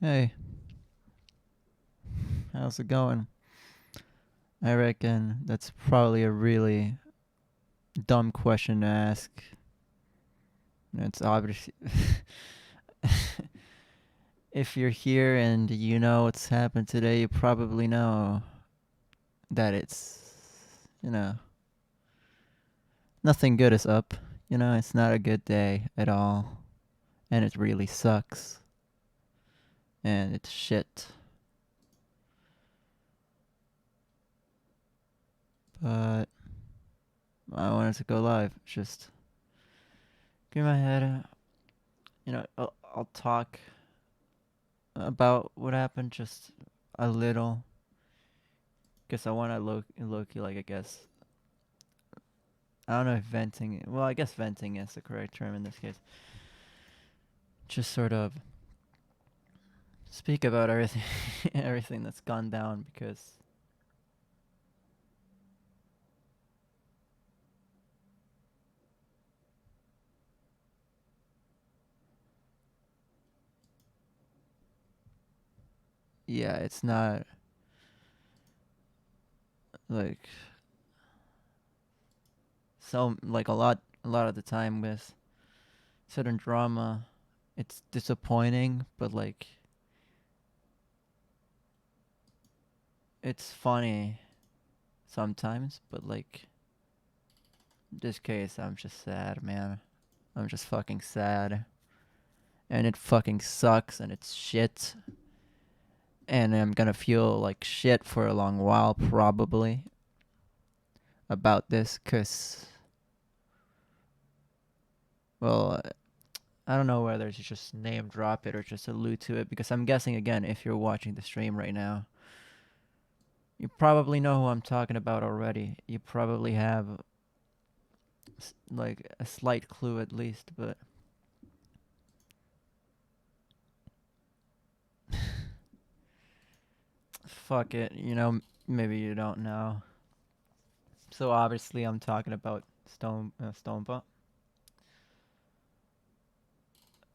Hey, how's it going? I reckon that's probably a really dumb question to ask. It's obvious. If you're here and you know what's happened today, you probably know that you know, nothing good is up. It's not a good day at all. And it really sucks. And it's shit. But I wanted to go live. Just give my head. I'll talk about what happened just a little. Guess I want to low-key, like, I guess. I don't know if venting. Well, I guess venting is the correct term in this case. Just sort of speak about everything, everything that's gone down because. Yeah, it's not like so like a lot of the time with certain drama, it's disappointing, but like it's funny sometimes, but like in this case, I'm just sad, man. I'm just fucking sad, and it fucking sucks, and it's shit, and I'm gonna feel like shit for a long while probably about this, cause well, I don't know whether to just name drop it or just allude to it, because I'm guessing again, if you're watching the stream right now, you probably know who I'm talking about already. You probably have like a slight clue at least, but fuck it, maybe you don't know. So obviously, I'm talking about Stompa.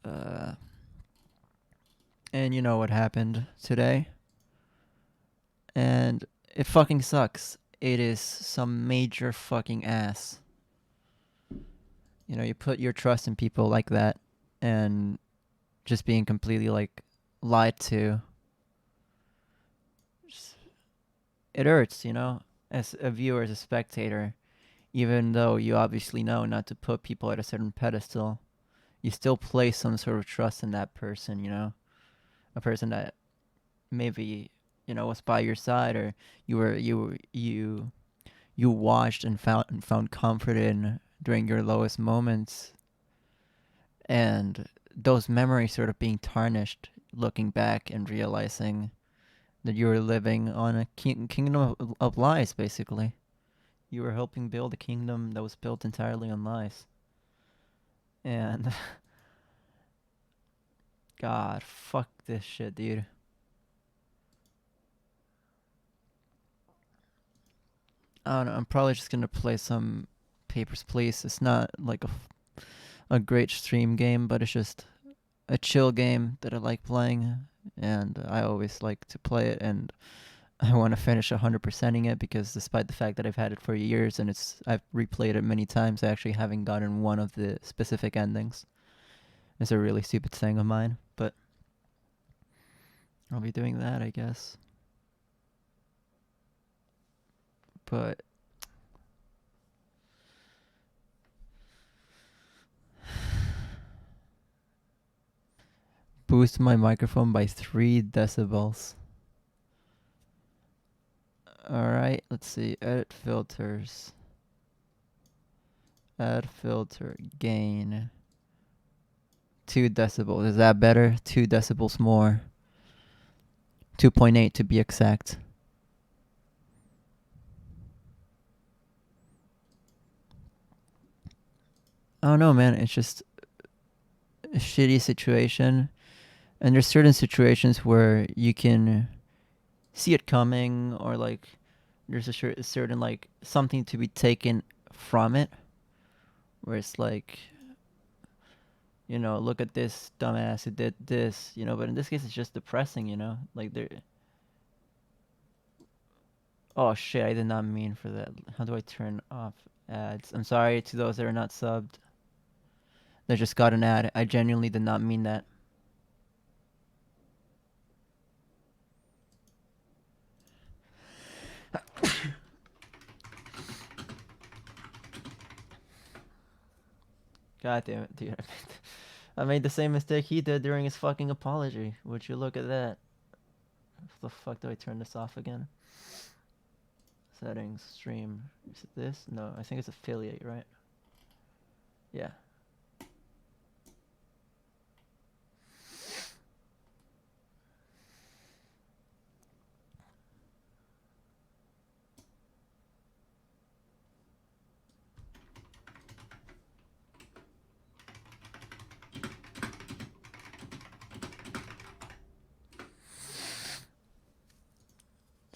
Uh, and you know what happened today, and it fucking sucks. It is some major fucking ass. You put your trust in people like that, and just being completely like lied to. Just, it hurts, as a viewer, as a spectator. Even though you obviously know not to put people at a certain pedestal, you still place some sort of trust in that person. A person that maybe was by your side, or you watched and found comfort in during your lowest moments, and those memories sort of being tarnished, looking back and realizing that you were living on a kingdom of lies, basically. You were helping build a kingdom that was built entirely on lies. And God, fuck this shit, dude. I don't know. I'm probably just gonna play some Papers, Please. It's not like a great stream game, but it's just a chill game that I like playing, and I always like to play it. And I want to finish 100%ing it, because despite the fact that I've had it for years and I've replayed it many times, I actually haven't gotten one of the specific endings. It's a really stupid thing of mine, but I'll be doing that, I guess. But boost my microphone by 3 decibels. Alright, let's see. Edit filters. Add filter. Gain. 2 decibels. Is that better? 2 decibels more. 2.8 to be exact. I don't know, man. It's just a shitty situation. And there's certain situations where you can see it coming, or like there's a certain like something to be taken from it, where it's like look at this dumbass who did this, but in this case it's just depressing, like they're. Oh shit, I did not mean for that. How do I turn off ads? I'm sorry to those that are not subbed. They just got an ad. I genuinely did not mean that. God damn it, dude. I made the same mistake he did during his fucking apology. Would you look at that? How the fuck do I turn this off again? Settings, stream. Is it this? No, I think it's affiliate, right? Yeah.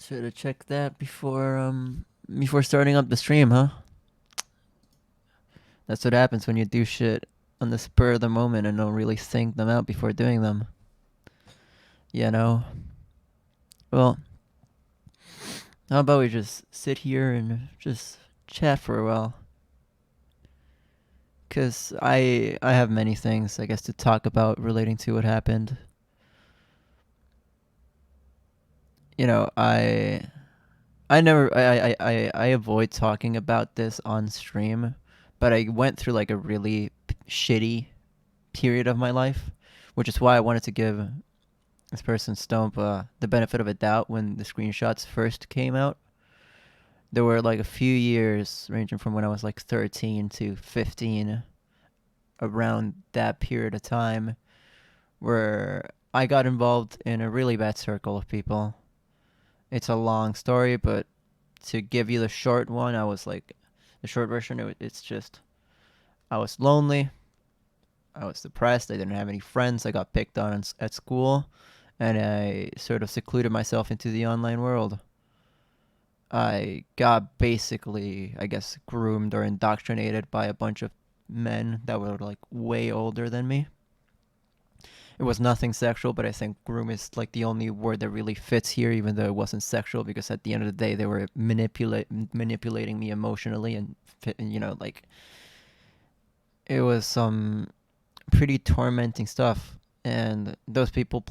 Should have checked that before starting up the stream, huh? That's what happens when you do shit on the spur of the moment and don't really think them out before doing them. You know? Well, how about we just sit here and just chat for a while? Because I have many things, I guess, to talk about relating to what happened. I never I avoid talking about this on stream, but I went through like a really shitty period of my life, which is why I wanted to give this person Stomp the benefit of a doubt when the screenshots first came out. There were like a few years ranging from when I was like 13 to 15, around that period of time, where I got involved in a really bad circle of people. It's a long story, but to give you the short one, the short version, it's just, I was lonely, I was depressed, I didn't have any friends, I got picked on at school, and I sort of secluded myself into the online world. I got basically, I guess, groomed or indoctrinated by a bunch of men that were like way older than me. It was nothing sexual, but I think groom is like the only word that really fits here, even though it wasn't sexual, because at the end of the day, they were manipulating me emotionally and like it was some pretty tormenting stuff. And those people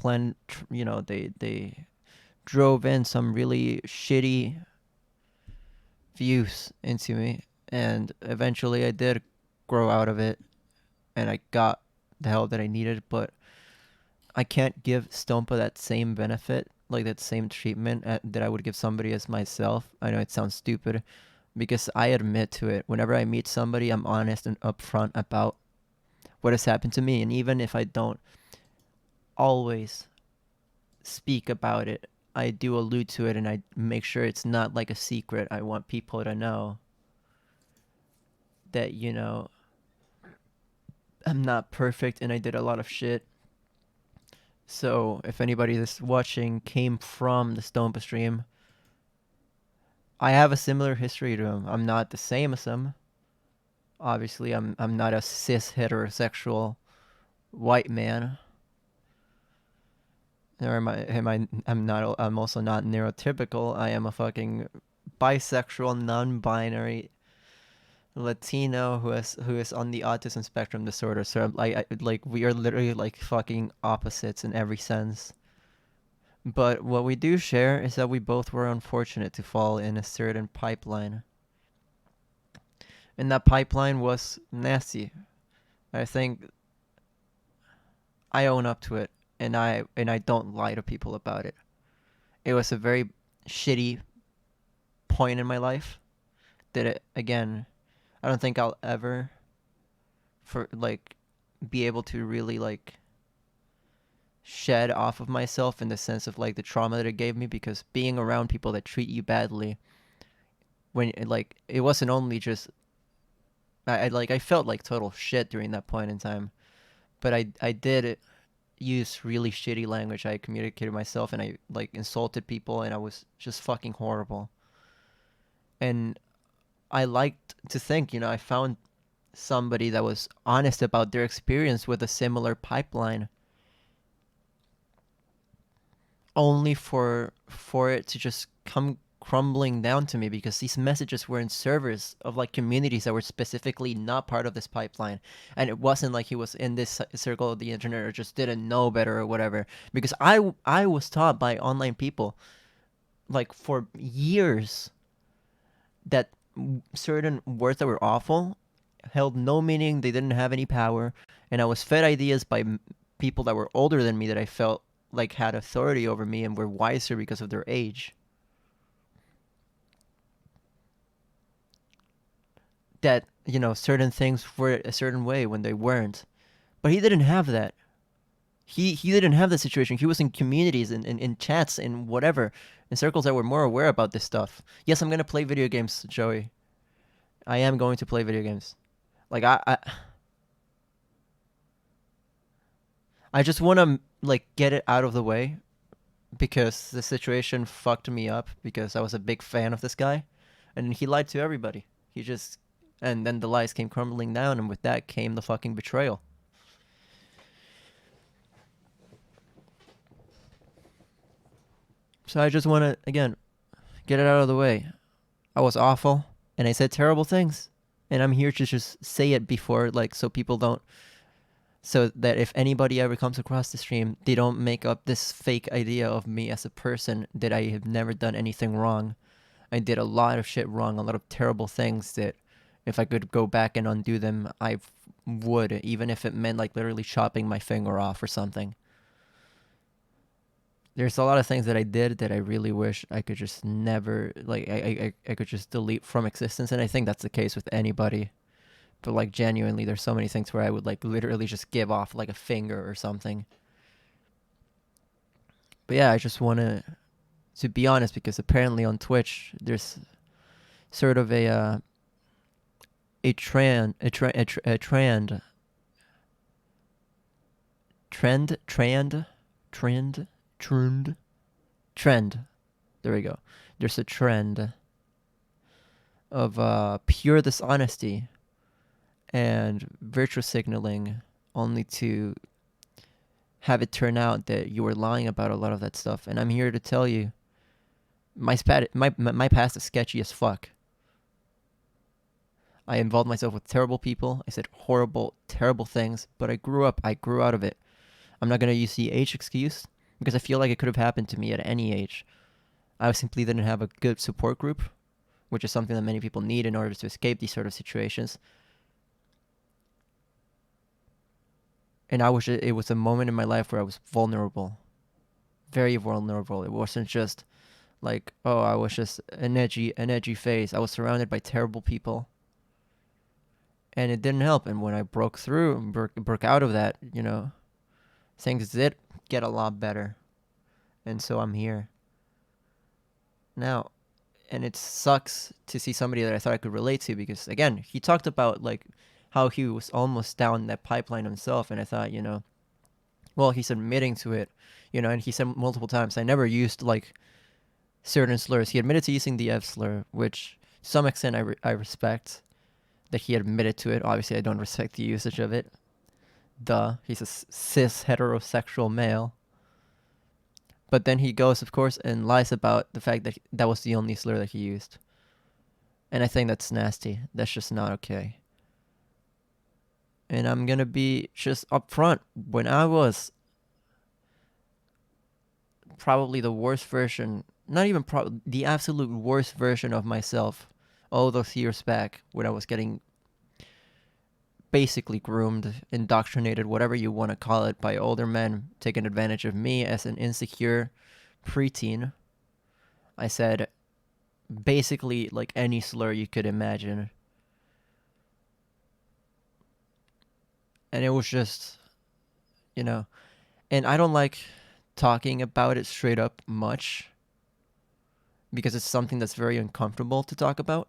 they drove in some really shitty views into me, and eventually I did grow out of it, and I got the help that I needed, but I can't give Stompa that same benefit, like that same treatment that I would give somebody as myself. I know it sounds stupid, because I admit to it. Whenever I meet somebody, I'm honest and upfront about what has happened to me, and even if I don't always speak about it, I do allude to it, and I make sure it's not like a secret. I want people to know that, I'm not perfect and I did a lot of shit. So if anybody that's watching came from the Stompa stream, I have a similar history to him. I'm not the same as him. Obviously, I'm not a cis heterosexual white man. Or I'm also not neurotypical. I am a fucking bisexual, non-binary Latino who is on the autism spectrum disorder. So like we are literally like fucking opposites in every sense. But what we do share is that we both were unfortunate to fall in a certain pipeline. And that pipeline was nasty. I think I own up to it, and I don't lie to people about it. It was a very shitty point in my life that again, I don't think I'll ever be able to really like shed off of myself, in the sense of like the trauma that it gave me, because being around people that treat you badly, when it wasn't only just I felt like total shit during that point in time, but I did use really shitty language. I communicated myself, and I like insulted people, and I was just fucking horrible. And I liked to think, I found somebody that was honest about their experience with a similar pipeline, only for it to just come crumbling down to me because these messages were in servers of like communities that were specifically not part of this pipeline, and it wasn't like he was in this circle of the internet or just didn't know better or whatever, because I was taught by online people like for years that certain words that were awful held no meaning, they didn't have any power, and I was fed ideas by people that were older than me that I felt like had authority over me and were wiser because of their age. That, you know, certain things were a certain way when they weren't. But he didn't have that. He didn't have that situation. He was in communities, in chats, in whatever, in circles that were more aware about this stuff. Yes, I'm gonna play video games, Joey. I am going to play video games. Like I just want to like get it out of the way because the situation fucked me up because I was a big fan of this guy, and he lied to everybody. He just, and then the lies came crumbling down, and with that came the fucking betrayal. So I just want to again get it out of the way. I was awful, and I said terrible things, and I'm here to just say it before, like, so people don't, so that if anybody ever comes across the stream, they don't make up this fake idea of me as a person that I have never done anything wrong. I did a lot of shit wrong, a lot of terrible things that if I could go back and undo them, I would, even if it meant like literally chopping my finger off or something. There's a lot of things that I did that I really wish I could just never, like, I could just delete from existence, and I think that's the case with anybody. But like genuinely, there's so many things where I would like literally just give off like a finger or something. But yeah, I just want to be honest, because apparently on Twitch there's sort of a trend a trend a, tr- a trend trend trend trend trend trend. There we go. There's a trend of pure dishonesty and virtue signaling, only to have it turn out that you were lying about a lot of that stuff. And I'm here to tell you, my past is sketchy as fuck. I involved myself with terrible people. I said horrible, terrible things, but I grew up. I grew out of it. I'm not going to use the age excuse because I feel like it could have happened to me at any age. I simply didn't have a good support group, which is something that many people need in order to escape these sort of situations. And it was a moment in my life where I was vulnerable, very vulnerable. It wasn't just like, oh, I was just an edgy phase. I was surrounded by terrible people, and it didn't help. And when I broke through and broke out of that, you know, things did get a lot better. And so I'm here now. And it sucks to see somebody that I thought I could relate to, because again, he talked about like how he was almost down that pipeline himself, and I thought, you know, well, he's admitting to it, you know, and he said multiple times, I never used like certain slurs. He admitted to using the F slur, which to some extent I respect that he admitted to it. Obviously, I don't respect the usage of it. Duh, he's a cis heterosexual male. But then he goes, of course, and lies about the fact that that was the only slur that he used. And I think that's nasty. That's just not okay. And I'm gonna be just upfront. When I was probably the worst version, not even the absolute worst version of myself, all those years back, when I was getting basically groomed, indoctrinated, whatever you want to call it, by older men taking advantage of me as an insecure preteen, I said basically like any slur you could imagine. And it was just, you know, and I don't like talking about it straight up much because it's something that's very uncomfortable to talk about.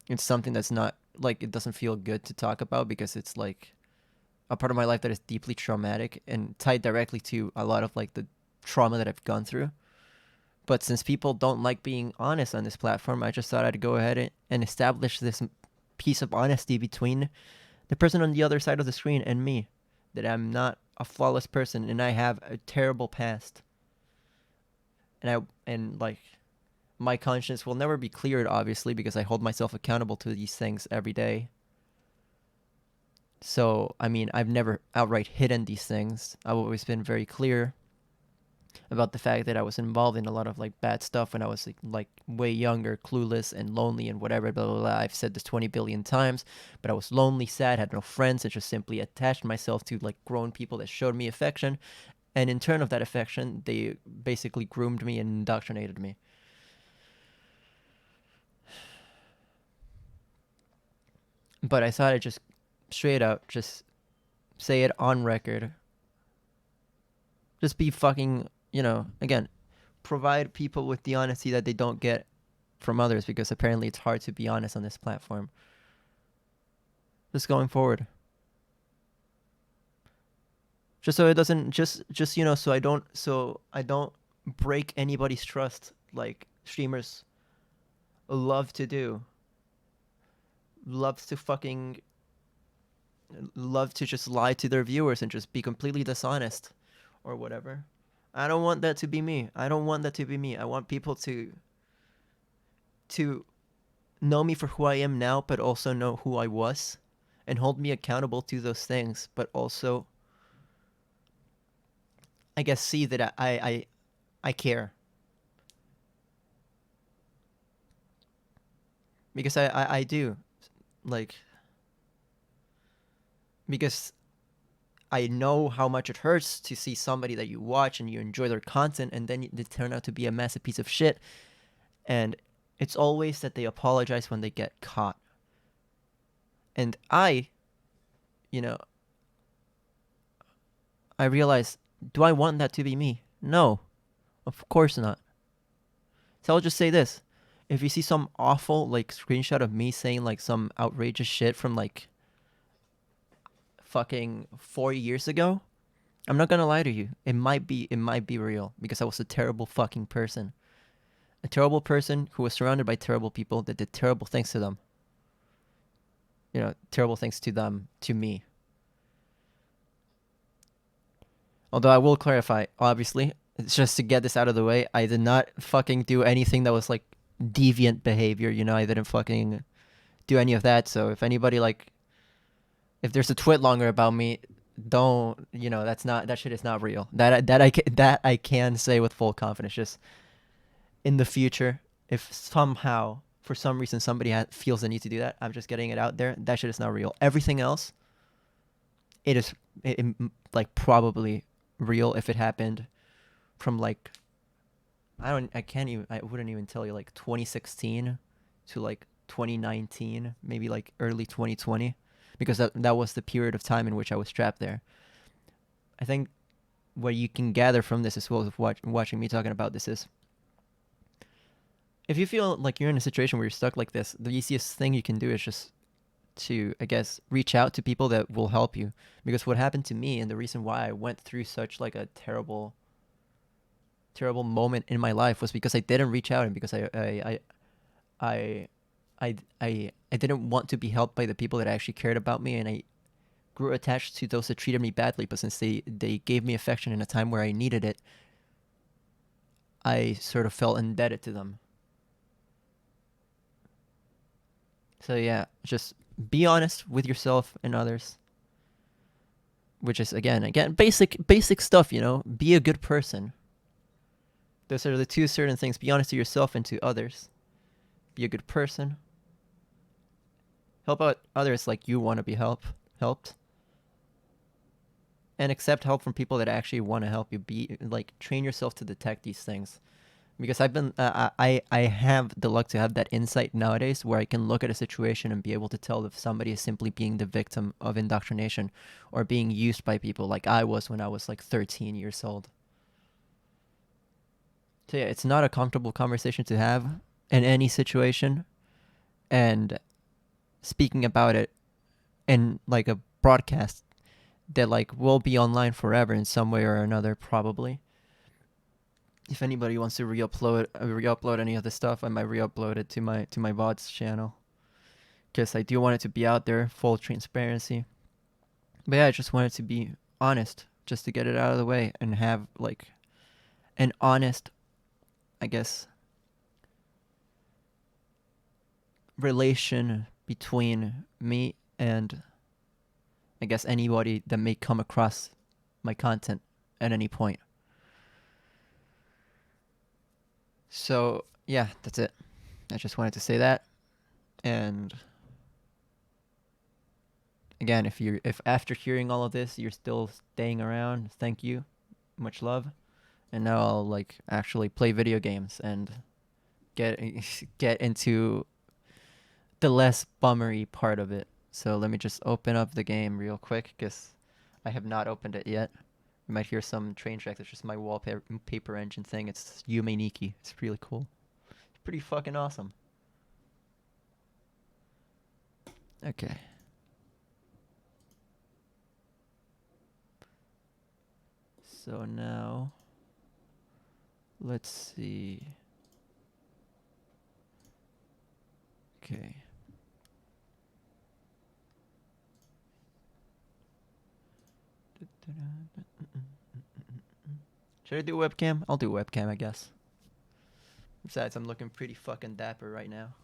It's something that's not like, it doesn't feel good to talk about because it's like a part of my life that is deeply traumatic and tied directly to a lot of like the trauma that I've gone through. But since people don't like being honest on this platform, I just thought I'd go ahead and establish this piece of honesty between the person on the other side of the screen and me, that I'm not a flawless person and I have a terrible past. And like my conscience will never be cleared, obviously, because I hold myself accountable to these things every day. So, I mean, I've never outright hidden these things. I've always been very clear about the fact that I was involved in a lot of like bad stuff when I was like way younger, clueless and lonely and whatever, blah, blah, blah. I've said this 20 billion times, but I was lonely, sad, had no friends, and just simply attached myself to like grown people that showed me affection. And in turn of that affection, they basically groomed me and indoctrinated me. But I thought I'd just straight out just say it on record. Just be fucking, again, provide people with the honesty that they don't get from others, because apparently it's hard to be honest on this platform. Just going forward. Just so it doesn't so I don't break anybody's trust like streamers love to do. Loves to fucking love to just lie to their viewers and just be completely dishonest or whatever. I don't want that to be me. I don't want that to be me. I want people to know me for who I am now, but also know who I was and hold me accountable to those things, but also I guess see that I care. Because I do. Like, because I know how much it hurts to see somebody that you watch and you enjoy their content and then they turn out to be a massive piece of shit. And it's always that they apologize when they get caught. And I realize, do I want that to be me? No, of course not. So I'll just say this. If you see some awful like screenshot of me saying like some outrageous shit from like fucking 4 years ago, I'm not gonna lie to you. It might be real, because I was a terrible fucking person. A terrible person who was surrounded by terrible people that did terrible things to them. Terrible things to them, to me. Although I will clarify, obviously, it's just to get this out of the way, I did not fucking do anything that was like deviant behavior. I didn't fucking do any of that. So if anybody if there's a twit longer about me, don't, that shit is not real. That I can say with full confidence. Just in the future, if somehow for some reason somebody feels the need to do that, I'm just getting it out there. That shit is not real. Everything else, it is like probably real if it happened from like I wouldn't even tell you, like 2016 to like 2019, maybe like early 2020, because that was the period of time in which I was trapped there. I think what you can gather from this, as well as watching me talking about this, is if you feel like you're in a situation where you're stuck like this, the easiest thing you can do is just to, I guess, reach out to people that will help you. Because what happened to me, and the reason why I went through such like a terrible moment in my life, was because I didn't reach out, and because I didn't want to be helped by the people that actually cared about me, and I grew attached to those that treated me badly. But since they gave me affection in a time where I needed it, I sort of felt indebted to them. So yeah, just be honest with yourself and others. Which is again basic stuff, Be a good person. Those are the two certain things. Be honest to yourself and to others. Be a good person. Help out others like you want to be helped. And accept help from people that actually want to help you. Train yourself to detect these things. Because I have the luck to have that insight nowadays, where I can look at a situation and be able to tell if somebody is simply being the victim of indoctrination or being used by people, like I was when I was like 13 years old. So yeah, it's not a comfortable conversation to have in any situation, and speaking about it in like a broadcast that like will be online forever in some way or another, probably. If anybody wants to re-upload any of this stuff, I might re-upload it to my VODs channel. because I do want it to be out there, full transparency. But yeah, I just want it to be honest, just to get it out of the way and have like an honest, I guess, relation between me and I guess anybody that may come across my content at any point. So yeah, that's it. I just wanted to say that. And again, if after hearing all of this you're still staying around, thank you. Much love. And now I'll like actually play video games and get get into the less bummery part of it. So let me just open up the game real quick because I have not opened it yet. You might hear some train tracks. It's just my wallpaper engine thing. It's Yume Nikki. It's really cool. It's pretty fucking awesome. Okay. So now, let's see. Okay. Should I do webcam? I'll do webcam, I guess. Besides, I'm looking pretty fucking dapper right now.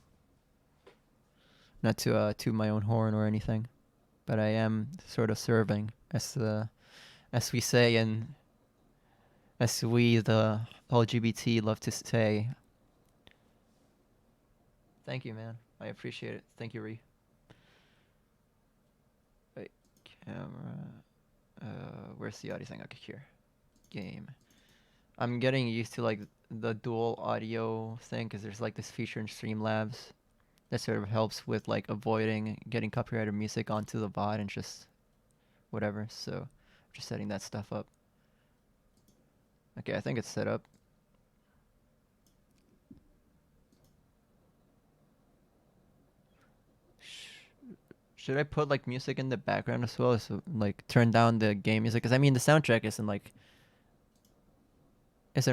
Not to toot my own horn or anything, but I am sort of serving as we say, and as we the LGBT love to say. Thank you, man. I appreciate it. Thank you, Ree. Wait, camera. Where's the audio thing? Okay, here. Game. I'm getting used to like the dual audio thing because there's like this feature in Streamlabs that sort of helps with like avoiding getting copyrighted music onto the VOD and just whatever. So I'm just setting that stuff up. Okay, I think it's set up. Should I put like music in the background as well, so like turn down the game music? Because I mean the soundtrack isn't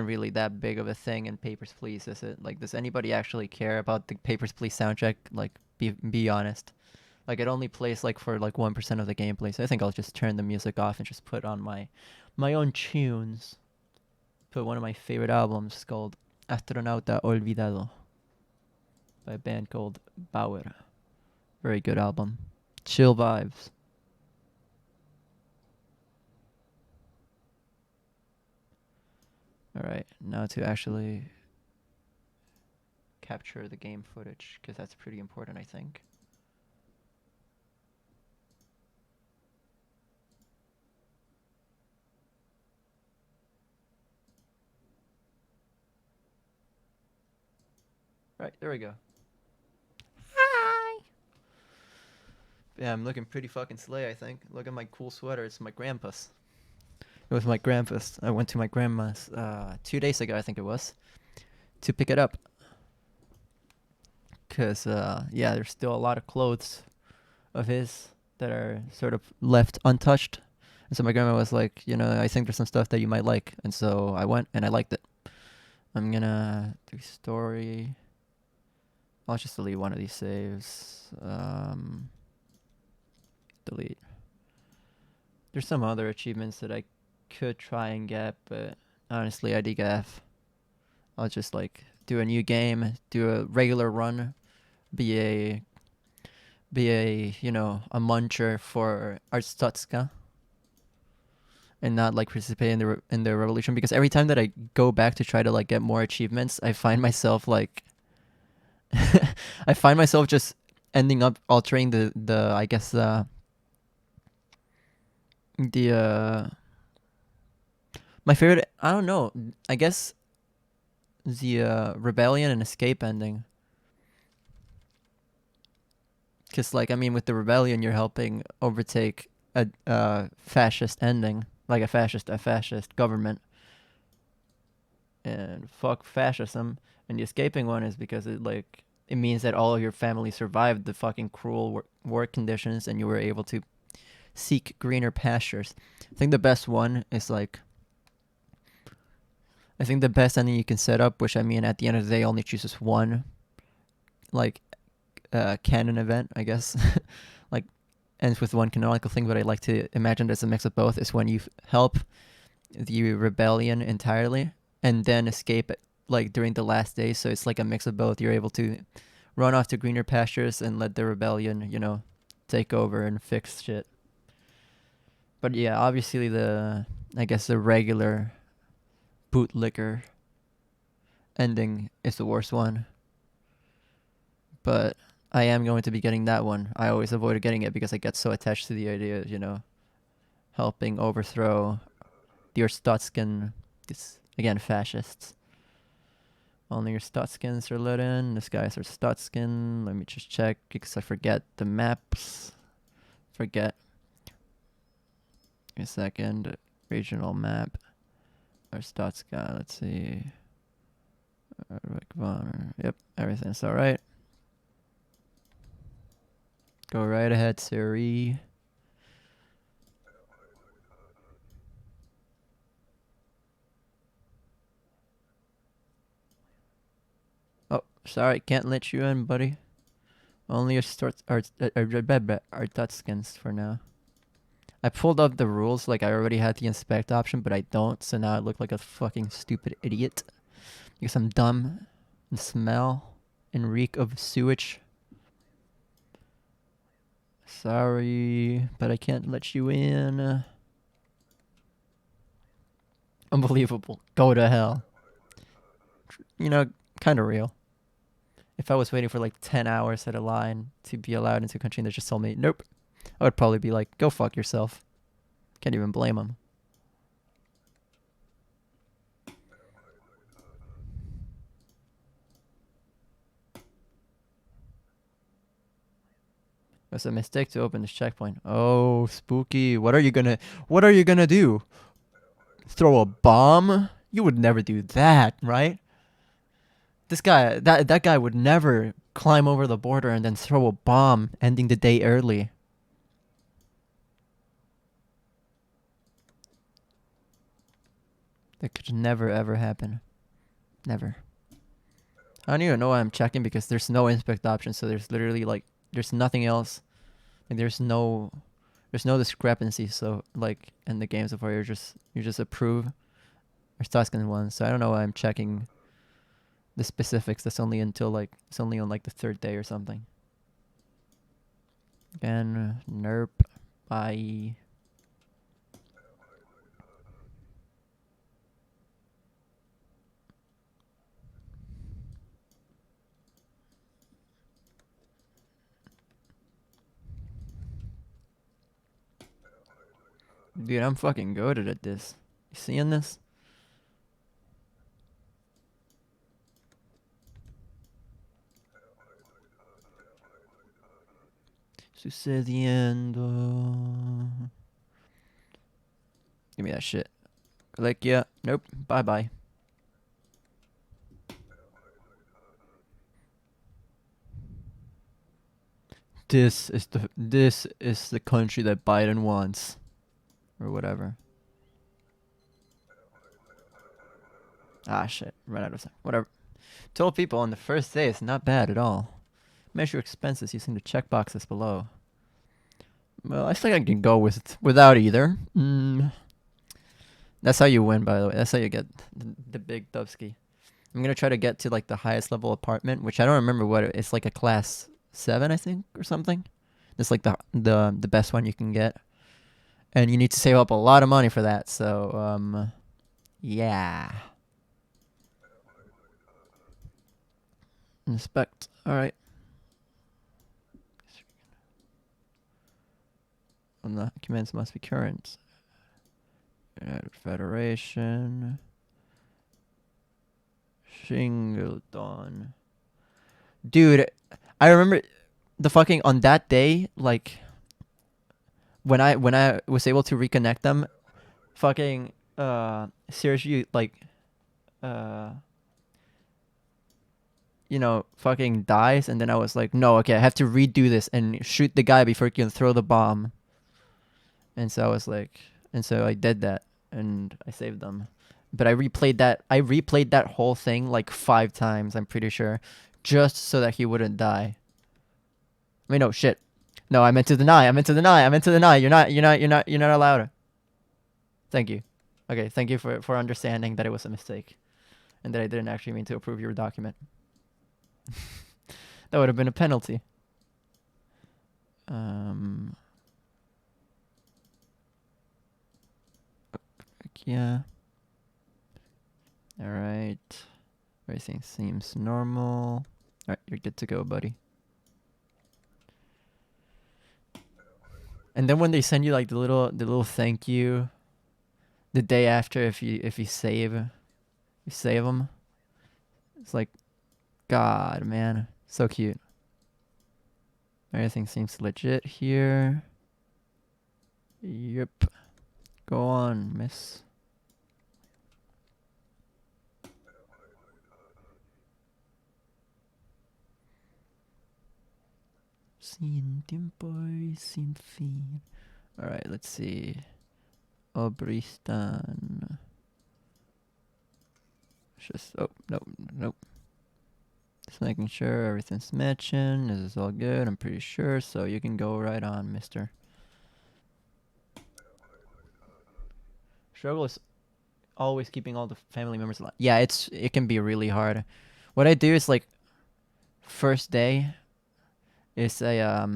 really that big of a thing in Papers, Please, is it? Like, does anybody actually care about the Papers, Please soundtrack? Like, be honest. Like, it only plays like for like 1% of the gameplay, so I think I'll just turn the music off and just put on my own tunes. Put one of my favorite albums called Astronauta Olvidado by a band called Bauer. Very good album. Chill vibes. Alright, now to actually capture the game footage, because that's pretty important, I think. Right, there we go. Hi! Yeah, I'm looking pretty fucking slay, I think. Look at my cool sweater, it's my grandpa's. It was my grandpa's. I went to my grandma's 2 days ago, I think it was, to pick it up. Because, yeah, there's still a lot of clothes of his that are sort of left untouched. And so my grandma was like, you know, I think there's some stuff that you might like. And so I went and I liked it. I'm gonna do story. I'll just delete one of these saves. Delete. There's some other achievements that I could try and get, but honestly, I DGAF. I'll just like do a new game, do a regular run, be a you know, a muncher for Arstotska, and not like participate in the revolution, because every time that I go back to try to like get more achievements, I find myself like I find myself just ending up altering the I guess my favorite, I don't know, I guess the rebellion and escape ending. Because, like, I mean, with the rebellion, you're helping overtake a fascist ending, like a fascist government, and fuck fascism. And the escaping one is because it means that all of your family survived the fucking cruel war conditions, and you were able to seek greener pastures. I think the best one is like, I think the best ending you can set up, which I mean, at the end of the day, only chooses one, like, canon event, I guess. Like ends with one canonical thing, but I like to imagine it as a mix of both. Is when you help the rebellion entirely and then escape like during the last day. So it's like a mix of both. You're able to run off to greener pastures and let the rebellion, take over and fix shit. But yeah, obviously I guess the regular bootlicker ending is the worst one. But I am going to be getting that one. I always avoided getting it because I get so attached to the idea of, helping overthrow the Urstotskin, again, fascists. Only Urstotskins are let in. This guy's Urstotskin. Let me just check because I forget the maps. Forget. A second. Regional map. Urstotska, let's see. Yep, everything's alright. Go right ahead, Siri. Oh, sorry, can't let you in, buddy. Only your Urstotskins for now. I pulled up the rules like I already had the inspect option, but I don't, so now I look like a fucking stupid idiot. Because I'm dumb and smell and reek of sewage. Sorry, but I can't let you in. Unbelievable. Go to hell. Kind of real. If I was waiting for like 10 hours at a line to be allowed into a country and they just told me, nope, I would probably be like, go fuck yourself. Can't even blame them. It was a mistake to open this checkpoint. Oh, spooky. What are you gonna do? Throw a bomb? You would never do that, right? This guy, that guy would never climb over the border and then throw a bomb, ending the day early. That could never ever happen. Never. I don't even know why I'm checking because there's no inspect option, so there's literally like there's nothing else. Like there's no discrepancy, so like in the games of where you just approve or Tuscan ones. So I don't know why I'm checking the specifics. That's only until like it's only on like the third day or something. Again, nerp. Bye. Dude, I'm fucking goated at this. You seeing this? Sucediendo. Give me that shit. Click, yeah. Nope. Bye bye. This is the country that Biden wants. Or whatever. Ah, shit. Run out of time. Whatever. Told people on the first day it's not bad at all. Measure expenses using the checkboxes below. Well, I think I can go without either. That's how you win, by the way. That's how you get the big Dubsky. I'm gonna try to get to like the highest level apartment, which I don't remember what it's like a class 7, I think, or something. It's like the best one you can get, and you need to save up a lot of money for that. So yeah. Inspect. All right. And the commands must be current. Federation. Shingledon. Dude, I remember the fucking on that day, like when I was able to reconnect them, fucking seriously like fucking dies, and then I was like, no, okay, I have to redo this and shoot the guy before he can throw the bomb. And so I was like, and so I did that, and I saved them. But I replayed that whole thing like 5 times, I'm pretty sure, just so that he wouldn't die. Wait, no, shit. No, I meant to deny. I meant to deny. I meant to deny. You're not allowed. Thank you. Okay, thank you for understanding that it was a mistake and that I didn't actually mean to approve your document. That would have been a penalty. Yeah. All right. Everything seems normal. All right, you're good to go, buddy. And then when they send you like the little thank you, the day after, if you save them, it's like, God, man, so cute. Everything seems legit here. Yep. Go on, miss. Sin tiempo y sin fin. Alright, let's see. Obristan. Just, oh, nope. Just making sure everything's matching. This is all good, I'm pretty sure. So you can go right on, mister. Struggle is always keeping all the family members alive. Yeah, it can be really hard. What I do is like, first day is a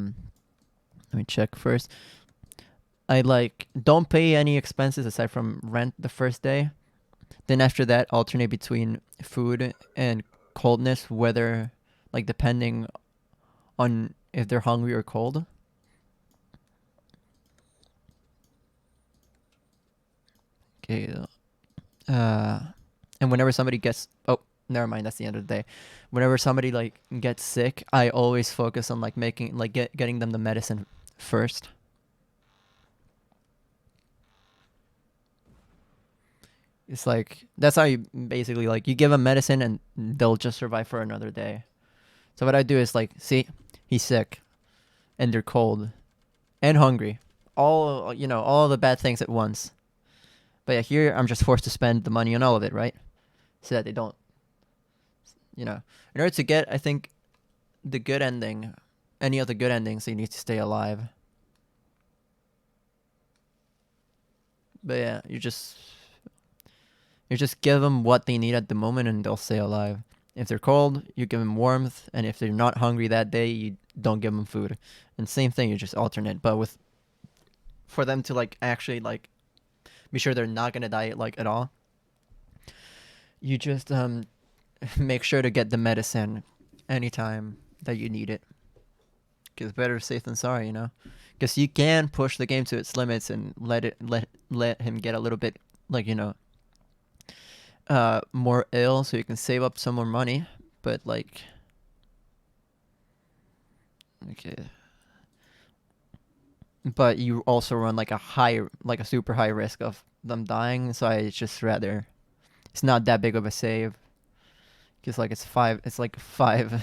let me check first. I like don't pay any expenses aside from rent the first day. Then after that, alternate between food and coldness, whether like depending on if they're hungry or cold. Okay. And whenever somebody gets never mind, that's the end of the day. Whenever somebody like gets sick, I always focus on like making like getting them the medicine first. It's like that's how you basically like you give them medicine and they'll just survive for another day. So what I do is like, see, he's sick and they're cold and hungry. All the bad things at once. But yeah, here I'm just forced to spend the money on all of it, right? So that they don't, in order to get, I think, the good ending, any of the good endings, you need to stay alive. But yeah, you just give them what they need at the moment and they'll stay alive. If they're cold, you give them warmth, and if they're not hungry that day, you don't give them food. And same thing, you just alternate. But for them to like actually like be sure they're not gonna die like at all, you just make sure to get the medicine anytime that you need it. Because better safe than sorry, Because you can push the game to its limits and let him get a little bit like more ill, so you can save up some more money. But like, okay. But you also run like a super high risk of them dying. So I just rather, it's not that big of a save. Cause like it's like $5.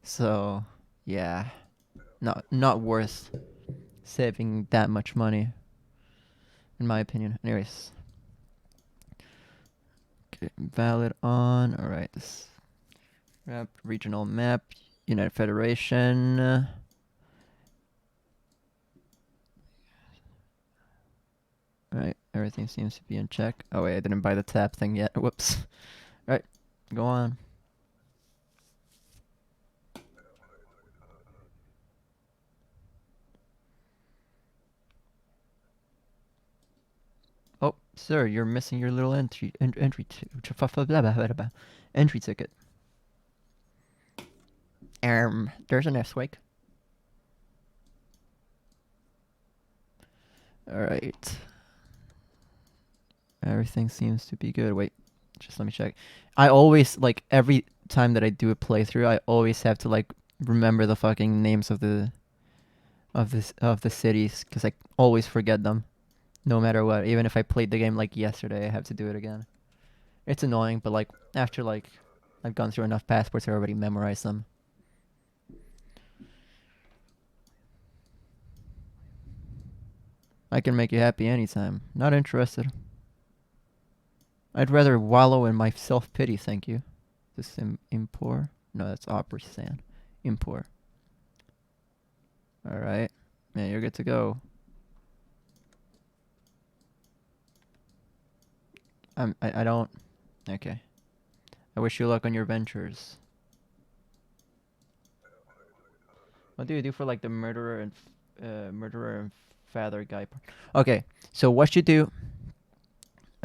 So yeah, not worth saving that much money, in my opinion. Anyways, okay, valid on. All right, this regional map, United Federation. All right, everything seems to be in check. Oh wait, I didn't buy the tab thing yet. Whoops. All right, go on. Oh, sir, you're missing your little entry ticket. There's an S-wake. All right. Everything seems to be good. Wait, just let me check. I always like every time that I do a playthrough, I always have to like remember the fucking names of the cities, because I always forget them. No matter what, even if I played the game like yesterday, I have to do it again. It's annoying, but like after like I've gone through enough passports, I already memorized them. I can make you happy anytime. Not interested. I'd rather wallow in my self-pity, thank you. This is Impor? No, that's Opry Sand. Impor. Alright. Yeah, you're good to go. I don't... Okay. I wish you luck on your ventures. What do you do for like the murderer and father guy? Okay, so what you do...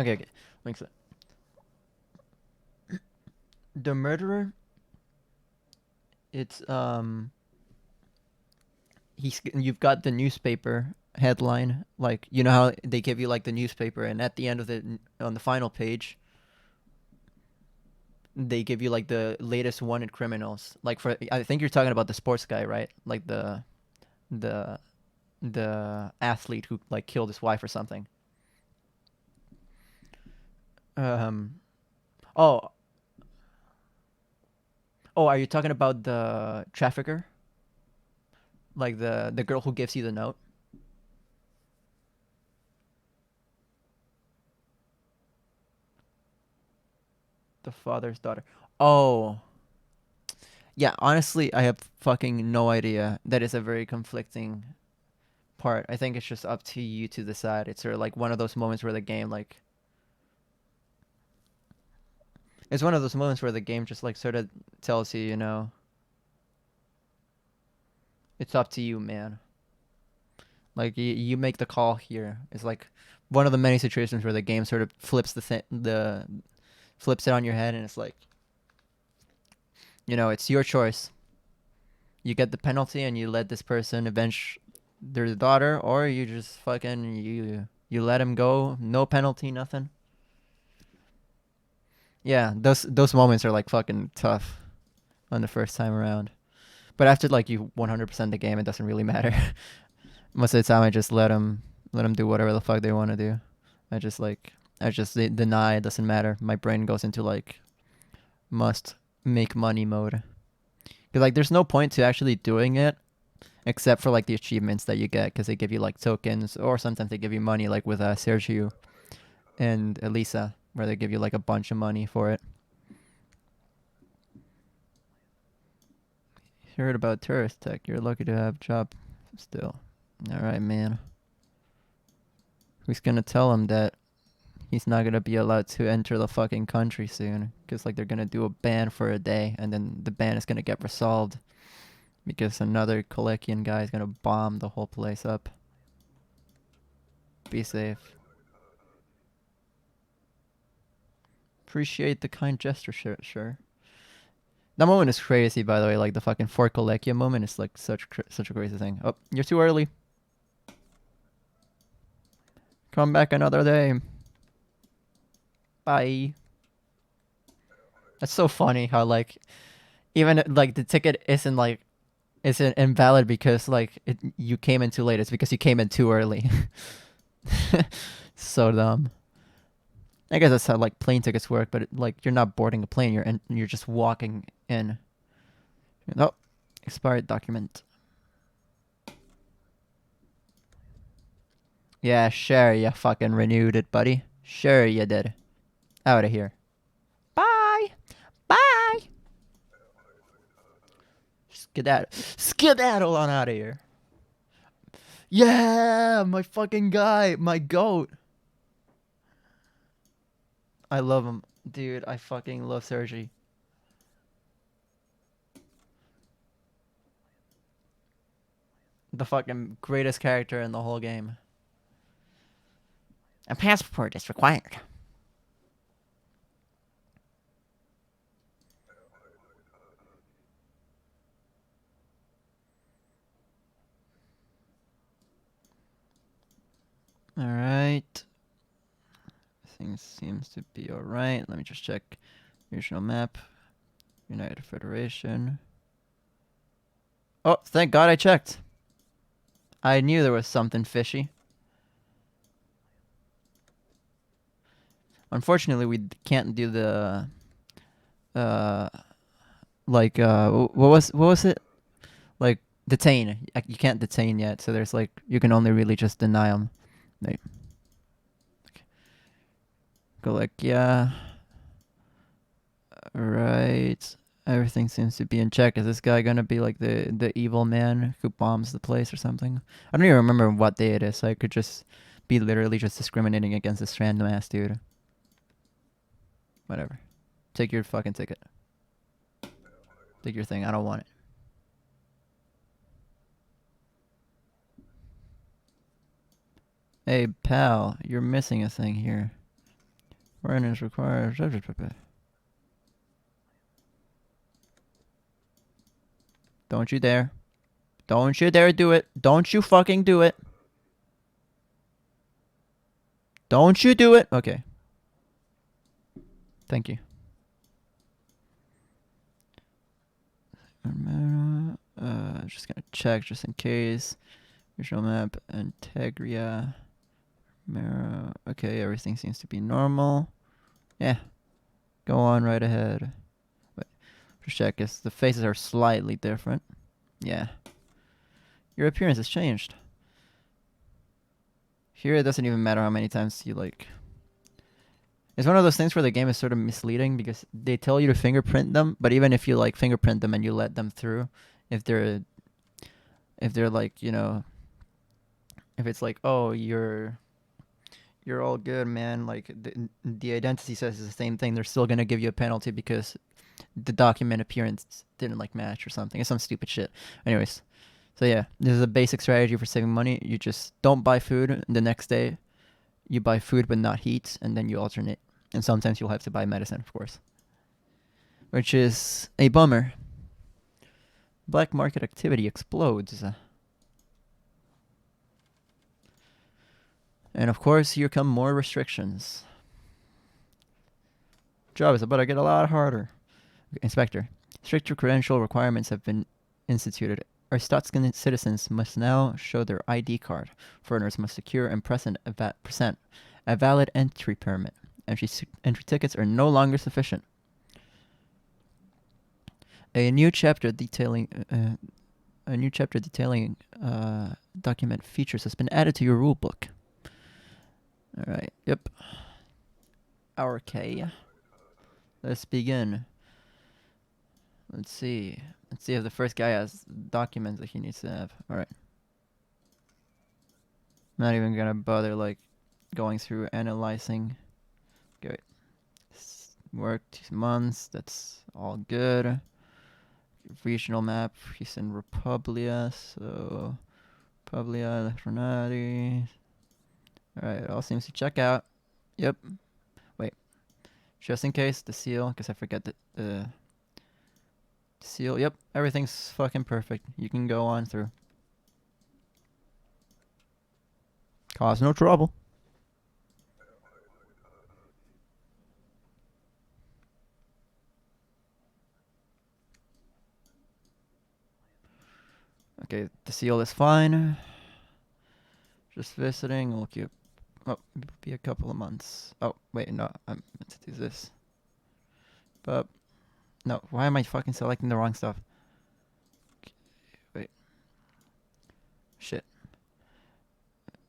Okay. Thanks. The murderer... It's you've got the newspaper headline, like, you know how they give you like the newspaper, and at the end of on the final page, they give you like the latest wanted criminals. Like, for I think you're talking about the sports guy, right? Like the athlete who like killed his wife or something. Oh, are you talking about the trafficker? Like the girl who gives you the note? The father's daughter. Oh. Yeah, honestly, I have fucking no idea. That is a very conflicting part. I think it's just up to you to decide. It's sort of like one of those moments where the game like it's one of those moments where the game just like sort of tells you, you know, it's up to you, man. Like you make the call here. It's like one of the many situations where the game sort of flips the flips it on your head, and it's like, you know, it's your choice. You get the penalty and you let this person avenge their daughter, or you just fucking you let him go, no penalty, nothing. Yeah, those moments are like fucking tough on the first time around. But after like you 100% the game, it doesn't really matter. Most of the time, I just let them do whatever the fuck they want to do. I just deny. It doesn't matter. My brain goes into like must make money mode. Cause like there's no point to actually doing it, except for like the achievements that you get, because they give you like tokens, or sometimes they give you money, like with Sergio and Elisa, where they give you like a bunch of money for it. Heard about tourist tech. You're lucky to have a job still. All right, man. Who's gonna tell him that he's not gonna be allowed to enter the fucking country soon? Because like they're gonna do a ban for a day, and then the ban is gonna get resolved because another Kolekian guy is gonna bomb the whole place up. Be safe. Appreciate the kind gesture, sure. That moment is crazy, by the way. Like the fucking for Kolekia moment is like such a crazy thing. Oh, you're too early. Come back another day. Bye. That's so funny how like even like the ticket isn't invalid because like you came in too late. It's because you came in too early. So dumb. I guess that's how like plane tickets work, but like you're not boarding a plane. You're just walking in. Oh, expired document. Yeah, sure, you fucking renewed it, buddy. Sure you did. Out of here. Bye. Bye. Skedaddle on out of here. Yeah, my fucking guy, my goat. I love him. Dude, I fucking love Sergi. The fucking greatest character in the whole game. A passport is required. Alright. Things seems to be alright. Let me just check. Regional map. United Federation. Oh, thank God I checked. I knew there was something fishy. Unfortunately, we can't do the what was it? Like detain. You can't detain yet, so there's like you can only really just deny them. Like, go like, yeah. Right. Everything seems to be in check. Is this guy gonna be like the evil man who bombs the place or something? I don't even remember what day it is, so I could just be literally just discriminating against this random ass dude. Whatever. Take your fucking ticket. Take your thing. I don't want it. Hey, pal, you're missing a thing here. Awareness requires. Don't you dare. Don't you dare do it. Don't you fucking do it. Don't you do it. Okay. Thank you. Just gonna check just in case. Visual map, Integria. Mirror. Okay, everything seems to be normal. Yeah. Go on right ahead. Wait, just check if the faces are slightly different. Yeah. Your appearance has changed. Here it doesn't even matter how many times you like. It's one of those things where the game is sort of misleading because they tell you to fingerprint them, but even if you like fingerprint them and you let them through, if they're like, you know, if it's like, oh, you're all good, man, like the identity says the same thing, they're still gonna give you a penalty because the document appearance didn't like match or something. It's some stupid shit. Anyways, so yeah, this is a basic strategy for saving money. You just don't buy food. The next day, you buy food but not heat, and then you alternate. And sometimes you'll have to buy medicine, of course, which is a bummer. Black market activity explodes. And of course, here come more restrictions. Job is about to get a lot harder. Inspector, stricter credential requirements have been instituted. Our Stotskin citizens must now show their ID card. Foreigners must secure and present a valid entry permit. Entry tickets are no longer sufficient. A new chapter detailing document features has been added to your rulebook. All right. Yep. Our K. Let's begin. Let's see. Let's see if the first guy has documents that he needs to have. All right. I'm not even gonna bother like going through analyzing. Good. Work 2 months. That's all good. Regional map. He's in Republia, so Republia, Electronati. All right. It all seems to check out. Yep. Wait. Just in case the seal, because I forget the seal. Yep. Everything's fucking perfect. You can go on through. Cause no trouble. Okay, the seal is fine. Just visiting. We'll keep. Oh, it'll be a couple of months. Oh, wait, no, I meant to do this. But no, why am I fucking selecting the wrong stuff? Wait. Shit.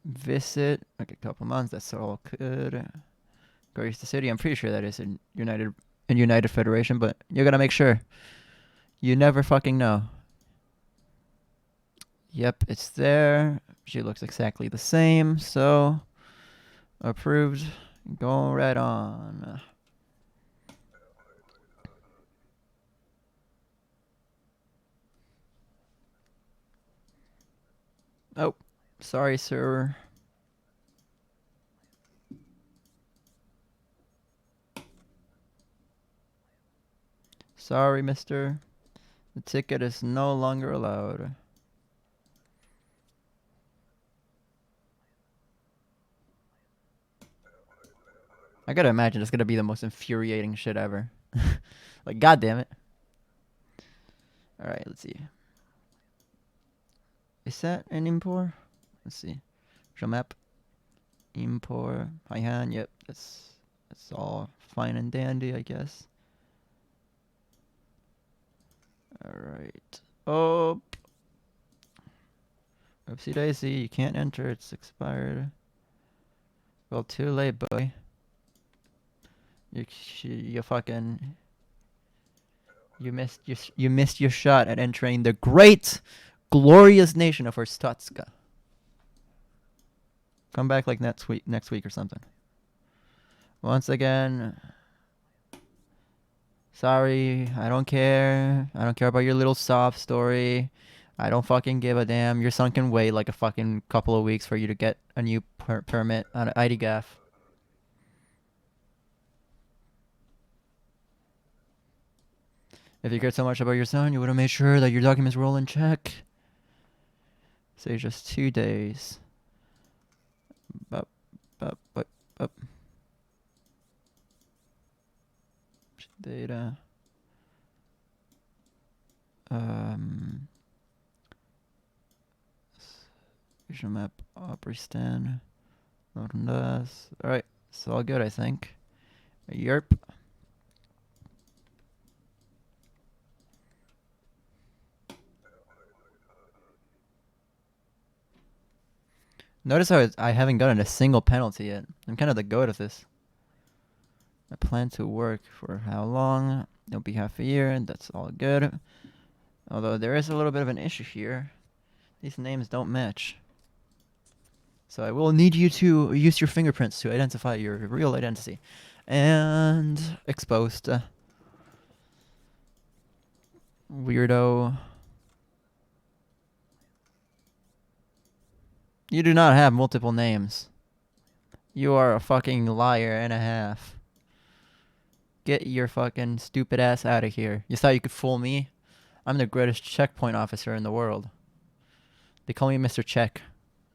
Visit. Okay, couple of months. That's all good. Grace the city. I'm pretty sure that is in United Federation, but you gotta make sure. You never fucking know. Yep, it's there. She looks exactly the same, so approved. Go right on. Oh, sorry, sir. Sorry, mister. The ticket is no longer allowed. I gotta imagine it's gonna be the most infuriating shit ever. Like, god damn it. Alright, let's see. Is that an import? Let's see. Show map. Import. Haihan, yep. That's all fine and dandy, I guess. Alright. Oh. Oopsie daisy, you can't enter, it's expired. Well, too late, boy. You fucking... You missed your shot at entering the great, glorious nation of Urstatska. Come back like next week or something. Once again, sorry, I don't care. I don't care about your little sob story. I don't fucking give a damn. Your son can wait like a fucking couple of weeks for you to get a new permit on an ID gaff. If you cared so much about your son, you would have made sure that your documents were all in check. Say just 2 days. Bup, bup, bup, bup. Data. Regional map, Opry Stan. Alright, it's all good, I think. Yerp. Notice how I haven't gotten a single penalty yet. I'm kind of the goat of this. I plan to work for how long? It'll be half a year, and that's all good. Although there is a little bit of an issue here. These names don't match. So I will need you to use your fingerprints to identify your real identity. And exposed. Weirdo. You do not have multiple names. You are a fucking liar and a half. Get your fucking stupid ass out of here. You thought you could fool me? I'm the greatest checkpoint officer in the world. They call me Mr. Check.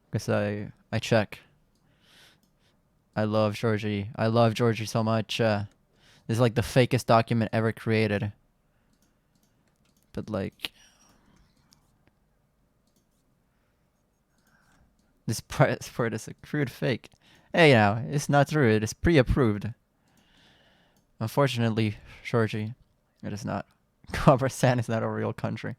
Because I check. I love Georgie. I love Georgie so much. This is like the fakest document ever created. But like... This passport is a crude fake. Hey, now, it's not true. It is pre-approved. Unfortunately, Georgie, it is not. Kazakhstan is not a real country.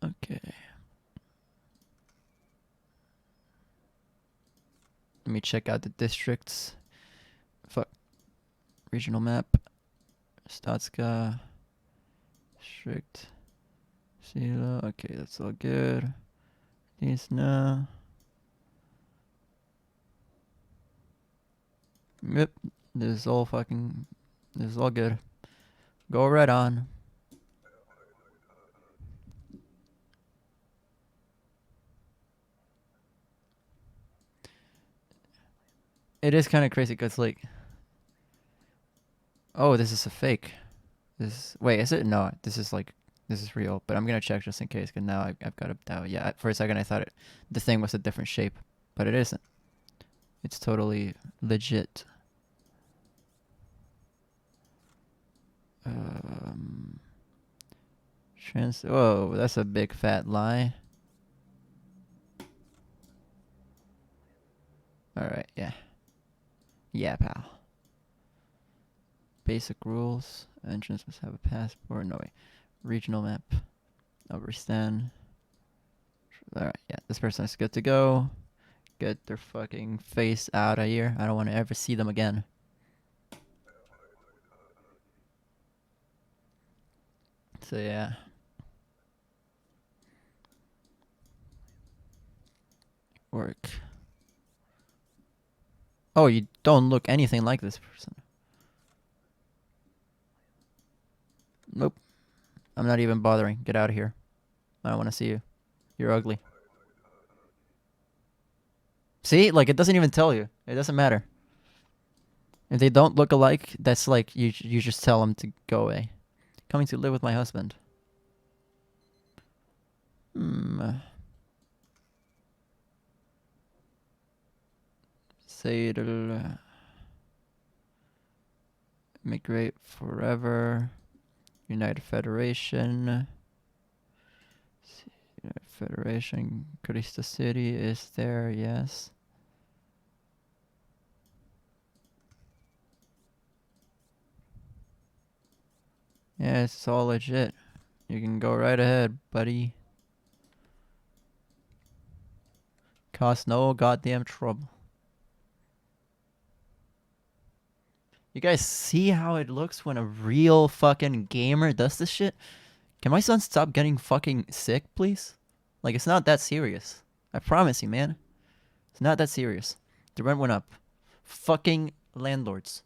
Okay. Let me check out the districts. Fuck. Regional map. Statska. District. Sila. Okay, that's all good. Disna. Yep. This is all fucking... This is all good. Go right on. It is kind of crazy because, like... Oh, this is a fake. Wait, is it? No, this is like... This is real, but I'm gonna check just in case, because now I've got a doubt. Yeah, for a second I thought the thing was a different shape, but it isn't. It's totally legit. Whoa, that's a big fat lie. Alright, yeah. Yeah, pal. Basic rules. Entrance must have a passport. No, wait. Regional map. Overstand. Alright, yeah. This person is good to go. Get their fucking face out of here. I don't want to ever see them again. So, yeah. Work. Oh, you don't look anything like this person. Nope. I'm not even bothering. Get out of here. I don't want to see you. You're ugly. See? Like, it doesn't even tell you. It doesn't matter. If they don't look alike, that's like, you just tell them to go away. Coming to live with my husband. Sadel. Migrate forever. United Federation. United Federation. Krista City is there, yes. Yeah, it's all legit. You can go right ahead, buddy. Cause no goddamn trouble. You guys see how it looks when a real fucking gamer does this shit? Can my son stop getting fucking sick, please? Like, it's not that serious. I promise you, man. It's not that serious. The rent went up. Fucking landlords.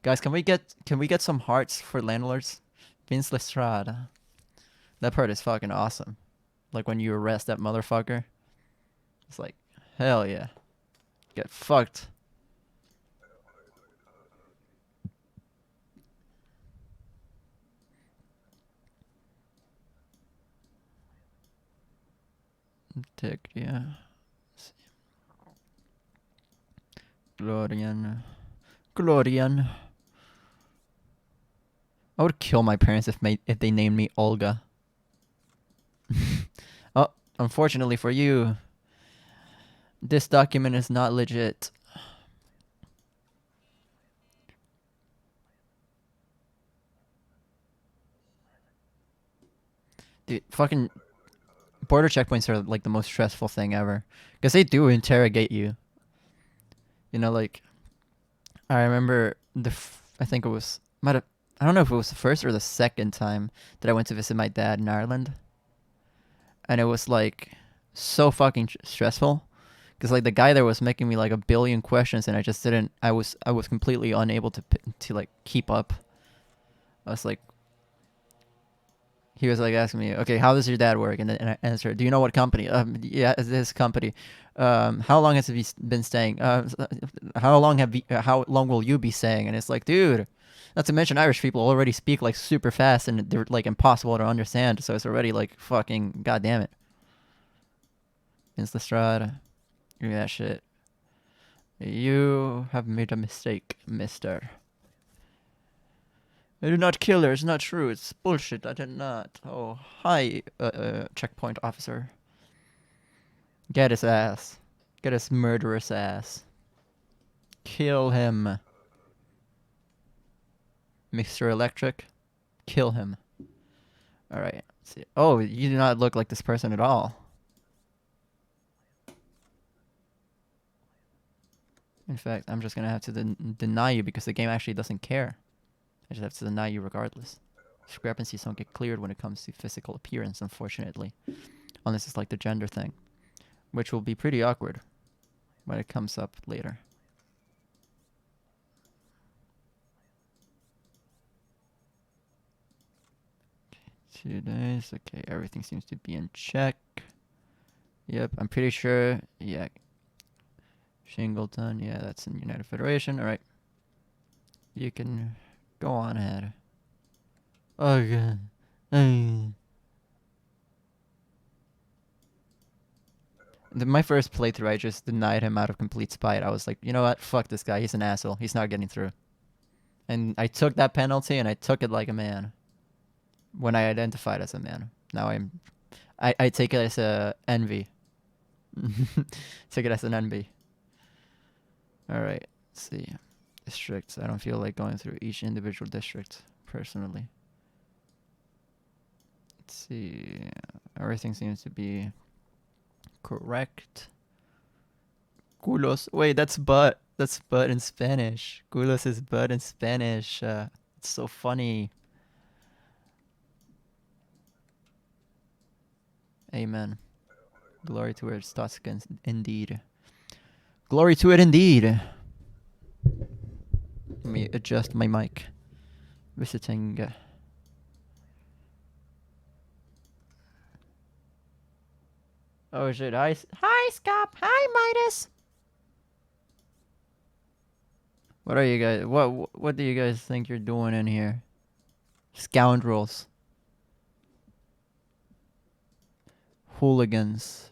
Guys, can we get some hearts for landlords? Vince Lestrada. That part is fucking awesome. Like when you arrest that motherfucker. It's like, hell yeah. Get fucked. Tick, yeah. Glorian. Glorian. I would kill my parents if they named me Olga. Oh, unfortunately for you, this document is not legit. Dude, fucking border checkpoints are like the most stressful thing ever. Because they do interrogate you. You know, like, I remember I think it was, I don't know if it was the first or the second time that I went to visit my dad in Ireland. And it was like so fucking stressful. Because like the guy there was making me like a billion questions and I just didn't, I was completely unable to like keep up. I was like, he was like asking me, okay, how does your dad work? And then I answered, do you know what company? Yeah, it's this company. How long has he been staying? How long will you be staying? And it's like, dude, not to mention Irish people already speak like super fast and they're like impossible to understand. So it's already like fucking goddamn it. Vince Lestrade, give me that shit. You have made a mistake, mister. I did not kill her. It's not true. It's bullshit. I did not. Oh, hi, checkpoint officer. Get his ass. Get his murderous ass. Kill him. Mr. Electric. Kill him. Alright. See. Oh, you do not look like this person at all. In fact, I'm just gonna have to deny you because the game actually doesn't care. I just have to deny you regardless. Discrepancies don't get cleared when it comes to physical appearance, unfortunately. Unless it's like the gender thing. Which will be pretty awkward when it comes up later. Okay, 2 days. Okay, everything seems to be in check. Yep, I'm pretty sure. Yeah. Shingleton. Yeah, that's in United Federation. Alright. You can go on ahead. Okay. My first playthrough, I just denied him out of complete spite. I was like, you know what? Fuck this guy. He's an asshole. He's not getting through. And I took that penalty and I took it like a man. When I identified as a man. Now I take it as a envy. Take it as an envy. Alright, let's see. Districts. I don't feel like going through each individual district, personally. Let's see. Everything seems to be correct. Culos. Wait, that's butt. That's butt in Spanish. Culos is butt in Spanish. It's so funny. Amen. Glory to it, Stotskin, indeed. Glory to it, indeed. Let me adjust my mic. Visiting. Oh shit! Hi, Scop. Hi, Midas. What are you guys? What do you guys think you're doing in here? Scoundrels. Hooligans.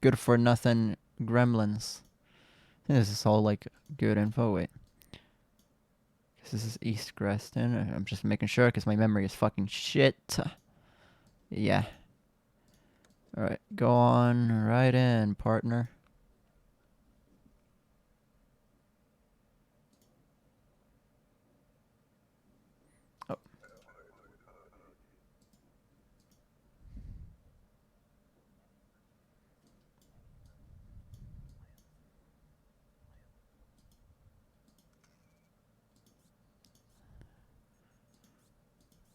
Good for nothing gremlins. This is all like good info. Wait. This is East Greston. I'm just making sure because my memory is fucking shit. Yeah. Alright, go on right in, partner. Oh.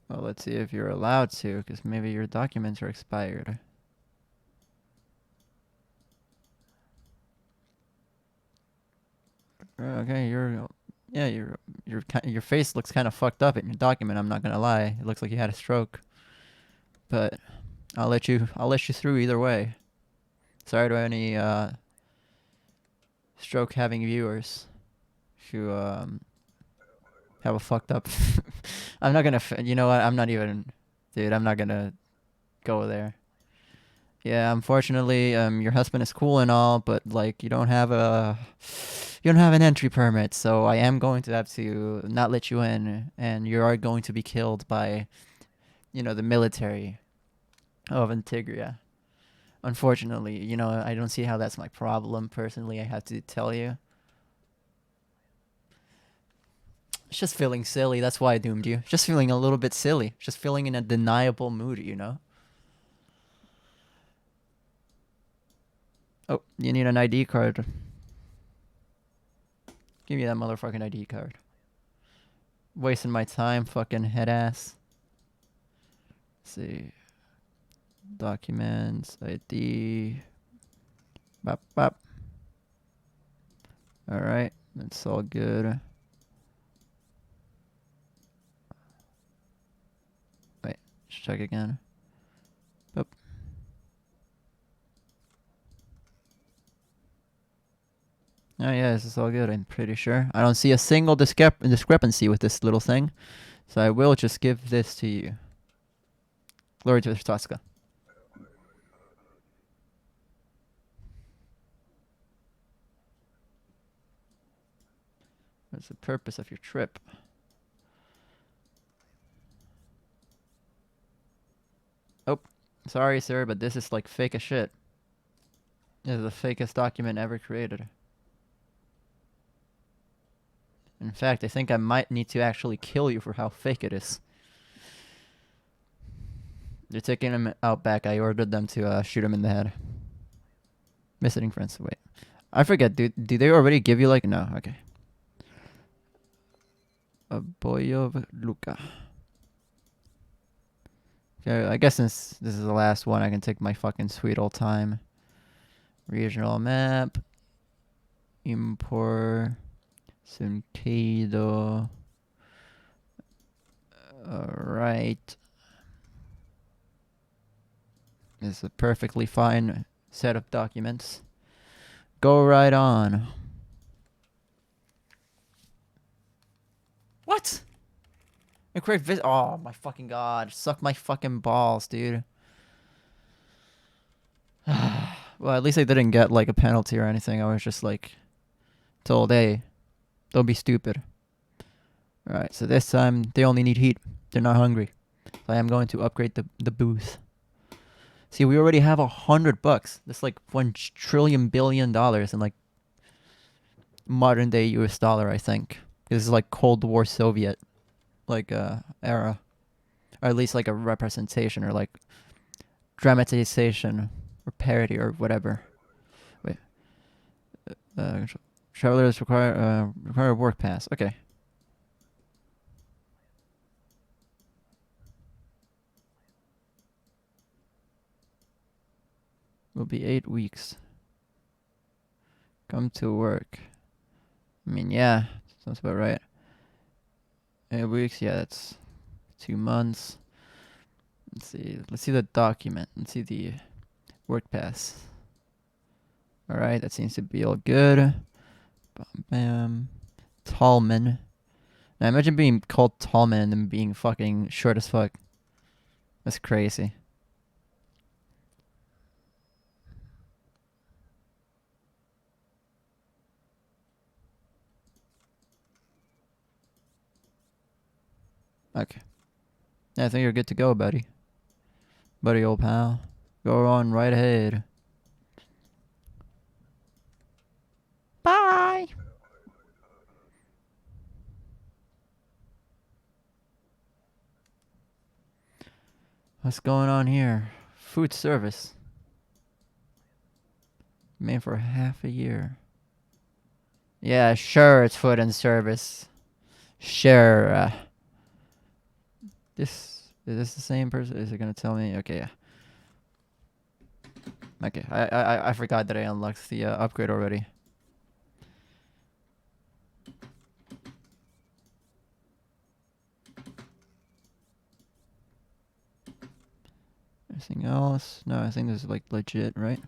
Well, let's see if you're allowed to, because maybe your documents are expired. Okay, yeah, your face looks kind of fucked up in your document. I'm not gonna lie. It looks like you had a stroke, but I'll let you through either way. Sorry to any stroke having viewers who have a fucked up. I'm not gonna. You know what? I'm not even, dude. I'm not gonna go there. Yeah, unfortunately, your husband is cool and all, but like you don't have an entry permit, so I am going to have to not let you in, and you are going to be killed by, the military of Antigua. Unfortunately, I don't see how that's my problem personally. I have to tell you, it's just feeling silly. That's why I doomed you. Just feeling a little bit silly. Just feeling in a deniable mood. Oh, you need an ID card. Give me that motherfucking ID card. Wasting my time, fucking head ass. Let's see. Documents, ID. Bop, bop. Alright, that's all good. Wait, let's check again. Boop. Oh yeah, this is all good, I'm pretty sure. I don't see a single discrepancy with this little thing. So I will just give this to you. Glory to Tosca. What's the purpose of your trip? Oh, sorry sir, but this is like fake as shit. This is the fakest document ever created. In fact, I think I might need to actually kill you for how fake it is. They're taking him out back. I ordered them to shoot him in the head. Visiting friends. Wait. I forget. Do they already give you like... No, okay. A boy of Luca. Okay, I guess since this is the last one, I can take my fucking sweet old time. Regional map. Import. Sunkedo. Alright. This is a perfectly fine set of documents. Go right on. What? Oh my fucking god. Suck my fucking balls, dude. Well, at least I didn't get like a penalty or anything. I was just like told, hey, don't be stupid. Alright, so this time they only need heat. They're not hungry. So I am going to upgrade the booth. See, we already have $100. That's like $1 trillion billion in like modern day US dollar, I think. This is like Cold War Soviet like era. Or at least like a representation or like dramatization or parody or whatever. Wait. Travelers require a work pass. Okay. Will be 8 weeks. Come to work. I mean, yeah, sounds about right. 8 weeks, yeah, that's 2 months. Let's see the document. Let's see the work pass. Alright, that seems to be all good. Bam, bam. Tallman. Now imagine being called Tallman and then being fucking short as fuck. That's crazy. Okay. Yeah, I think you're good to go, buddy. Buddy, old pal. Go on right ahead. Bye! What's going on here? Food service. Made for half a year. Yeah, sure, it's food and service. Sure. This Is this the same person? Is it gonna tell me? Okay, yeah. Okay, I forgot that I unlocked the upgrade already. Anything else? No, I think this is like legit, right?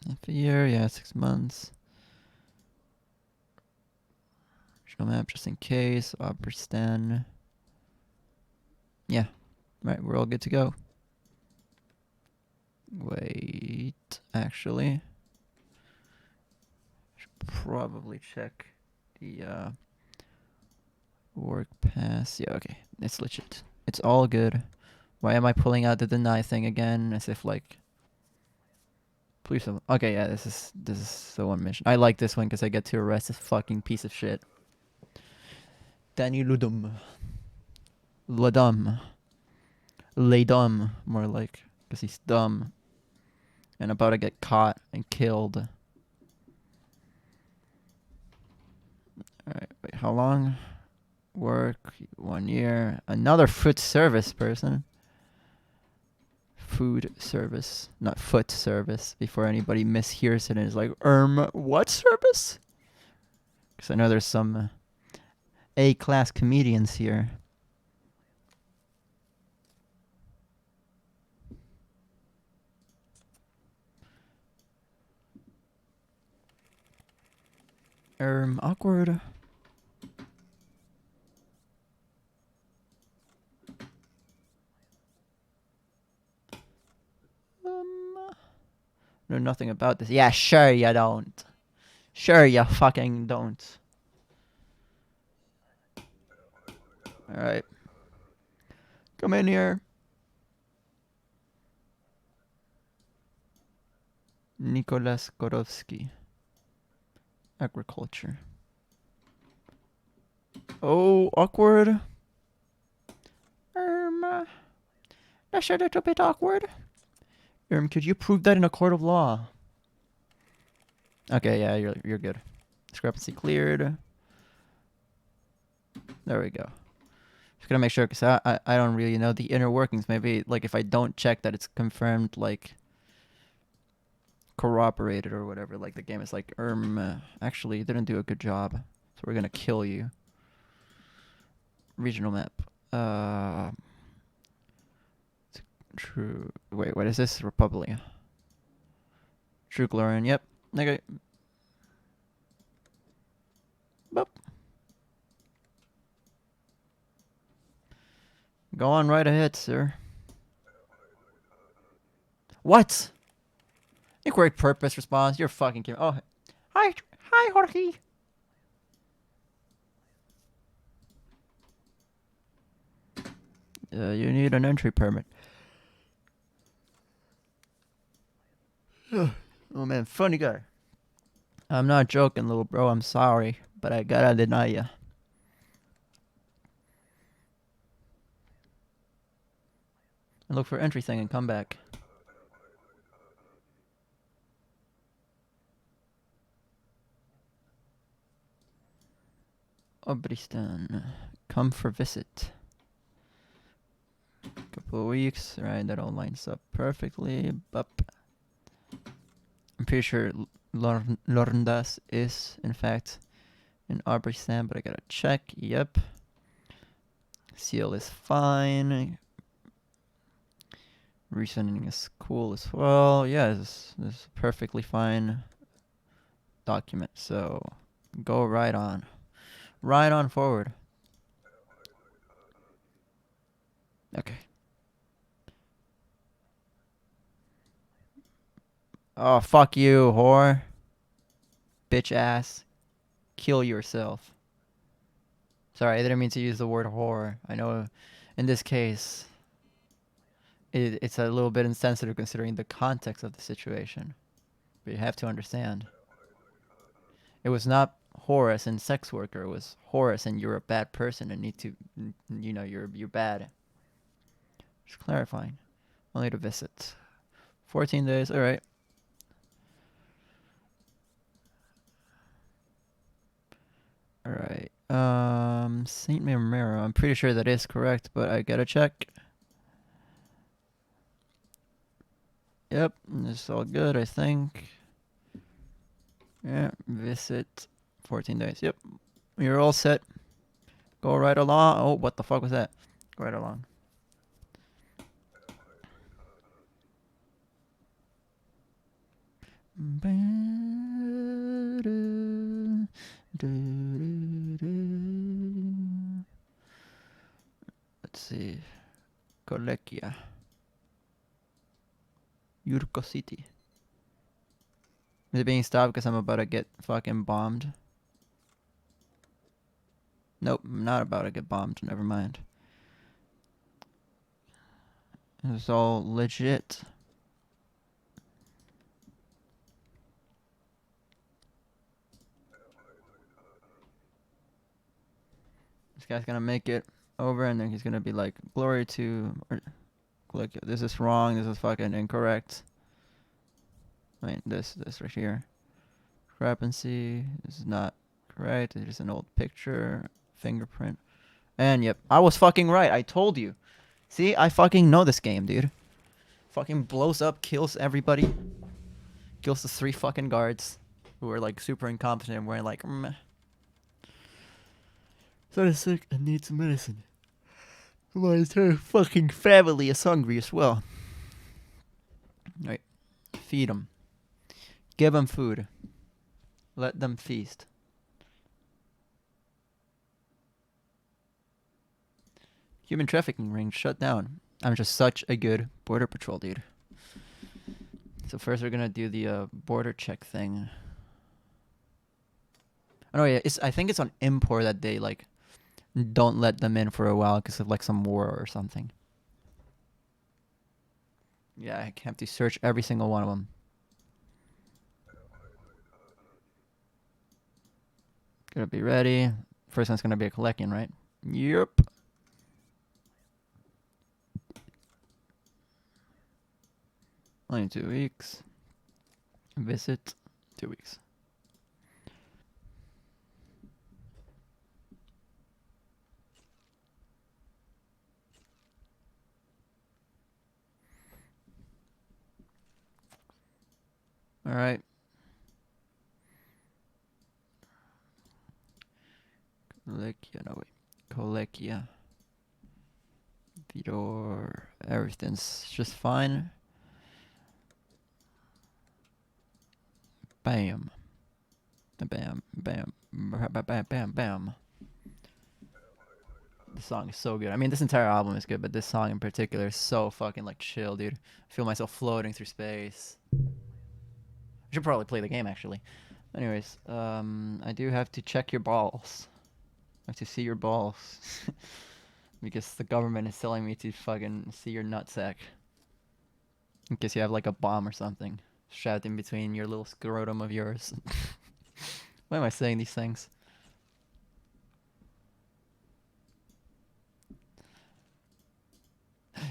Half a year, yeah, 6 months. Regional map just in case. Oberstan. Yeah. Right, we're all good to go. Wait, actually. Should probably check the work pass. Yeah, okay. It's legit. It's all good. Why am I pulling out the deny thing again? As if like, please don't. Okay, yeah, this is the one mission. I like this one because I get to arrest this fucking piece of shit. Danny Ludum. Ladum. Laydum, more like, because he's dumb and about to get caught and killed. Alright, wait, how long? Work, 1 year. Another food service person. Food service, not foot service, before anybody mishears it and is like, what service? Because I know there's some A-class comedians here. Awkward. Know nothing about this. Yeah, sure you don't. Sure you fucking don't. Alright. Come in here. Nicholas Korovsky. Agriculture. Oh, awkward. That's a little bit awkward. Could you prove that in a court of law? Okay, yeah, you're good. Discrepancy cleared. There we go. Just gonna make sure, because I don't really know the inner workings. Maybe, like, if I don't check that it's confirmed, like, corroborated or whatever, like, the game is like, actually, you didn't do a good job, so we're gonna kill you. Regional map. True. Wait, what is this? Republic. True Glorian, yep. Okay. Boop. Go on right ahead, sir. What? Incorrect purpose response. You're fucking kidding. Oh, hi, Jorge. You need an entry permit. Oh man, funny guy. I'm not joking, little bro. I'm sorry, but I gotta deny ya. And look for entry thing and come back. Obristan. Come for visit. Couple of weeks. Right, that all lines up perfectly. Bup. I'm pretty sure Lorndas is, in fact, in Obristan, but I gotta check. Yep. Seal is fine. Resending is cool as well. Yeah, this is a perfectly fine document. So go right on. Right on forward. Okay. Oh, fuck you, whore. Bitch ass. Kill yourself. Sorry, I didn't mean to use the word whore. I know in this case it's a little bit insensitive considering the context of the situation. But you have to understand. It was not Horace and sex worker. It was Horace and you're a bad person and need to, you're bad. Just clarifying. Only to visit. 14 days. All right. All right. Saint Mimero. I'm pretty sure that is correct, but I gotta check. Yep, it's all good, I think. Yeah, visit 14 days. Yep, you're all set. Go right along. Oh, what the fuck was that? Go right along. Let's see. Kolekia. Yurko City. Is it being stopped because I'm about to get fucking bombed? Nope, I'm not about to get bombed. Never mind. It's all legit. This guy's gonna make it over and then he's gonna be like, glory to... Or, look, this is wrong. This is fucking incorrect. I mean, this right here. Discrepancy. This is not correct. It's just an old picture. Fingerprint. And yep, I was fucking right. I told you. See, I fucking know this game, dude. Fucking blows up, kills everybody. Kills the 3 fucking guards who are like super incompetent and we're like, meh. So I'm sick and need some medicine. My entire fucking family is hungry as well. Right. Feed them. Give them food. Let them feast. Human trafficking ring shut down. I'm just such a good border patrol dude. So first we're gonna do the border check thing. Oh yeah, I think it's on import that they like don't let them in for a while because of like some war or something. Yeah, I have to search every single one of them. Gonna be ready. First one's gonna be a collection, right? Yep. Only 2 weeks. Visit 2 weeks. All right. Kolekia, no wait. Kolekia. Vidor. Everything's just fine. Bam. Bam. Bam. Bam. Bam. Bam. Bam. The song is so good. I mean, this entire album is good, but this song in particular is so fucking like chill, dude. I feel myself floating through space. I should probably play the game actually. Anyways, I do have to check your balls. I have to see your balls. Because the government is telling me to fucking see your nutsack. In case you have like a bomb or something shoved in between your little scrotum of yours. Why am I saying these things?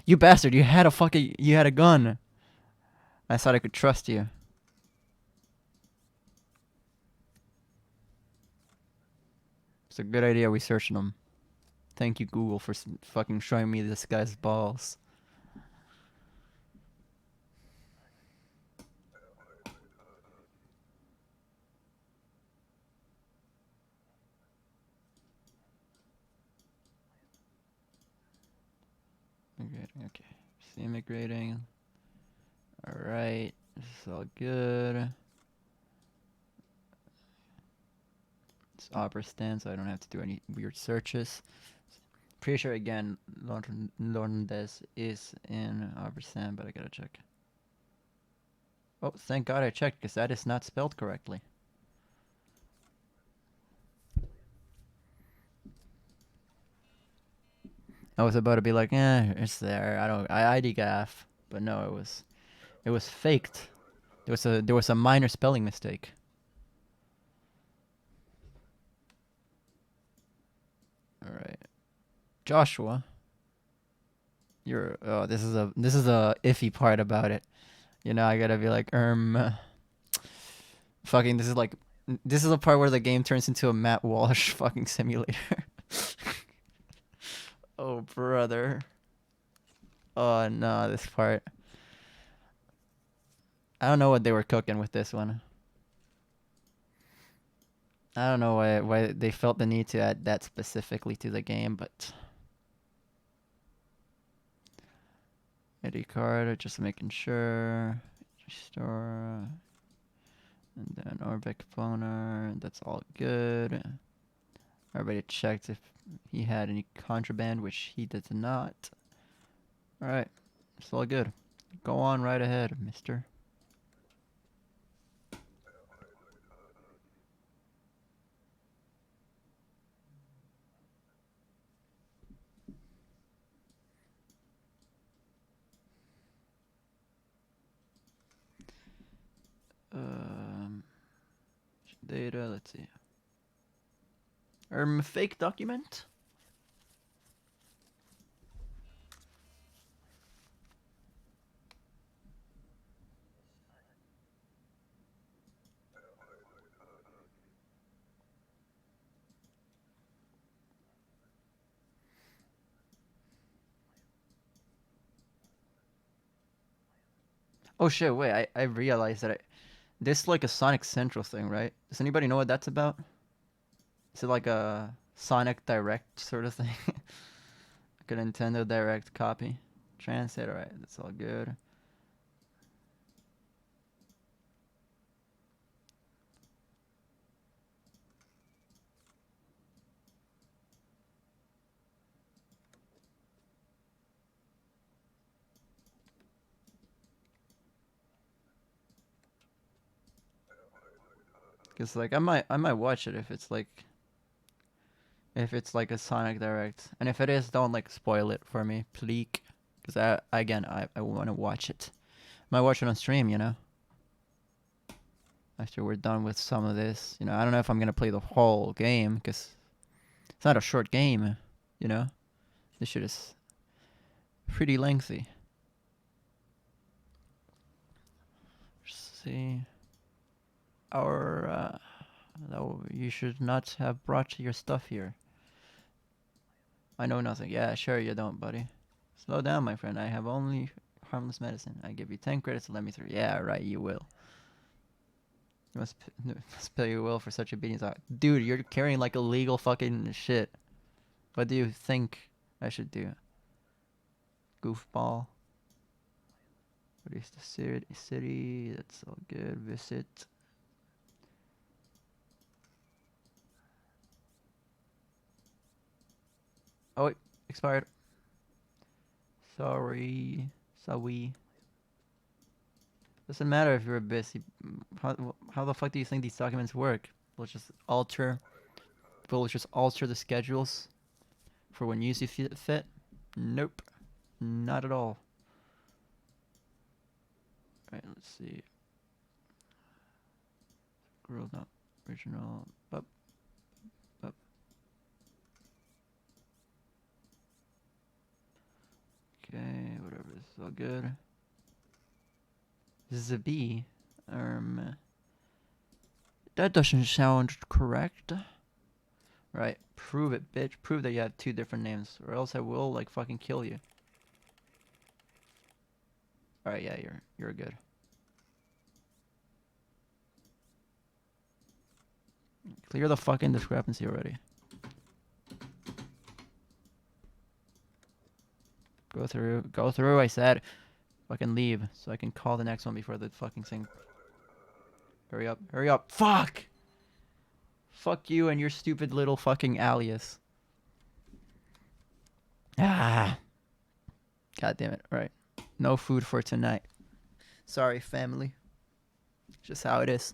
You bastard, you had a gun. I thought I could trust you. It's a good idea we searched them. Thank you, Google, for fucking showing me this guy's balls. Immigrating, okay. See immigrating. Alright, this is all good. It's opera stand, so I don't have to do any weird searches. Pretty sure again, Lorndes is in opera stand, but I gotta check. Oh, thank God I checked, because that is not spelled correctly. I was about to be like, it's there. I ID gaff, but no, it was faked. There was a minor spelling mistake. All right, Joshua, you're. Oh, this is a iffy part about it. You know, I gotta be like, fucking. This is like This is the part where the game turns into a Matt Walsh fucking simulator. Oh, brother. Oh, no, this part. I don't know what they were cooking with this one. I don't know why they felt the need to add that specifically to the game, but ID card, just making sure. Restore, and then Orbic boner. That's all good. Everybody checked if he had any contraband, which he did not. All right, it's all good. Go on right ahead, mister. Um, data, let's see. Fake document? Oh shit, wait, I realized that this is like a Sonic Central thing, right? Does anybody know what that's about? Is it like a Sonic Direct sort of thing? Like a Nintendo Direct copy? Translate, alright, that's all good. Cause like I might watch it if it's like a Sonic Direct, and if it is, don't like spoil it for me, please. Cause I want to watch it. Might watch it on stream, you know. After we're done with some of this, you know, I don't know if I'm gonna play the whole game, cause it's not a short game, you know. This shit is pretty lengthy. Let's see. No, you should not have brought your stuff here. I know nothing. Yeah, sure you don't, buddy. Slow down, my friend. I have only harmless medicine. I give you 10 credits to let me through. Yeah, right, you will. You must pay you will for such obedience. Dude, you're carrying like illegal fucking shit. What do you think I should do? Goofball. What is the city? That's all good. Visit. Oh, wait. Expired. Sorry. Sorry. Doesn't matter if you're busy. How the fuck do you think these documents work? We'll just alter. We'll just alter the schedules for when you see fit. Nope. Not at all. Alright, let's see. Grilled not original. Bup. Bup. Okay, whatever. This is all good. This is a B. That doesn't sound correct. Right. Prove it, bitch. Prove that you have two different names, or else I will like fucking kill you. Alright, yeah, you're good. Clear the fucking discrepancy already. Go through, I said. Fucking leave, so I can call the next one before the fucking thing. Hurry up. Fuck! Fuck you and your stupid little fucking alias. Ah! God damn it, right. No food for tonight. Sorry, family. Just how it is.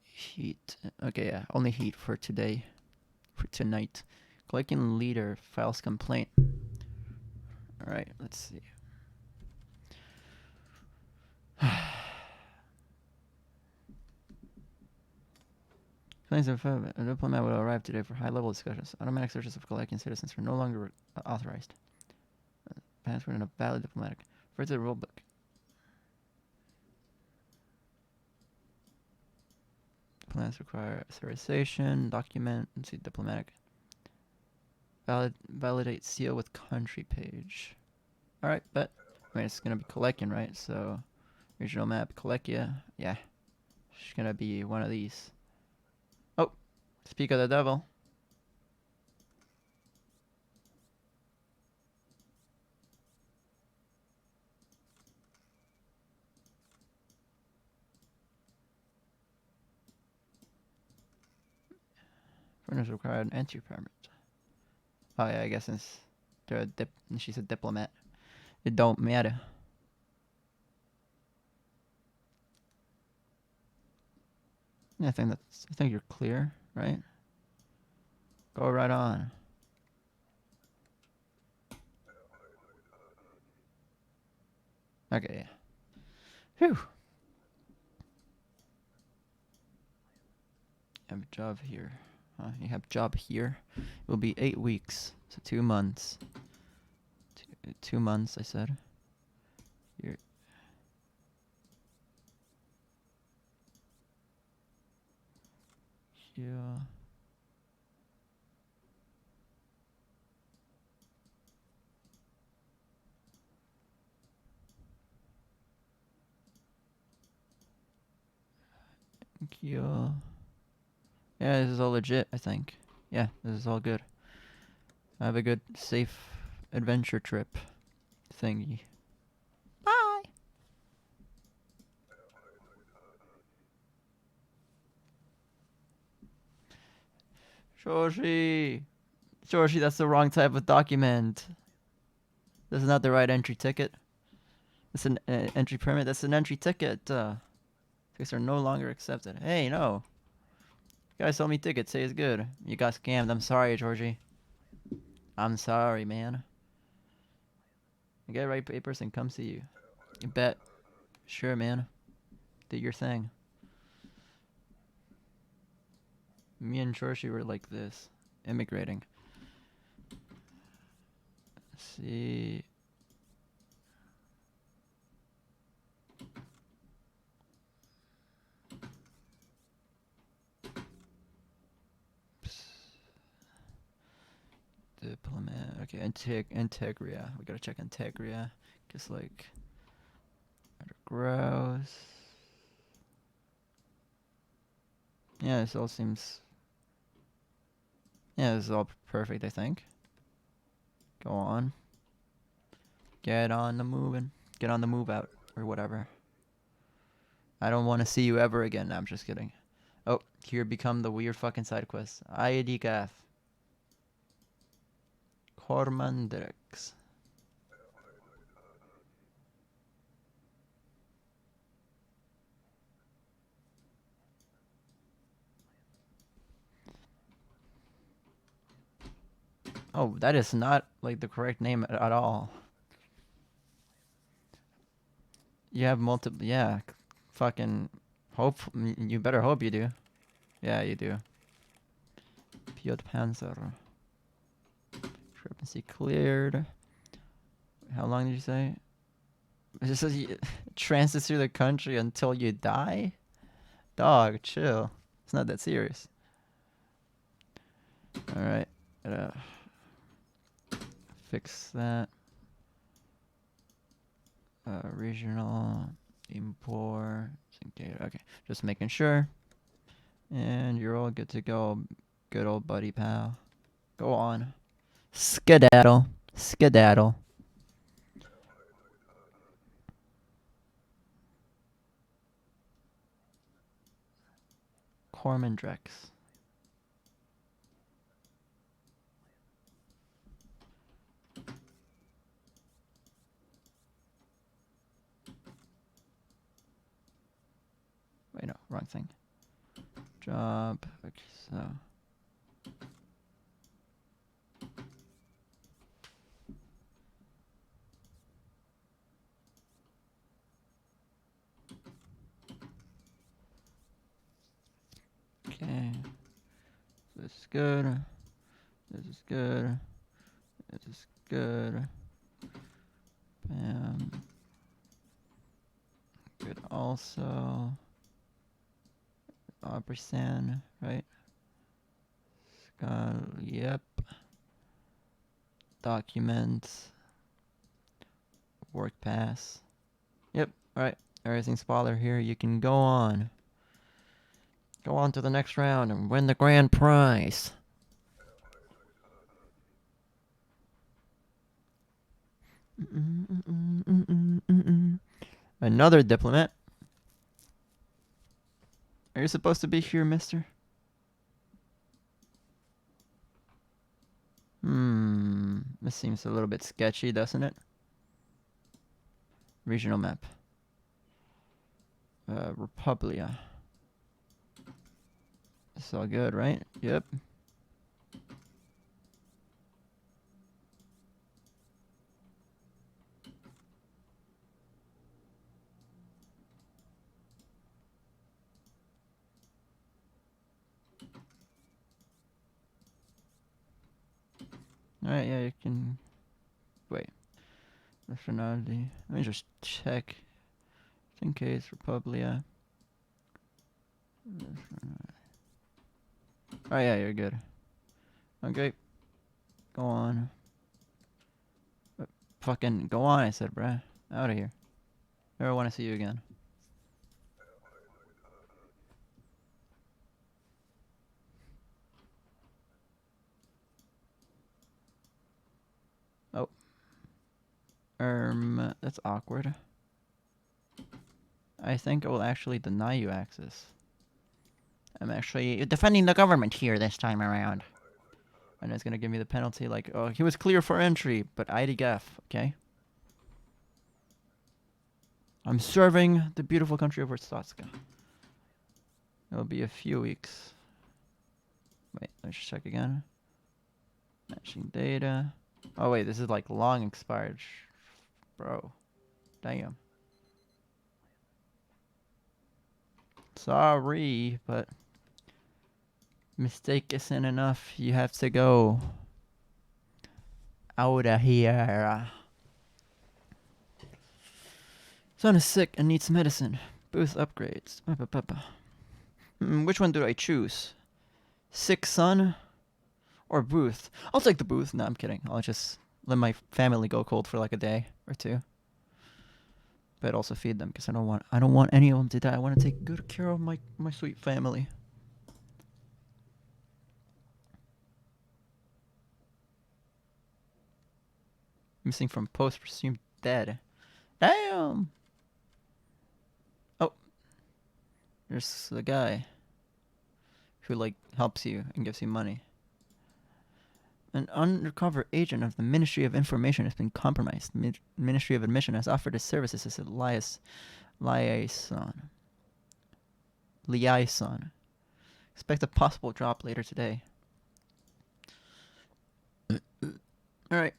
Heat. Okay, yeah, only heat for today. For tonight. Clicking leader, files complaint. Alright, let's see. Claims of a diplomat will arrive today for high-level discussions. Automatic searches of collecting citizens are no longer authorized. Password and a valid diplomatic. Further rulebook. Plans require authorization. Document. Let's see, diplomatic. Validate seal with country page. All right, bet. I mean, it's gonna be collecting, right? So, regional map, Colecia. Yeah, it's gonna be one of these. Oh, speak of the devil. Foreigners require an entry permit. Oh yeah, I guess since they're she's a diplomat, it don't matter. Yeah, I think you're clear, right? Go right on. Okay. Whew. You have a job here. You have job here. It will be 8 weeks, so 2 months. 2 months, I said. Here. Yeah. Thank you. Yeah, this is all legit, I think. Yeah, this is all good. Have a good, safe adventure trip thingy. Bye! Shoshi! Shoshi, that's the wrong type of document. This is not the right entry ticket. It's an entry permit. That's an entry ticket. Tickets are no longer accepted. Hey, no. You guys sold me tickets. Say it's good. You got scammed. I'm sorry, Georgie. I'm sorry, man. Get right papers and come see you. You bet. Sure, man. Do your thing. Me and Georgie were like this. Immigrating. Let's see. Diplomat. Okay, Integria. We gotta check Integria. Just like gross. Yeah, this all seems. Yeah, this is all perfect, I think. Go on. Get on the moving. Get on the move out. Or whatever. I don't want to see you ever again. No, I'm just kidding. Oh, here become the weird fucking side quest. IDCAF. Cormandrix. Oh, that is not like the correct name at all. You have multiple. Yeah, fucking. Hope. You better hope you do. Yeah, you do. Piot Panzer. Discrepancy cleared. How long did you say? It just says you transit through the country until you die? Dog, chill. It's not that serious. Alright. Gotta fix that. Regional import. Okay, just making sure. And you're all good to go. Good old buddy pal. Go on. Skedaddle. Skedaddle. Cormandrex. Wait, no, wrong thing. Job. Okay, so. Okay. This is good. This is good. This is good. Bam. Good also. Aubreysan, right? Yep. Documents. Work pass. Yep. Alright. Everything's spoiler here. You can go on. Go on to the next round and win the grand prize. Another diplomat. Are you supposed to be here, mister? This seems a little bit sketchy, doesn't it? Regional map. Republia. It's all good, right? Yep. Alright, yeah, you can... Wait. Nationality. Let me just check. Just in case, Republia. Oh yeah, you're good. Okay. Go on. Fucking go on, I said, bruh. Out of here. Never want to see you again. Oh. That's awkward. I think I will actually deny you access. I'm actually defending the government here this time around. And it's gonna give me the penalty like, oh, he was clear for entry, but IDGAF, okay? I'm serving the beautiful country of Wrocławska. It'll be a few weeks. Wait, let's check again. Matching data. Oh wait, this is like long expired. Bro. Damn. Sorry, but mistake isn't enough. You have to go out of here. Son is sick and needs medicine. Booth upgrades. Which one do I choose? Sick son or Booth? I'll take the Booth. No, I'm kidding. I'll just let my family go cold for like a day or two. But also feed them because I don't want any of them to die. I want to take good care of my sweet family. Missing from post, presumed dead. Damn. Oh, there's the guy who like helps you and gives you money. An undercover agent of the Ministry of Information has been compromised. Ministry of Admission has offered his services as a liaison. Expect a possible drop later today. Alright.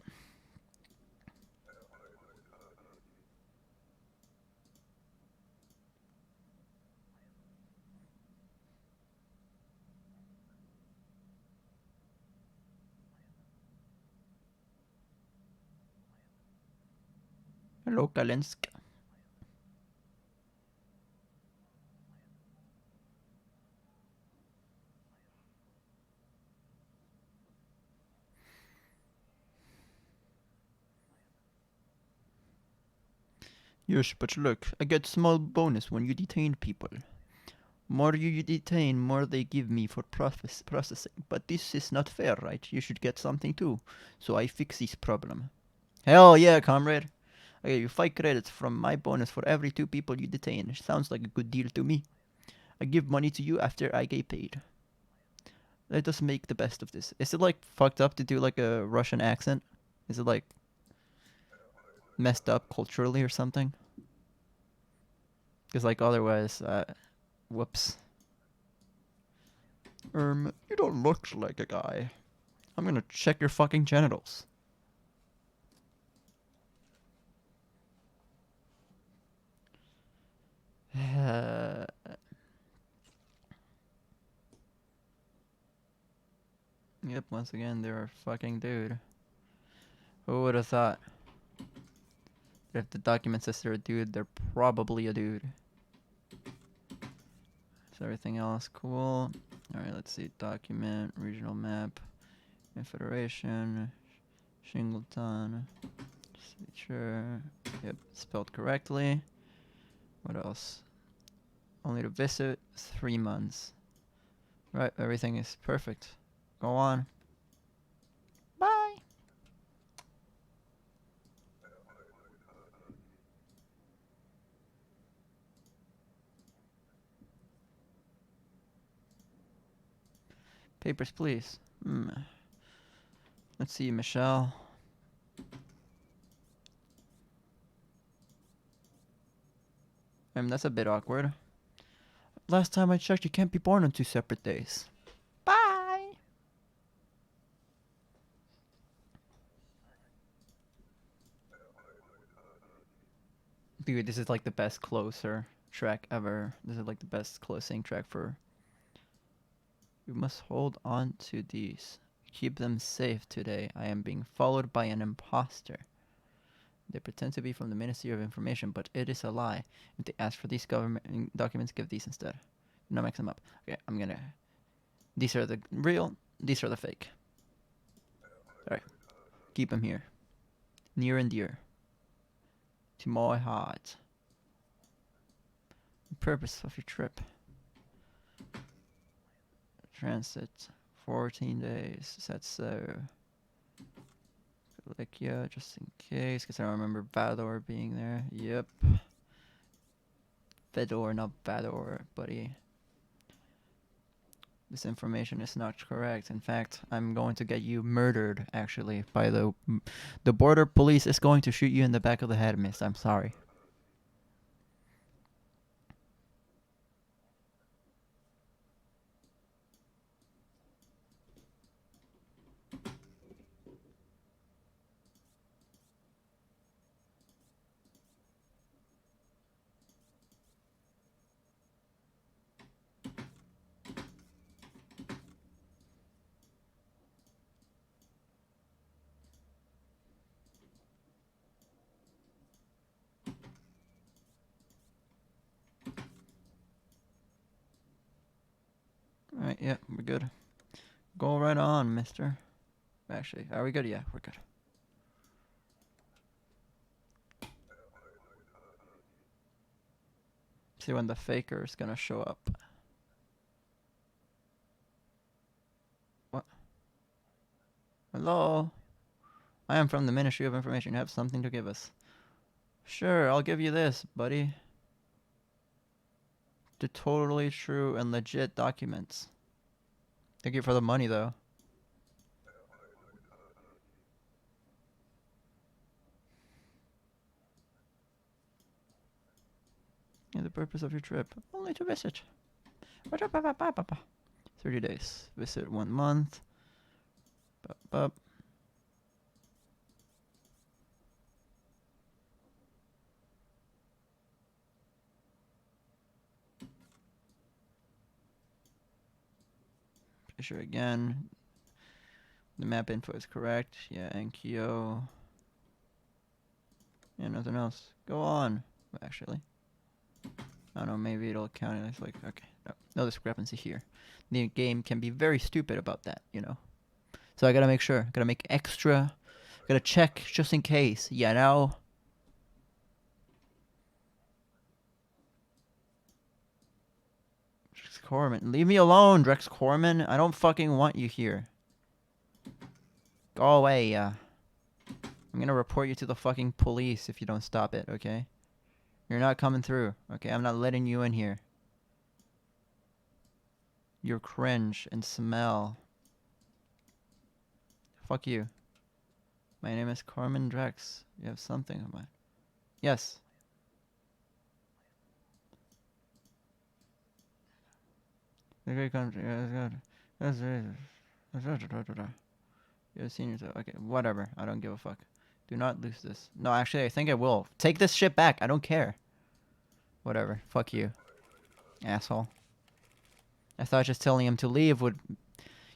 Hello, Kalinsk. Yes, but look, I get small bonus when you detain people. More you detain, more they give me for processing. But this is not fair, right? You should get something too. So I fix this problem. Hell yeah, comrade. I give you 5 credits from my bonus for every 2 people you detain. Sounds like a good deal to me. I give money to you after I get paid. Let us make the best of this. Is it like fucked up to do like a Russian accent? Is it like messed up culturally or something? Because like otherwise, whoops. You don't look like a guy. I'm gonna check your fucking genitals. Yep, once again, they're a fucking dude. Who would have thought? If the document says they're a dude, they're probably a dude. Is everything else cool? Alright, let's see. Document, regional map, Confederation, Shingleton, signature. Yep, spelled correctly. What else? Only to visit 3 months. Right, everything is perfect. Go on. Bye! Papers, please. Let's see, Michelle. That's a bit awkward. Last time I checked, you can't be born on 2 separate days. Bye! Dude, this is like the best closer track ever. This is like the best closing track for... We must hold on to these. Keep them safe today. I am being followed by an imposter. They pretend to be from the Ministry of Information, but it is a lie. If they ask for these government documents, give these instead. Do not mix them up. Okay, I'm gonna... These are the real, these are the fake. Alright. Keep them here. Near and dear. To my heart. The purpose of your trip. Transit. 14 days. Is that so? Like, yeah, just in case. Because I don't remember Vador being there. Yep. Fedor, not Vador, buddy. This information is not correct. In fact, I'm going to get you murdered, actually, by the border police is going to shoot you in the back of the head, miss. I'm sorry. Alright, yeah, we're good. Go right on, mister. Actually, are we good? Yeah, we're good. See when the faker is gonna show up. What? Hello? I am from the Ministry of Information. You have something to give us. Sure, I'll give you this, buddy. The totally true and legit documents. Thank you for the money, though. Yeah, the purpose of your trip. Only to visit. 30 days. Visit 1 month. Bup, bup. Sure again. The map info is correct. Yeah, Enkyo. Yeah, nothing else. Go on. Actually. I don't know, maybe it'll count it as like, okay, no discrepancy here. The game can be very stupid about that, you know. So I gotta make sure. Gotta make extra. Gotta check just in case, you know. Drex Corman. Leave me alone, Drex Corman. I don't fucking want you here. Go away, I'm gonna report you to the fucking police if you don't stop it, okay? You're not coming through, okay? I'm not letting you in here. You're cringe and smell. Fuck you. My name is Carmen Drex. You have something in mind. Yes. The great country. That's You're a senior, so okay, whatever. I don't give a fuck. Do not lose this. No, actually, I think I will. Take this shit back. I don't care. Whatever. Fuck you. Asshole. I thought just telling him to leave would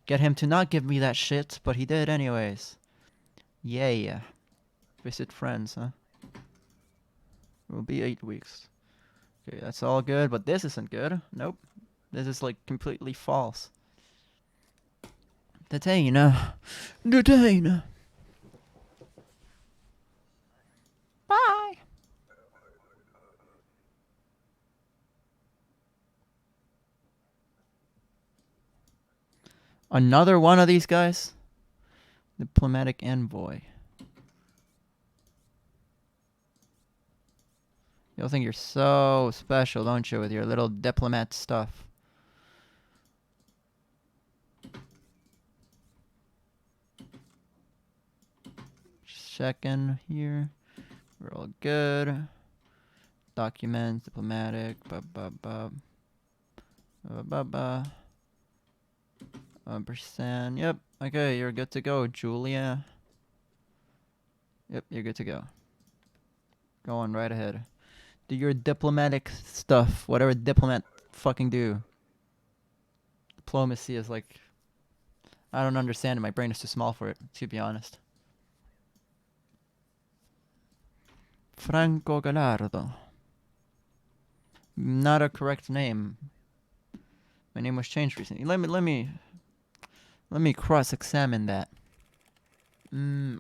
get him to not give me that shit, but he did anyways. Yay. Visit friends, huh? It will be 8 weeks. Okay, that's all good, but this isn't good. Nope. This is like completely false. Detain. Detain. Bye. Another one of these guys? Diplomatic envoy. You'll think you're so special, don't you, with your little diplomat stuff. Just checking here. We're all good. Documents, diplomatic, percent. Yep. Okay, you're good to go, Julia. Yep, you're good to go. Go on right ahead. Do your diplomatic stuff. Whatever diplomat fucking do. Diplomacy is like... I don't understand it. My brain is too small for it, to be honest. Franco Gallardo. Not a correct name. My name was changed recently. Let me cross-examine that.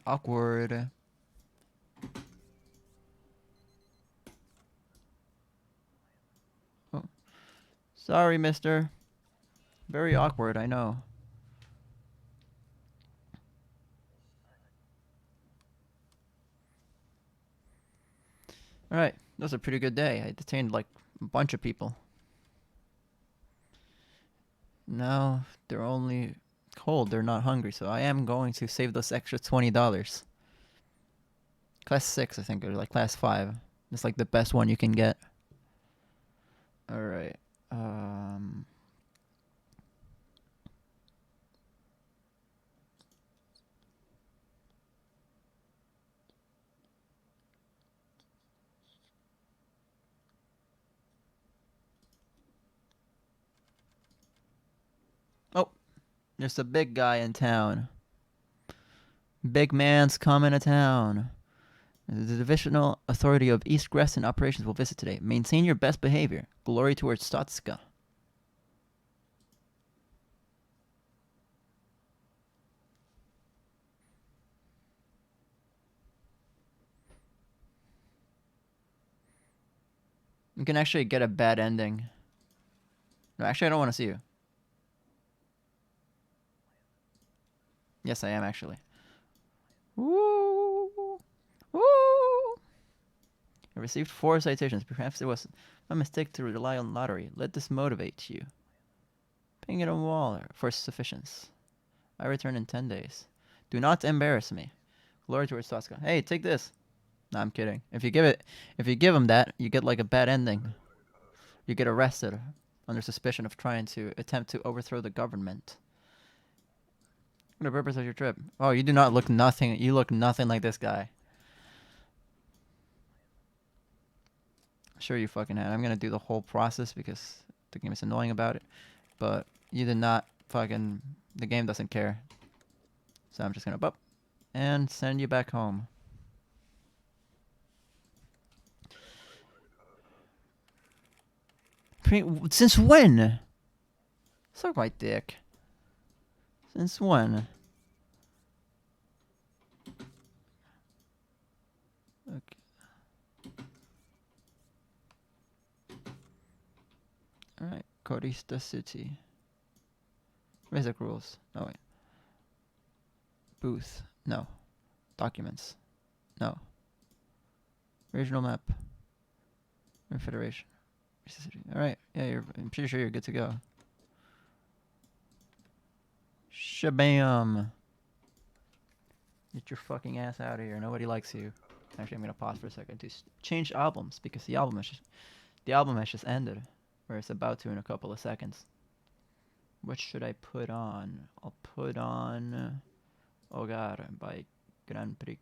Awkward. Oh. Sorry, mister. Very awkward, I know. Alright, that was a pretty good day. I detained like a bunch of people. Now they're only cold, they're not hungry, so I am going to save this extra $20. Class 6, I think, or like class 5. It's like the best one you can get. Alright. Oh, there's a big guy in town. Big man's coming to town. The Divisional Authority of East Gresson Operations will visit today. Maintain your best behavior. Glory towards Stotska. You can actually get a bad ending. No, actually, I don't want to see you. Yes, I am actually. Woo! Woo! I received 4 citations. Perhaps it was a mistake to rely on lottery. Let this motivate you. Ping it on wall for sufficiency. I return in 10 days. Do not embarrass me. Glory towards Tosca. Hey, take this. No, I'm kidding. If you give him that, you get like a bad ending. You get arrested under suspicion of trying to attempt to overthrow the government. What the purpose of your trip? Oh, you do not look nothing. You look nothing like this guy. Sure you fucking had. I'm gonna do the whole process because the game is annoying about it. But you did not fucking... The game doesn't care. So I'm just gonna bup and send you back home. Since when? Suck my dick. Since when? Okay. Alright, Corista City. Basic rules. Oh wait. Booth. No. Documents. No. Regional map. Federation. Alright. Yeah, I'm pretty sure you're good to go. Shabam! Get your fucking ass out of here. Nobody likes you. Actually, I'm gonna pause for a second to change albums because the album has just ended, or it's about to in a couple of seconds. What should I put on? I'll put on Hogar by Grand Prix.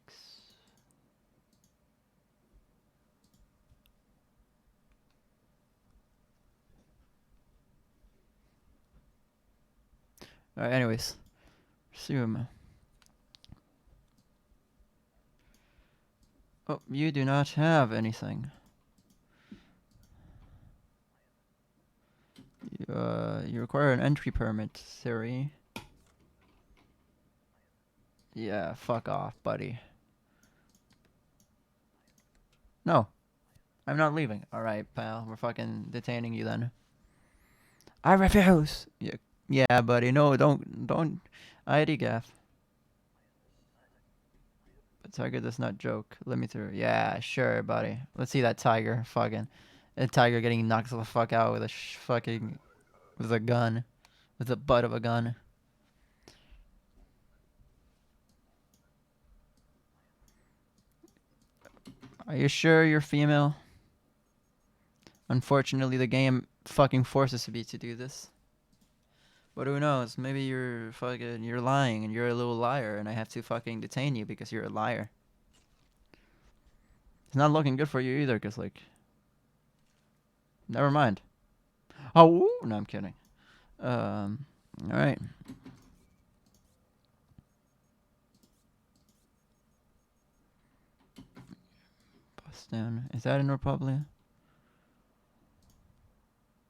Alright, anyways. Resume. Oh, you do not have anything. You require an entry permit, Siri. Yeah, fuck off, buddy. No, I'm not leaving. Alright, pal. We're fucking detaining you then. I refuse! Yeah, buddy. No, don't. ID gaff. But Tiger does not joke. Let me through. Yeah, sure, buddy. Let's see that tiger. Fucking. A tiger getting knocked the fuck out with a fucking. With a gun. With the butt of a gun. Are you sure you're female? Unfortunately, the game fucking forces me to do this. But who knows? Maybe you're lying and you're a little liar and I have to fucking detain you because you're a liar. It's not looking good for you either, cause like, never mind. Oh no, I'm kidding. All right. Boston. Is that in Republic?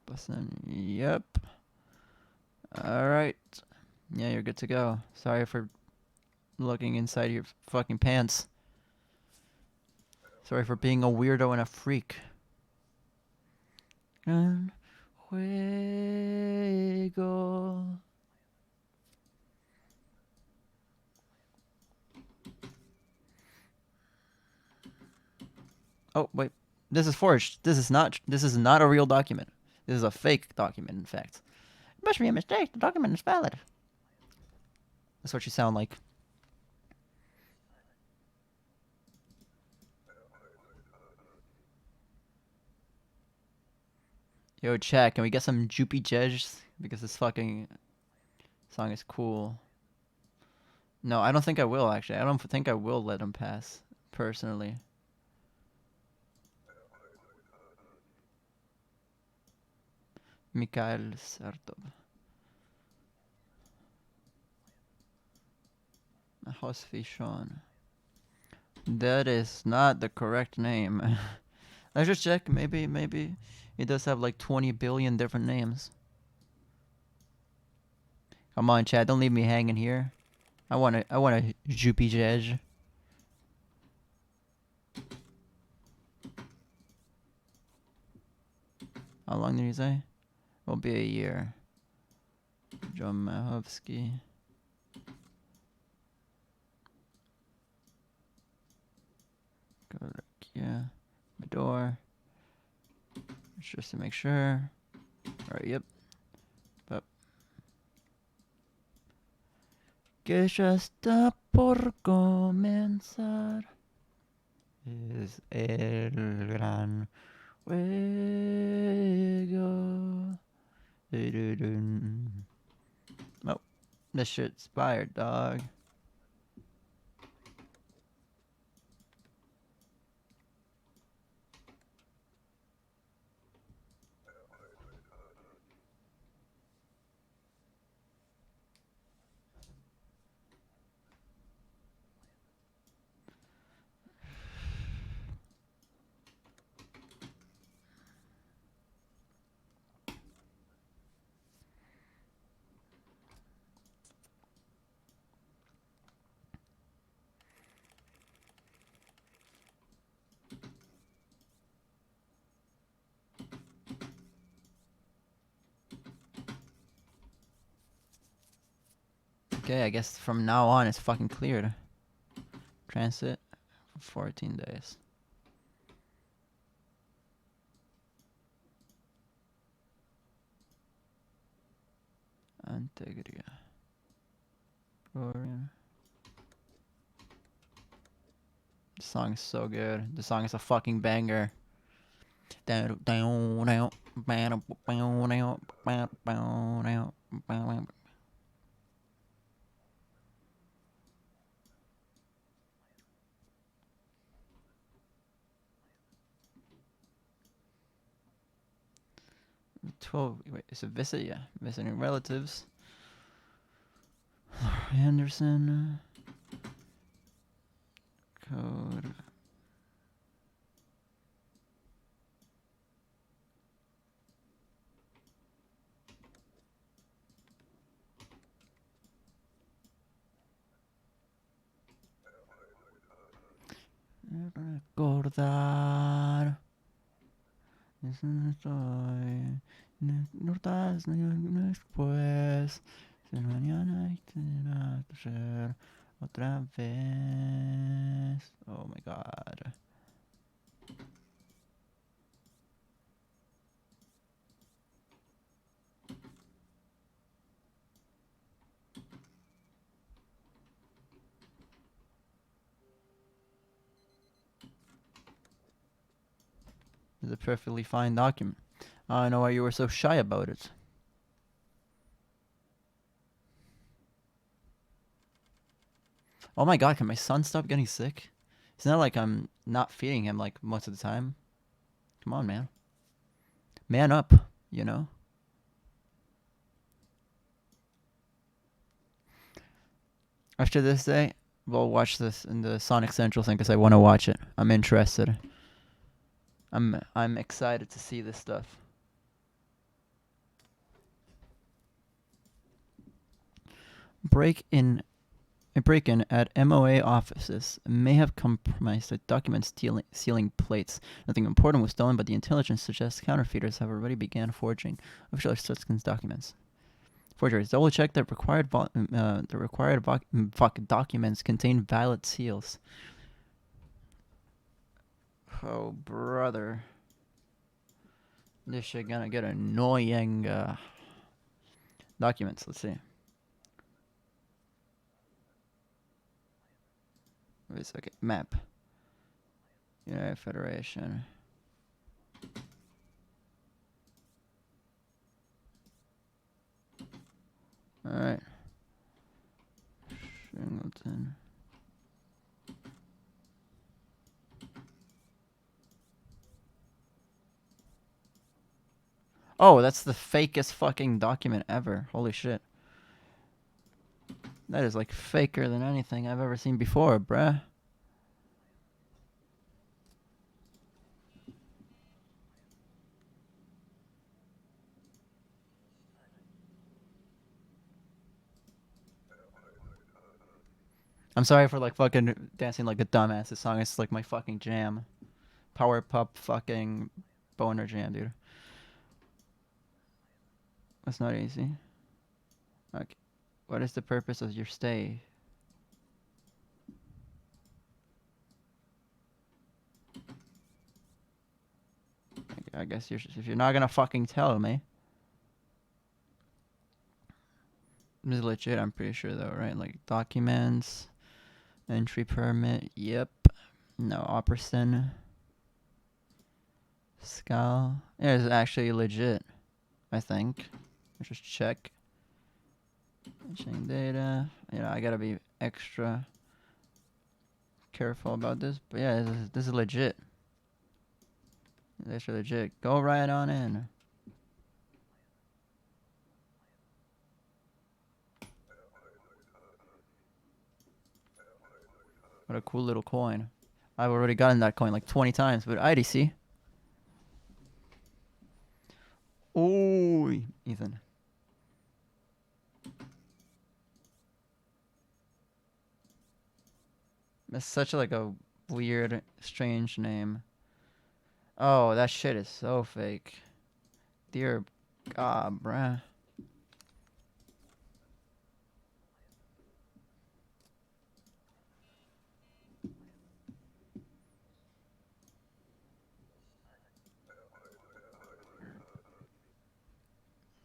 Boston. Yep. All right. Yeah, you're good to go. Sorry for looking inside your fucking pants. Sorry for being a weirdo and a freak. And juego. Oh wait, this is forged. This is not a real document. This is a fake document, in fact. It must be a mistake. The document is valid. That's what you sound like. Yo, chat, can we get some Joopy Jedge? Because this fucking song is cool. No, I don't think I will, actually. I don't think I will let him pass, personally. Mikhail Sartov. Hosfishon. That is not the correct name. Let's just check. Maybe it does have like 20 billion different names. Come on, Chad. Don't leave me hanging here. I want a Joopy Jedge. How long did you say? Will be a year. John Mahovsky. Yeah. Medor. Just to make sure. Alright, yep. But. Que ya está por comenzar. Es el gran juego. Oh, this shit's expired, dog. Okay, I guess from now on it's fucking cleared. Transit for 14 days. Antegria. Florian. The song is so good. The song is a fucking banger. Wait, is it visit? Yeah, visiting relatives. Anderson. Code. recordar. Estoy. No estás después. Si mañana será ser otra vez. Oh my god. It's a perfectly fine document. I don't know why you were so shy about it. Oh my god, can my son stop getting sick? It's not like I'm not feeding him like most of the time. Come on, man. Man up, you know? After this day, we'll watch this in the Sonic Central thing because I want to watch it. I'm interested. I'm excited to see this stuff. A break-in at MOA offices may have compromised the document sealing plates. Nothing important was stolen, but the intelligence suggests counterfeiters have already begun forging official Stutzkin's documents. Forgeries. Double check that the required documents contain valid seals. Oh, brother. This shit gonna get annoying. Documents. Let's see. Wait a second. Map. United Federation. Alright. Shingleton. Oh, that's the fakest fucking document ever. Holy shit. That is like faker than anything I've ever seen before, bruh. I'm sorry for like fucking dancing like a dumbass. This song is like my fucking jam. Power pop fucking boner jam, dude. That's not easy. Okay. What is the purpose of your stay? I guess if you're not gonna fucking tell me. This is legit, I'm pretty sure though, right? Like documents, entry permit, yep. No, Opperson. Scal. Yeah, it's actually legit, I think. Let's just check. Chain data. You know, I gotta be extra careful about this. But yeah, this is legit. This is legit. Go right on in. What a cool little coin. I've already gotten that coin like 20 times, but IDC. Oh, Ethan. That's such like a weird, strange name. Oh, that shit is so fake. Dear God, bruh.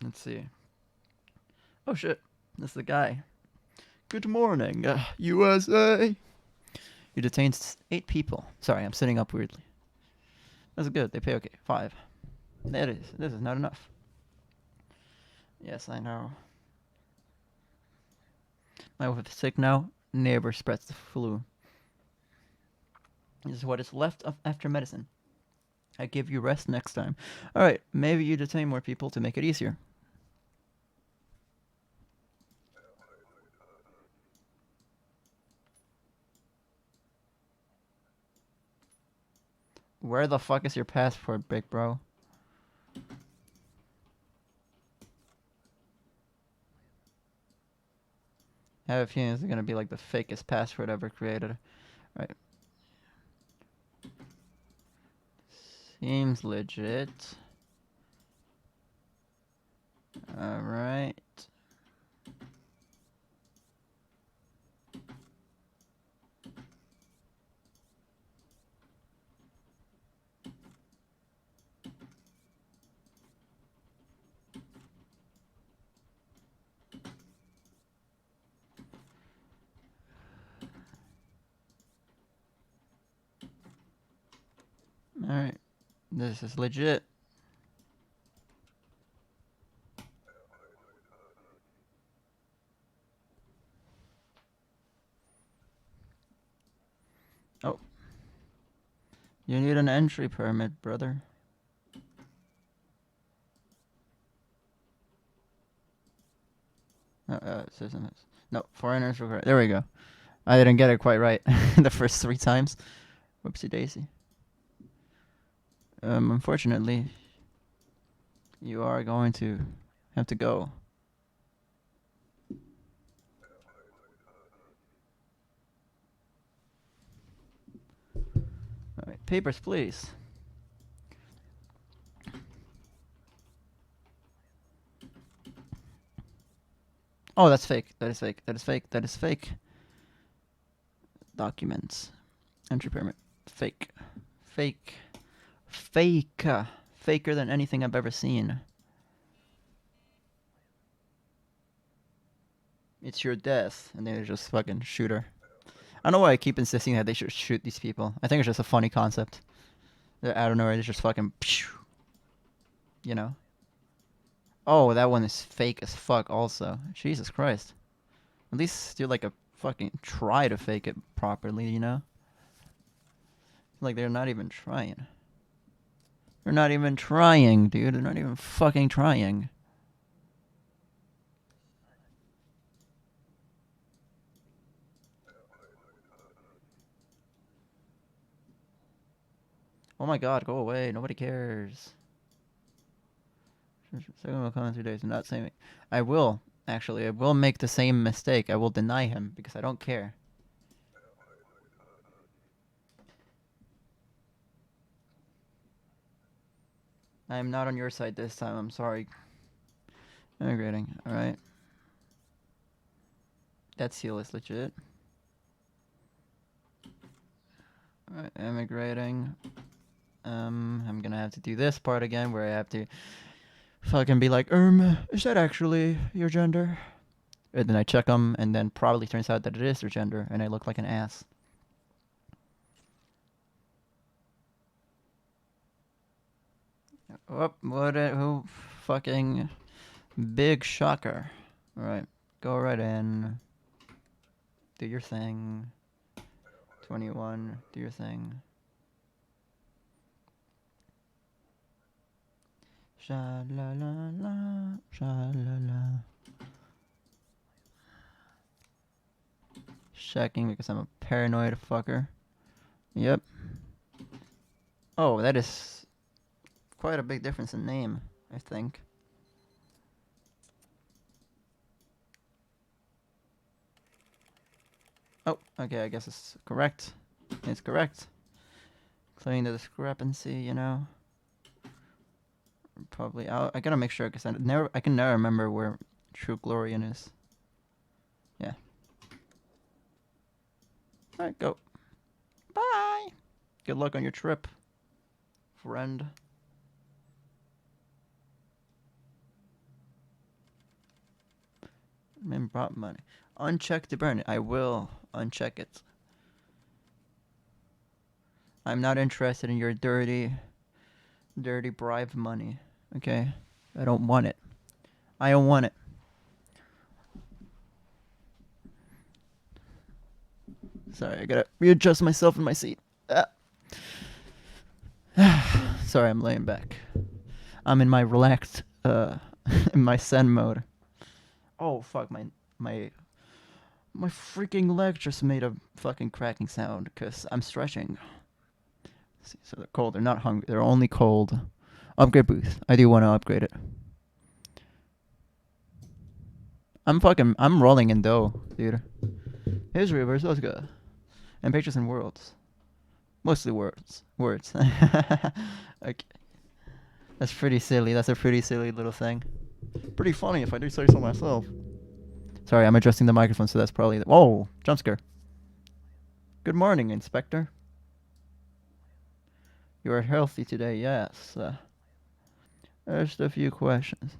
Let's see. Oh shit, that's the guy. Good morning, USA. You detained 8 people. Sorry, I'm sitting up weirdly. That's good. They pay okay. 5. That is. This is not enough. Yes, I know. My wife is sick now. Neighbor spreads the flu. This is what is left of after medicine. I give you rest next time. Alright, maybe you detain more people to make it easier. Where the fuck is your passport, big bro? I have a feeling this is gonna be like the fakest passport ever created. Right. Seems legit. Alright. Alright. This is legit. Oh. You need an entry permit, brother. Citizens. No, foreigners required. There we go. I didn't get it quite right the first 3 times. Whoopsie daisy. Unfortunately, you are going to have to go. Alright, papers, please. Oh, that's fake. That is fake. That is fake. That is fake. Documents. Entry permit. Fake. Fake. Fake. Faker than anything I've ever seen. It's your death. And they just fucking shoot her. I don't know why I keep insisting that they should shoot these people. I think it's just a funny concept. I don't know. It's just fucking... You know? Oh, that one is fake as fuck also. Jesus Christ. At least do like a fucking try to fake it properly, you know? Like they're not even trying. They're not even trying, dude. They're not even fucking trying. Oh my god, go away. Nobody cares. Second will come in 3 days. I'm not saying it. I will, actually. I will make the same mistake. I will deny him because I don't care. I am not on your side this time. I'm sorry. Immigrating. Alright. That seal is legit. Alright, immigrating. I'm gonna have to do this part again where I have to fucking be like, is that actually your gender? And then I check them, and then probably turns out that it is their gender, and I look like an ass. Oh, who fucking big shocker. Alright, go right in. Do your thing. 21, do your thing. Sha la la la, sha la la. Checking because I'm a paranoid fucker. Yep. Oh, that is quite a big difference in name, I think. Oh, okay, I guess it's correct. It's correct. Clearing the discrepancy, you know. Probably, I gotta make sure because I can never remember where True Glorian is. Yeah. Alright, go. Bye! Good luck on your trip, friend. Man brought money. Uncheck to burn it. I will uncheck it. I'm not interested in your dirty bribe money. Okay? I don't want it. I don't want it. Sorry, I gotta readjust myself in my seat. Sorry, I'm laying back. I'm in my relaxed, in my zen mode. Oh, fuck, my freaking leg just made a fucking cracking sound because I'm stretching. See, so they're cold. They're not hungry. They're only cold. Upgrade booth. I do want to upgrade it. I'm rolling in dough, dude. Here's Rivers. Let's go. And pictures and worlds. Mostly words. Words. Okay. That's pretty silly. That's a pretty silly little thing. Pretty funny if I do say so myself. Sorry, I'm adjusting the microphone, so that's probably... Whoa! Jump scare. Good morning, Inspector. You are healthy today, yes. Just a few questions.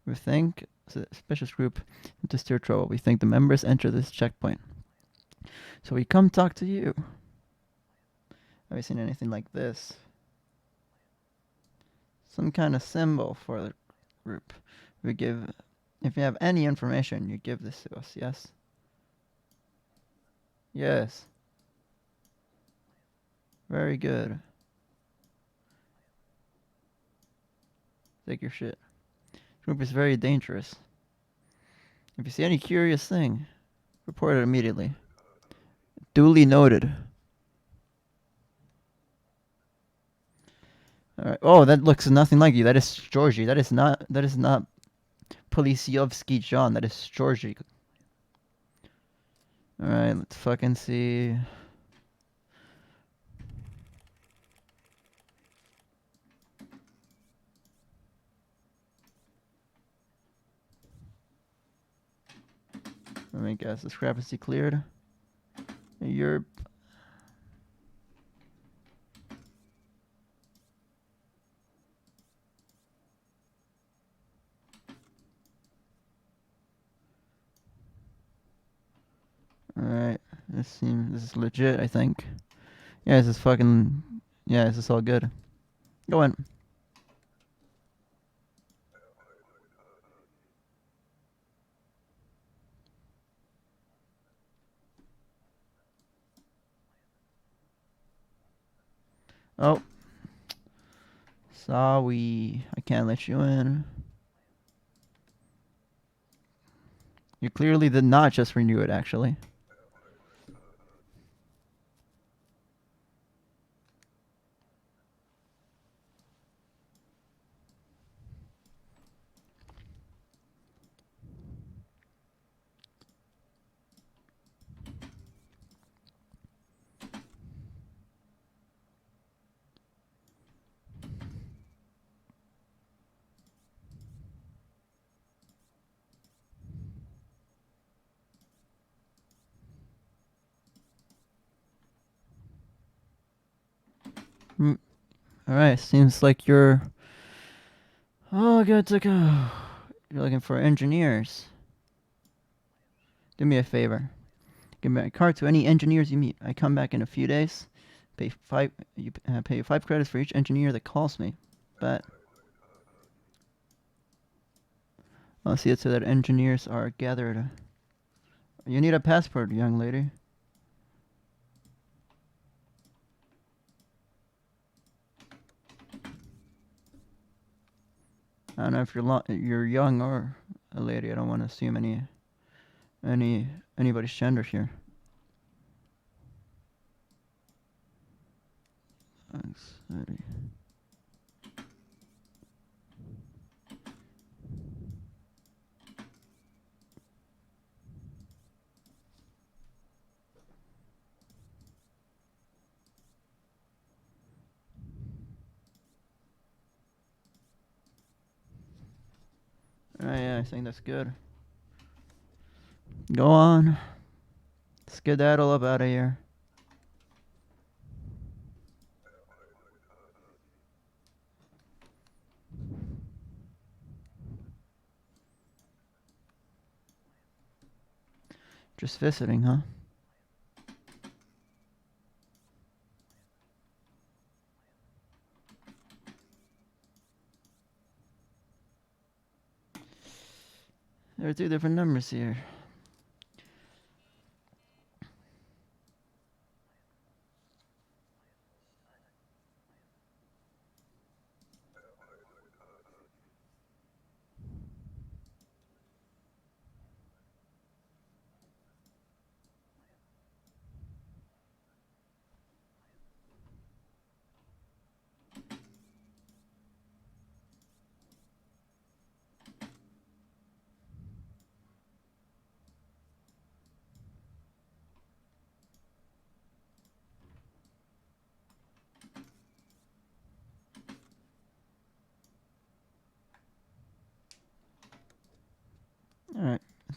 We think it's a suspicious group to steer trouble. We think the members enter this checkpoint. So we come talk to you. Have you seen anything like this? Some kind of symbol for the group. We give... If you have any information, you give this to us, yes? Yes. Very good. Take your shit. This group is very dangerous. If you see any curious thing, report it immediately. Duly noted. Alright. Oh, that looks nothing like you. That is Georgie. That is not Polisiovsky John. That is Georgie. Alright, let's fucking see. Let me guess. Discrepancy cleared. You're... Alright. This is legit, I think. Yeah, this is fucking... Yeah, this is all good. Go in. Oh. Sorry. I can't let you in. You clearly did not just renew it, actually. Alright, seems like you're all good to go. You're looking for engineers. Do me a favor. Give me a card to any engineers you meet. I come back in a few days. Pay five credits for each engineer that calls me. But I'll see it so that engineers are gathered. You need a passport, young lady. I don't know if you're young or a lady. I don't want to assume anybody's gender here. Thanks, Eddie. Yeah, I think that's good. Go on. Skedaddle up out of here. Just visiting, huh? There are two different numbers here.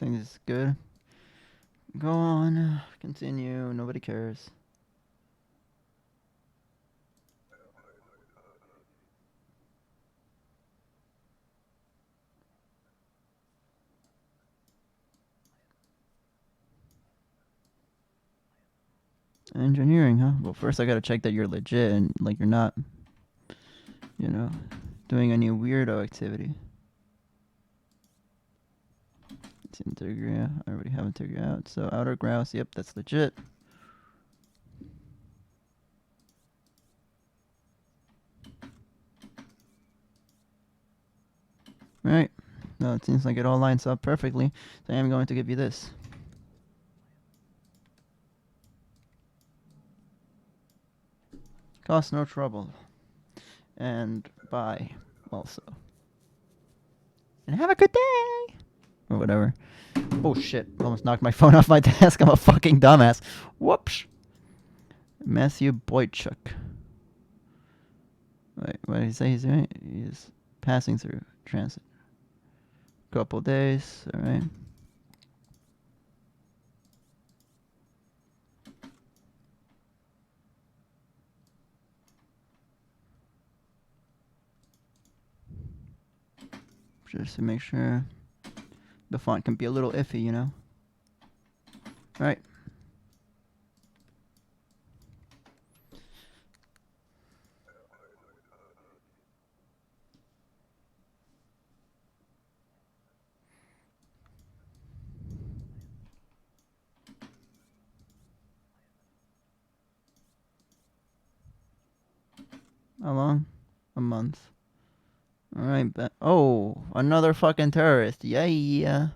Everything's good. Go on. Continue. Nobody cares. Engineering, huh? Well, first I gotta check that you're legit and like you're not, you know, doing any weirdo activity. It's Integra. I already have Integra out. So outer grouse. Yep, that's legit. Right. No, it seems like it all lines up perfectly. So I am going to give you this. Cost no trouble. And bye also. And have a good day! Or whatever. Oh shit. Almost knocked my phone off my desk. I'm a fucking dumbass. Whoops. Matthew Boychuk. Wait, what did he say he's doing? He's passing through transit. Couple days, alright. Just to make sure the font can be a little iffy, you know? Alright. How long? A month. Alright, but oh, another fucking terrorist. Yeah.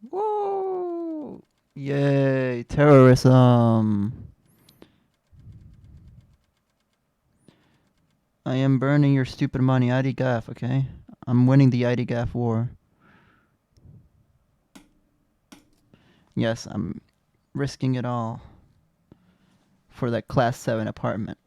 Whoa! Yay, terrorism. I am burning your stupid money, IDGAF, okay? I'm winning the IDGAF war. Yes, I'm risking it all for that class 7 apartment.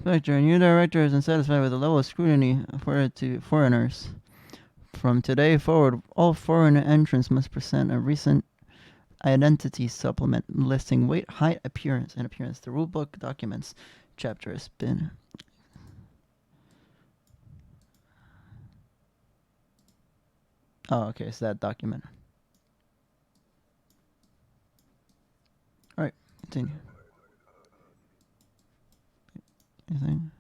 Inspector, new director is unsatisfied with the level of scrutiny afforded to foreigners. From today forward, all foreign entrants must present a recent identity supplement listing weight, height, appearance, and appearance. The rulebook documents chapter has been. Oh, okay, so that document. Alright, continue. Anything?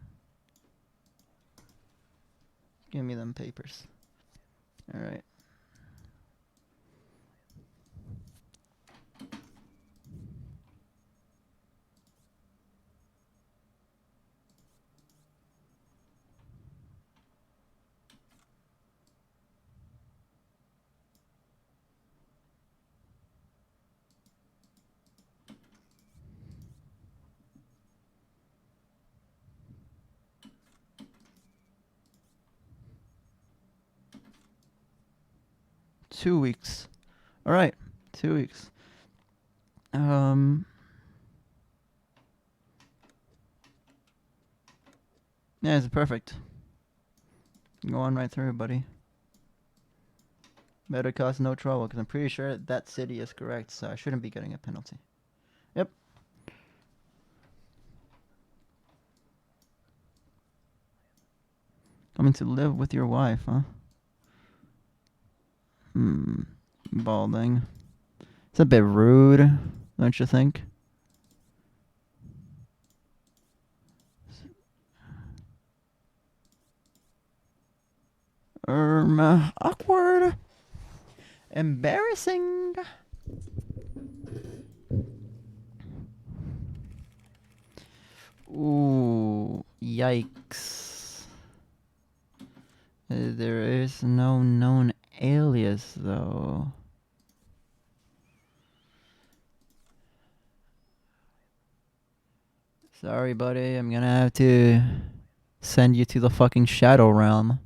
Give me them papers. Alright. Two weeks. Alright, 2 weeks. Yeah, it's perfect. Go on right through, buddy. Better cause no trouble, because I'm pretty sure that city is correct, so I shouldn't be getting a penalty. Yep. Coming to live with your wife, huh? Balding. It's a bit rude, don't you think? Awkward. Embarrassing. Ooh, Yikes. There is no known alias, though. Sorry, buddy. I'm gonna have to send you to the fucking Shadow Realm.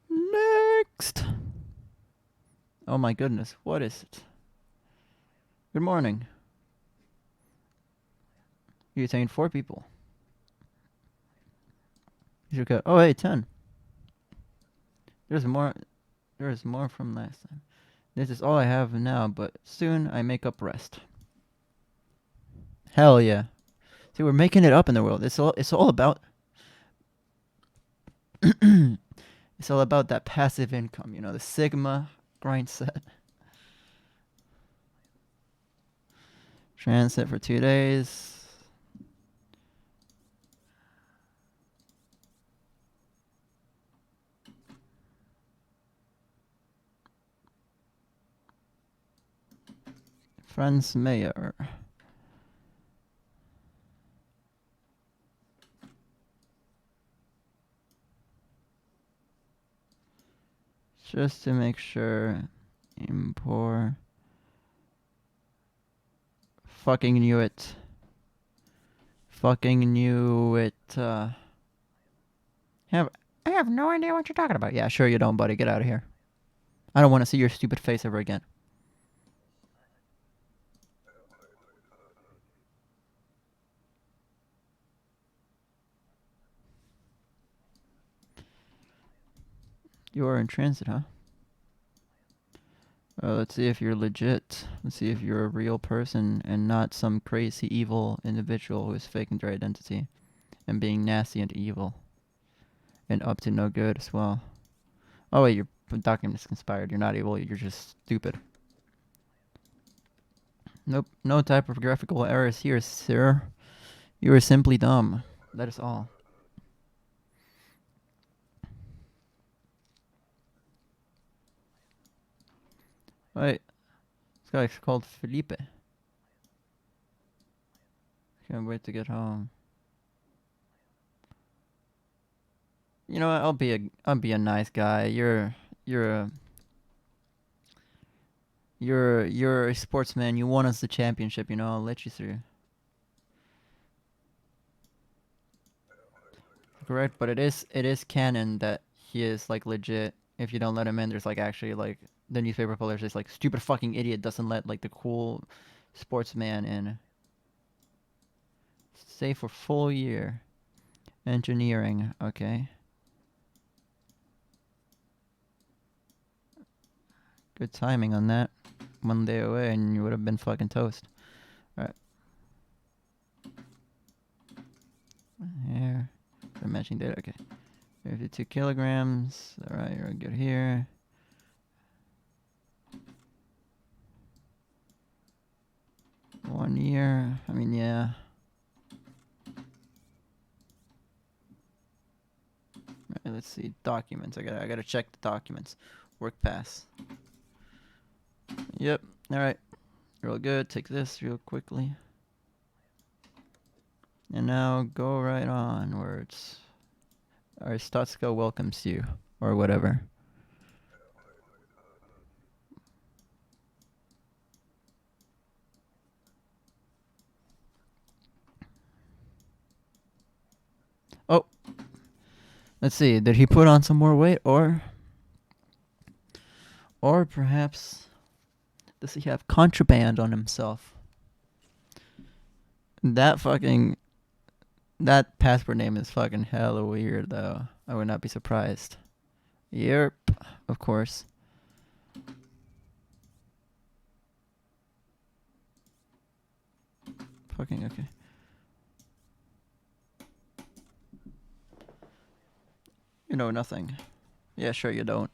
Next. Oh my goodness. What is it? Good morning. You detained 4 people. You should go. Oh, hey, 10. There's more from last time. This is all I have now, but soon I make up rest. Hell yeah. See, we're making it up in the world. It's all about it's all about that passive income, you know, the Sigma grind set. Transit for 2 days. Franz Mayer. Just to make sure. Import. Fucking knew it. Fucking knew it. I have no idea what you're talking about. Yeah, sure you don't, buddy. Get out of here. I don't want to see your stupid face ever again. You are in transit, huh? Let's see if you're legit. Let's see if you're a real person and not some crazy evil individual who is faking their identity and being nasty and evil and up to no good as well. Oh wait, your document is conspired. You're not evil. You're just stupid. Nope, no typographical errors here, sir. You are simply dumb. That is all. Wait, this guy's called Felipe. Can't wait to get home. You know what? I'll be a nice guy. You're a sportsman. You won us the championship. You know, I'll let you through. Correct, but it is canon that he is like legit. If you don't let him in, there's like actually like the newspaper publishes like stupid fucking idiot doesn't let like the cool sportsman in. Stay for full year. Engineering, okay. Good timing on that. 1 day away and you would have been fucking toast. Alright. Here. For matching data, okay. 52 kilograms. Alright, you're good here. One year. I mean, yeah. Right, let's see. Documents. I gotta check the documents. Work pass. Yep. Alright. Real good. Take this real quickly. And now go right onwards. Aristotzka welcomes you. Or whatever. Oh. Let's see. Did he put on some more weight? Or perhaps does he have contraband on himself? That passport name is fucking hella weird, though. I would not be surprised. Yep, of course. Fucking okay. You know nothing. Yeah, sure you don't.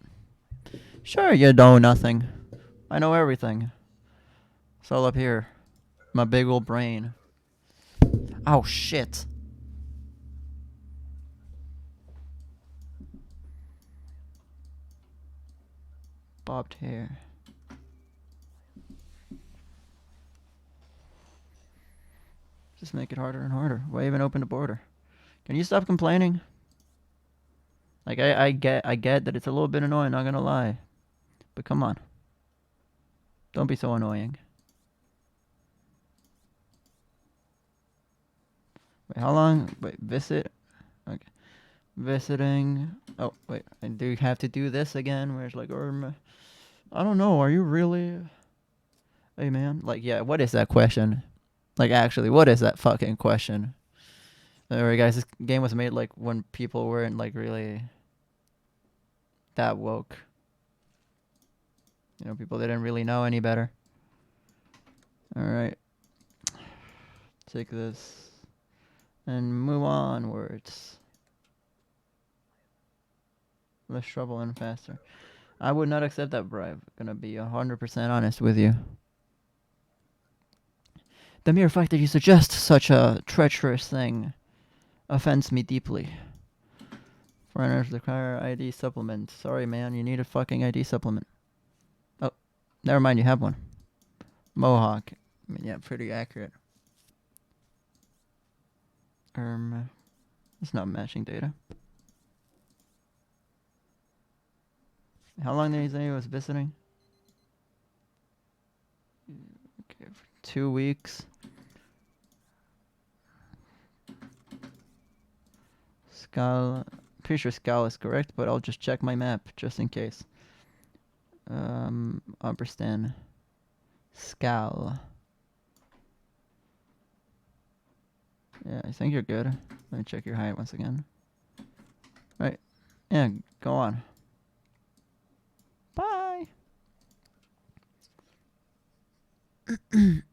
Sure you know nothing. I know everything. It's all up here. My big old brain. Oh, shit. Bobbed hair. just make it harder and harder. Why even open the border? Can you stop complaining? Like, I get that it's a little bit annoying, not gonna lie. But come on. Don't be so annoying. Wait, how long? Wait, visit? Okay. Visiting. Oh, wait. I do have to do this again, where it's like, I don't know, are you really... Hey, man. Like, yeah, what is that question? Like, actually, what is that fucking question? Alright, guys, this game was made, like, when people weren't, like, really that woke. You know, people didn't really know any better. Alright. Take this and move onwards. Less trouble and faster. I would not accept that bribe. Gonna be 100% honest with you. The mere fact that you suggest such a treacherous thing offends me deeply. Foreigners require ID supplement. Sorry, man, you need a fucking ID supplement. Oh, never mind, you have one. Mohawk. I mean, yeah, pretty accurate. It's not matching data. How long did he say he was visiting? Okay, for 2 weeks. Skal, pretty sure Skal is correct, but I'll just check my map just in case. Oberstan. Skal. Yeah, I think you're good. Let me check your height once again. Right. Yeah, go on. Bye. They're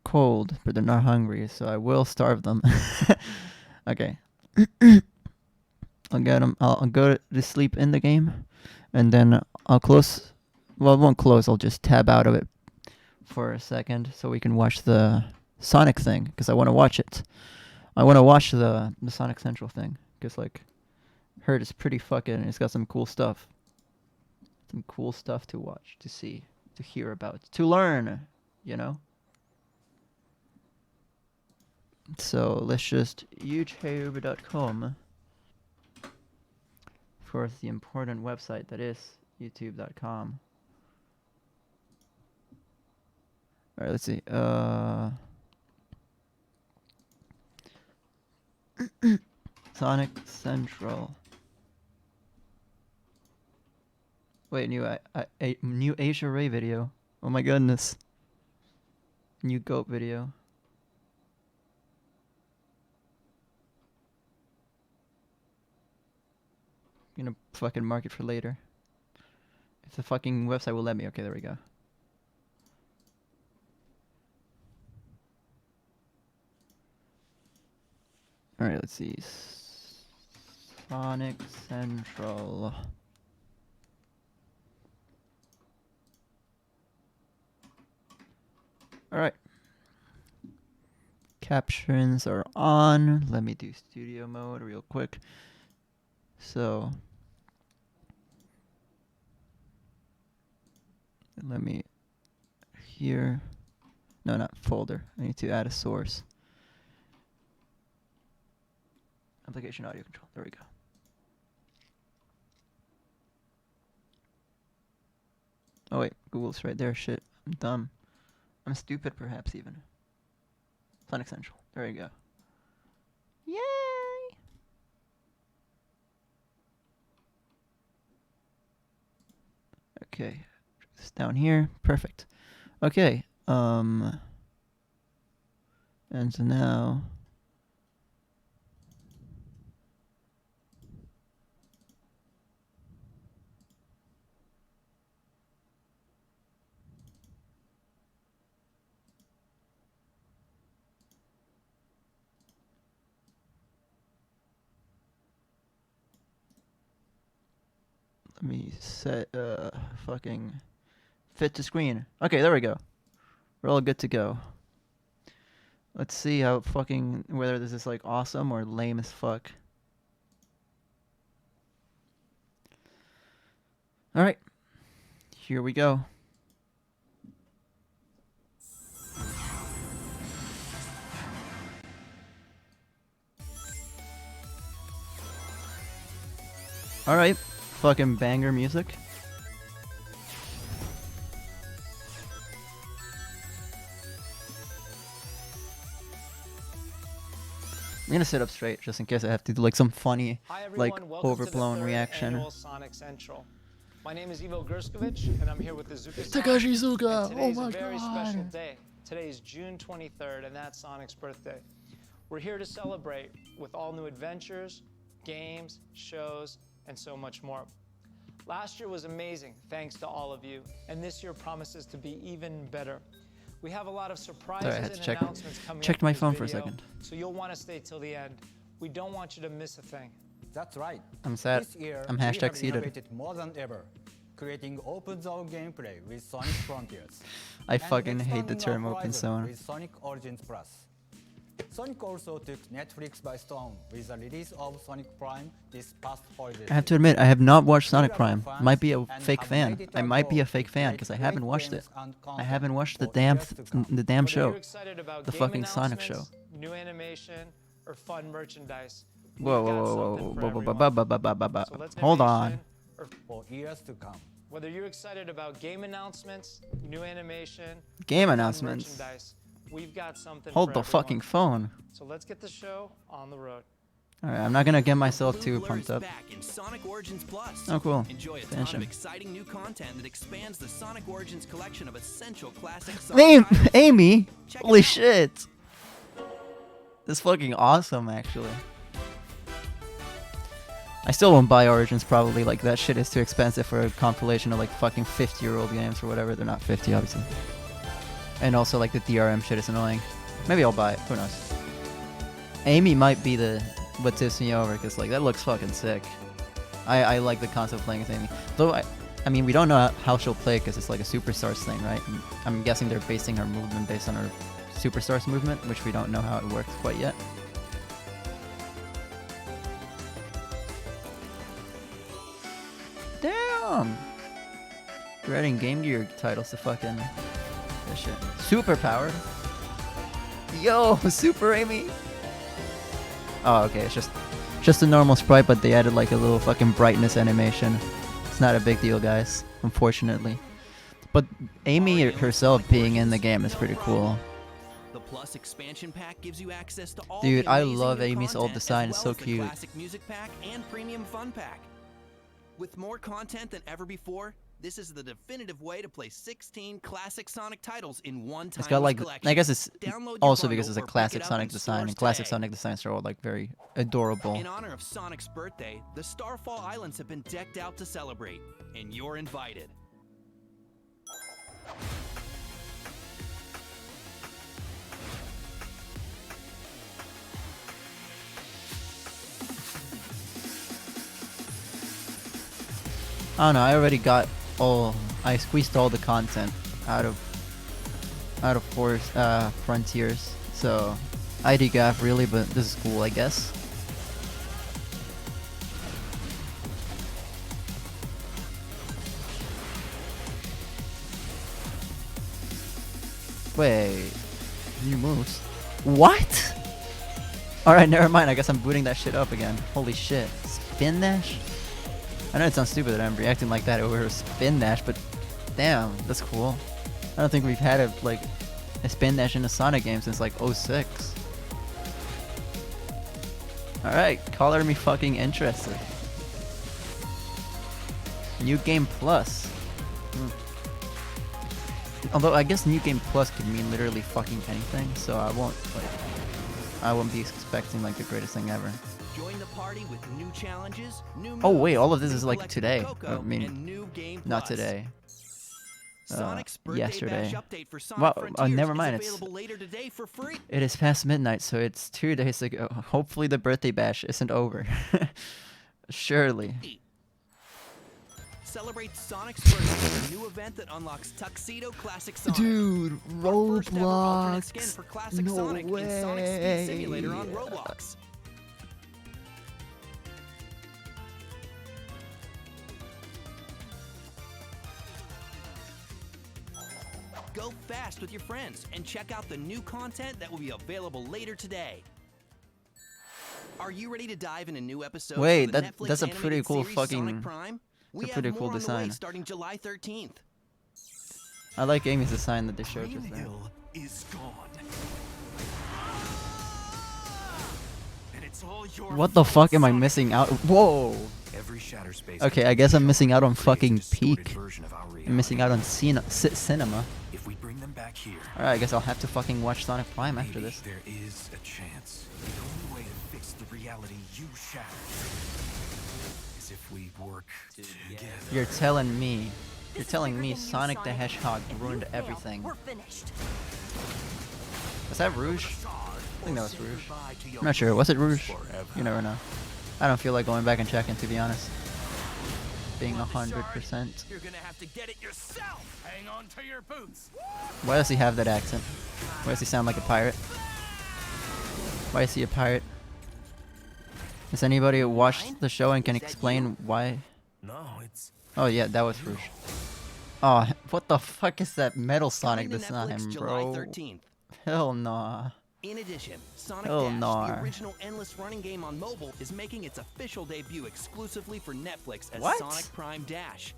cold, but they're not hungry, so I will starve them. Okay. I'll get them. I'll go to sleep in the game, and then I'll close. Well, I won't close. I'll just tab out of it for a second so we can watch the Sonic thing, because I want to watch it. I want to watch the Sonic Central thing, because, like, heard it's pretty fucking... It's got some cool stuff. Some cool stuff to watch, to see, to hear about, to learn, you know? So, let's just youtube.com for the important website that is youtube.com. Alright, let's see. Sonic Central. Wait, new Asia Ray video. Oh my goodness. New goat video. I'm gonna fucking mark it for later. If the fucking website will let me. Okay, there we go. Alright, let's see. Sonic Central. Alright. Captions are on. Let me do studio mode real quick. So, let me here. No, not folder. I need to add a source. Application audio control. There we go. Oh wait, Google's right there. Shit, I'm dumb. I'm stupid, perhaps even. Sonic Central. There you go. Yay! Okay, this down here. Perfect. Okay. And so now. Let me set fucking fit to screen. Okay, there we go. We're all good to go. Let's see how fucking whether this is like awesome or lame as fuck. All right. Here we go. Alright, fucking banger music. I'm gonna sit up straight just in case I have to do like some funny, like overblown reaction. Sonic Central. My name is Ivo Gerskovich, and I'm here with the Zuka. Takashi Zuka! Oh my god! Today's a very special day. Today is June 23rd, and that's Sonic's birthday. We're here to celebrate with all new adventures, games, shows, and so much more. Last year was amazing, thanks to all of you, and this year promises to be even better. We have a lot of surprises and announcements coming up. Checked my in this phone for a video, second. so you'll want to stay till the end. We don't want you to miss a thing. That's right. I'm sad. This year, I'm we hashtag have seated. innovated more than ever, creating open zone gameplay with Sonic Frontiers. I and fucking hate the expanding term our open horizon zone. with Sonic Origins Plus. Sonic also took Netflix by storm with the release of Sonic Prime this past holiday. I have to admit, I have not watched Sonic Prime. Fans Might be a and fake have fan. made it I our might be goal a fake to fan create because I great haven't watched it. games and I content haven't watched the for damn years to come. the damn Whether show. you're excited about The game fucking Sonic announcements, show. new animation, or fun merchandise. Whoa, we've got whoa, something whoa, for whoa, everyone. whoa, So let's hold on. animation, or For years to come. whether you're excited about game announcements, new animation, Game fun announcements. merchandise, we've got something Hold for the everyone. fucking phone. So let's get the show on the road. Alright, I'm not gonna get myself Blue too Blur pumped is up. back in Sonic Origins Plus. Oh, cool. Enjoy a ton Finish of him. exciting new content that expands the Sonic Origins collection of essential classic Sonic titles. Amy! Check it Holy out. shit! This is fucking awesome, actually. I still won't buy Origins, probably. Like, that shit is too expensive for a compilation of, like, fucking 50-year-old games or whatever. They're not 50, obviously. And also, like, the DRM shit is annoying. Maybe I'll buy it. Who knows? Amy might be what tips me over, because, like, that looks fucking sick. I like the concept of playing as Amy. Though, I mean, we don't know how she'll play, because it's, like, a Superstars thing, right? And I'm guessing they're basing her movement based on her Superstars movement, which we don't know how it works quite yet. Damn! We're adding Game Gear titles to fucking this shit. Superpower. Yo, Super Amy. Oh, okay. It's just a normal sprite, but they added like a little fucking brightness animation. It's not a big deal, guys. Unfortunately. But Amy herself being in the game is pretty cool. The Plus expansion pack gives you access to all Dude, the I amazing love new Amy's old content, design. as It's well so as the cute. Classic music pack and premium fun pack. With more content than ever before, this is the definitive way to play 16 classic Sonic titles in one time. It's got like, collection. I guess it's Download your also because it's bundle a or pick classic it up Sonic in design, stores and classic today. Sonic designs are all like very adorable. In honor of Sonic's birthday, the Starfall Islands have been decked out to celebrate, and you're invited. I don't know. I already got I squeezed all the content out of Frontiers. So ID gaff really, but this is cool, I guess. Wait, new moves? What? Alright, never mind. I guess I'm booting that shit up again. Holy shit. Spin dash? I know it sounds stupid that I'm reacting like that over a spin dash, but damn, that's cool. I don't think we've had a spin dash in a Sonic game since like 06. Alright, color me fucking interested. New Game Plus. Although I guess New Game Plus could mean literally fucking anything, so I won't be expecting like the greatest thing ever. Join the party with new challenges, new Oh moves, wait, all of this new is like collectible today. cocoa, I mean, and new Game not Plus. today. Sonic's birthday Yesterday. bash update for Sonic Well, Frontiers never is mind, it's- available later today for free. It is past midnight, so it's 2 days ago. Hopefully the birthday bash isn't over. Surely. Celebrate Sonic's birthday with a new event that unlocks Tuxedo Classic Sonic. Dude, Our first ever alternate skin Roblox. for Classic No Sonic in Sonic Speed Simulator on way. Roblox. Go fast with your friends and check out the new content that will be available later today. Are you ready to dive into new episodes? Wait, of the that- Netflix that's a pretty animated cool series fucking- Sonic Prime? We a have pretty more cool on the way design. starting July 13th. I like Amy's design that they showed Green just there. Hill is gone. And it's all your What the fault, fuck am I Sonic. missing out? Whoa! Every shatter space Okay, I guess I'm missing out on fucking Peak. version of our reality. I'm missing out on cinema. If we bring them back here, Alright, I guess I'll have to fucking watch Sonic Prime after maybe this. there is a chance. The only way to fix the reality you shattered is if we work together. You're telling me Sonic the Hedgehog ruined everything. We're finished. Was that Rouge? I think that was Rouge. I'm not sure. Was it Rouge? You never know. I don't feel like going back and checking, to be honest. Being 100%. You're gonna have to get it yourself. Hang on to your boots. Why does he have that accent? Why does he sound like a pirate? Why is he a pirate? Has anybody watched the show and can explain why? No, it's Oh yeah, that was Rouge. Oh, what the fuck is that Metal Sonic Coming to this Netflix time, July bro? 13th. Hell nah. In addition, Sonic Hell Dash, no. the original endless running game on mobile, is making its official debut exclusively for Netflix as What? Sonic Prime Dash,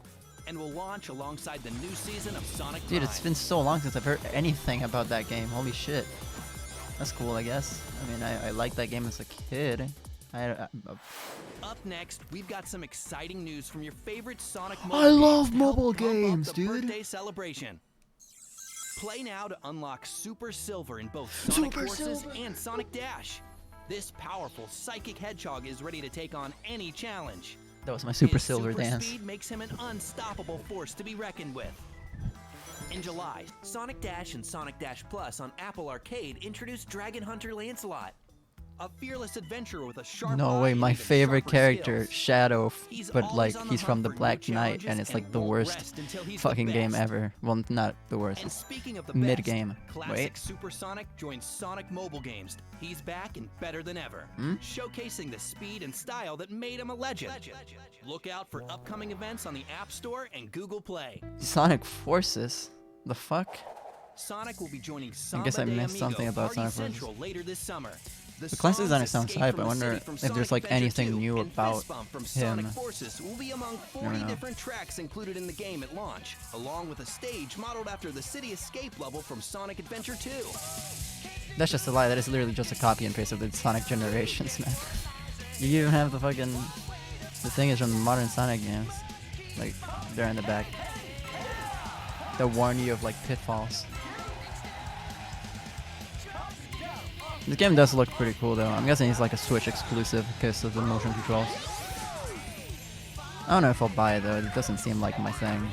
and will launch alongside the new season of Sonic Dude, Prime. it's been so long since I've heard anything about that game. Holy shit. That's cool, I guess. I mean, I liked that game as a kid. Up next, we've got some exciting news from your favorite Sonic I mobile love games to help mobile pump up games, the dude. Birthday celebration. Play now to unlock Super Silver in both Sonic Super Forces Silver. and Sonic Dash. This powerful psychic hedgehog is ready to take on any challenge. That was my Super His Silver super dance. speed makes him an unstoppable force to be reckoned with. In July, Sonic Dash and Sonic Dash Plus on Apple Arcade introduced Dragon Hunter Lancelot, a fearless adventurer with a sharp No eye way, and my even favorite sharper character, skills. Shadow, He's but always like on the he's hunt from the for new Black Knight, challenges and it's like the won't worst rest until he's the fucking game best. ever. Well, not the worst. And speaking of the Mid best, game. Classic Wait. Super Sonic joins Sonic mobile games. He's back and better than ever, showcasing the speed and style that made him a legend. Look out for upcoming events on the App Store and Google Play. Sonic Forces? The fuck? Sonic will be joining I Samba guess I de missed Amigo something about Party Sonic Forces. Central later this summer. The classic designer songs sounds Escape hype. from I a wonder City from if there's Sonic like Adventure anything 2 new and about Fist Bump from Sonic him. Forces will be among 40 know. different tracks included in the game at launch, along with a stage modeled after the City Escape level from Sonic Adventure 2. That's just a lie. That is literally just a copy and paste of the Sonic Generations, man. You even have the fucking... The thing is from the modern Sonic games. Like, there in the back. That warn you of like pitfalls. This game does look pretty cool though. I'm guessing it's like a Switch exclusive because of the motion controls. I don't know if I'll buy it though. It doesn't seem like my thing.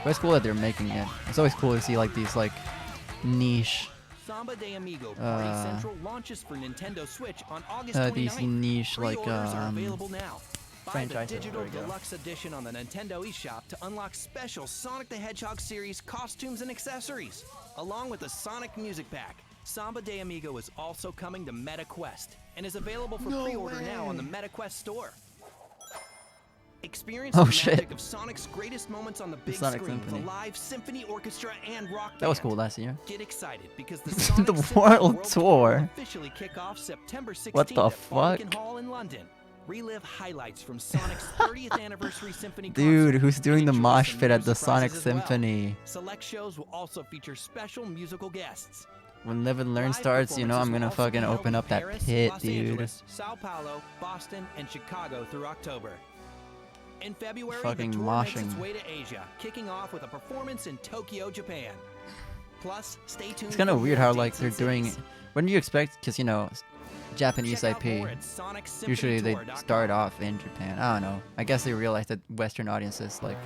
But it's cool that they're making it. It's always cool to see like these like niche Samba de Amigo Party Central launches for Nintendo Switch on August 29th. these niche like Pre-orders are available now. Buy the franchises. digital There we go. deluxe edition on the Nintendo eShop to unlock special Sonic the Hedgehog series costumes and accessories, along with the Sonic Music Pack. Samba de Amigo is also coming to MetaQuest and is available for pre-order now on the MetaQuest store. Experience Oh, the shit. magic of Sonic's greatest moments on the big Sonic screen with Symphony. a live symphony orchestra and rock That was band. cool last year. Get excited because the Sonic The Symphony World Tour. will officially kick off September 16th What the at Barbican fuck? Hall in London. Relive highlights from Sonic's 30th anniversary symphony Dude, concert who's doing and the enjoy mosh some pit new at the Sonic surprises as well. Symphony? Select shows will also feature special musical guests. When Live and Learn Live starts, you know I'm gonna performances will also be fucking held open in up that Paris, pit, Los dude. Angeles, Sao Paulo, Boston, and Chicago through October. In February, Fucking the tour makes its moshing. way to Asia, kicking off with a performance in Tokyo, Japan. Plus, stay tuned. It's kind of for weird more how like dates they're and doing. cities. When do you expect? Because you know, Japanese Check out IP. more at Usually they SonicSymphonyTour.com. start off in Japan. I don't know. I guess they realize that Western audiences like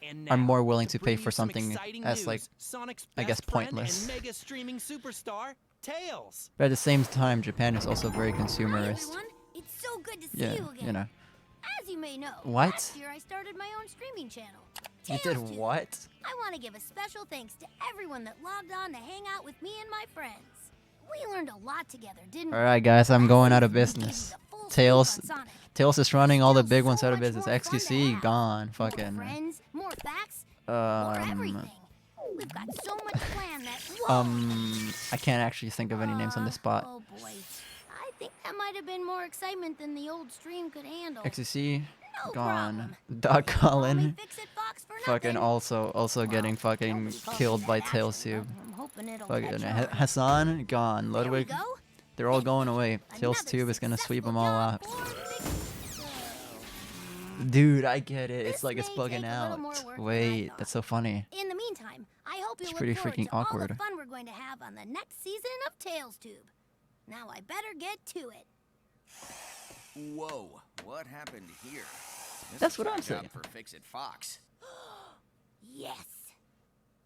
And are now, more willing to bring pay you for some something exciting as news, like Sonic's I guess best friend pointless. and mega streaming superstar, Tails. But at the same time, Japan is also very Hi consumerist. everyone, it's so good to see Yeah, you again. you know. As you may know, What? last year I started my own streaming channel. You did Tails Tube. what? I want to give a special thanks to everyone that logged on to hang out with me and my friends. We learned a lot together, didn't we? All right, guys, I'm going out of Last season, we business. gave you the full scoop Tails, on Sonic. Tails is running all the Still big ones so out of much business. more fun to XQC have. gone. More Fucking. friends, more facts, Or everything. We've got so much planned that. Whoa! I can't actually think of any names on the spot. Oh boy. I think that might have been more excitement than the old stream could handle. XCC, No gone. problem. Doc Call me Colin, Fix-It Fox for fucking nothing. also getting fucking Nobody calls killed me by that, actually, Tailstube. but I'm hoping it'll Fucking catch on. Hassan, gone. There we Ludwig, go. they're all going away. Another Tailstube is gonna sweep successful them all job out. for Fix-It. Dude, I get it. It's This like it's may bugging take a little out. more work than I Wait, thought. that's so funny. In the meantime, I hope you It's look pretty forward freaking to all awkward. the fun we're going to have on the next season of TalesTube. Now I better get to it. Whoa, what happened here? This That's is what our I'm job saying. for Fix-It Fox. Yes.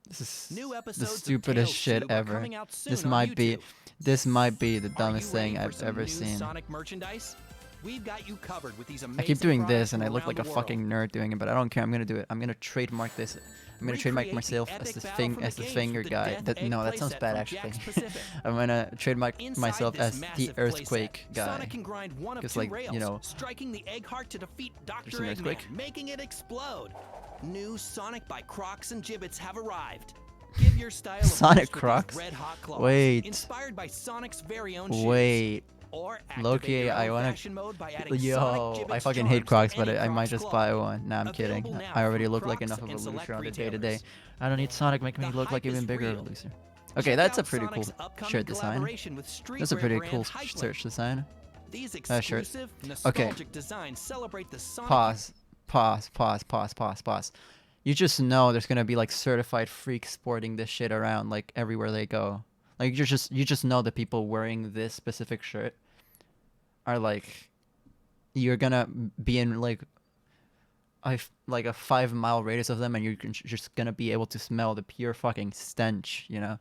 This is New the episodes of stupidest Tales shit Tube are ever. coming out soon This on might be, YouTube. this might be the Are dumbest you ready thing for I've some ever new seen. Sonic merchandise? We've got you covered with these amazing I keep doing this products and I from look around like a the fucking world. nerd doing it, but I don't care. I'm gonna do it. I'm gonna trademark this. I'm gonna trademark Recreate the myself epic as the battle thing from as the the games finger with the guy. Death That Egg no, that sounds playset bad from actually. Jakks Pacific. I'm gonna trademark Inside myself this as the massive earthquake playset, guy. Sonic can grind one of 'Cause, two like, rails, you know, striking the egg heart to defeat Dr. there's an Eggman, earthquake. making it explode. New Sonic by Crocs and Gibbets have arrived. Give your style a Sonic boost with these Crocs? red-hot claws, Wait. inspired by Sonic's very own shoes. Wait. Or Loki, activate your I own wanna. fashion mode by adding Yo, Sonic I Gibbets fucking hate charms Crocs, to but any I might Crocs just club. buy one. Nah, I'm kidding. Available now I already from look like Crocs enough of a and select loser on the day to day. retailers. I don't need Sonic making me The look like hype even is bigger of a real. loser. Okay, Check that's a out pretty cool Sonic's upcoming shirt design. collaboration with That's a streetwear pretty brand cool Hypeland. shirt design. These shirt. exclusive, nostalgic designs celebrate the Sonic. Pause. You just know there's gonna be like certified freaks sporting this shit around like everywhere they go. Like you just know the people wearing this specific shirt are like you're gonna be in like like a 5 mile radius of them, and you're just gonna be able to smell the pure fucking stench. You know,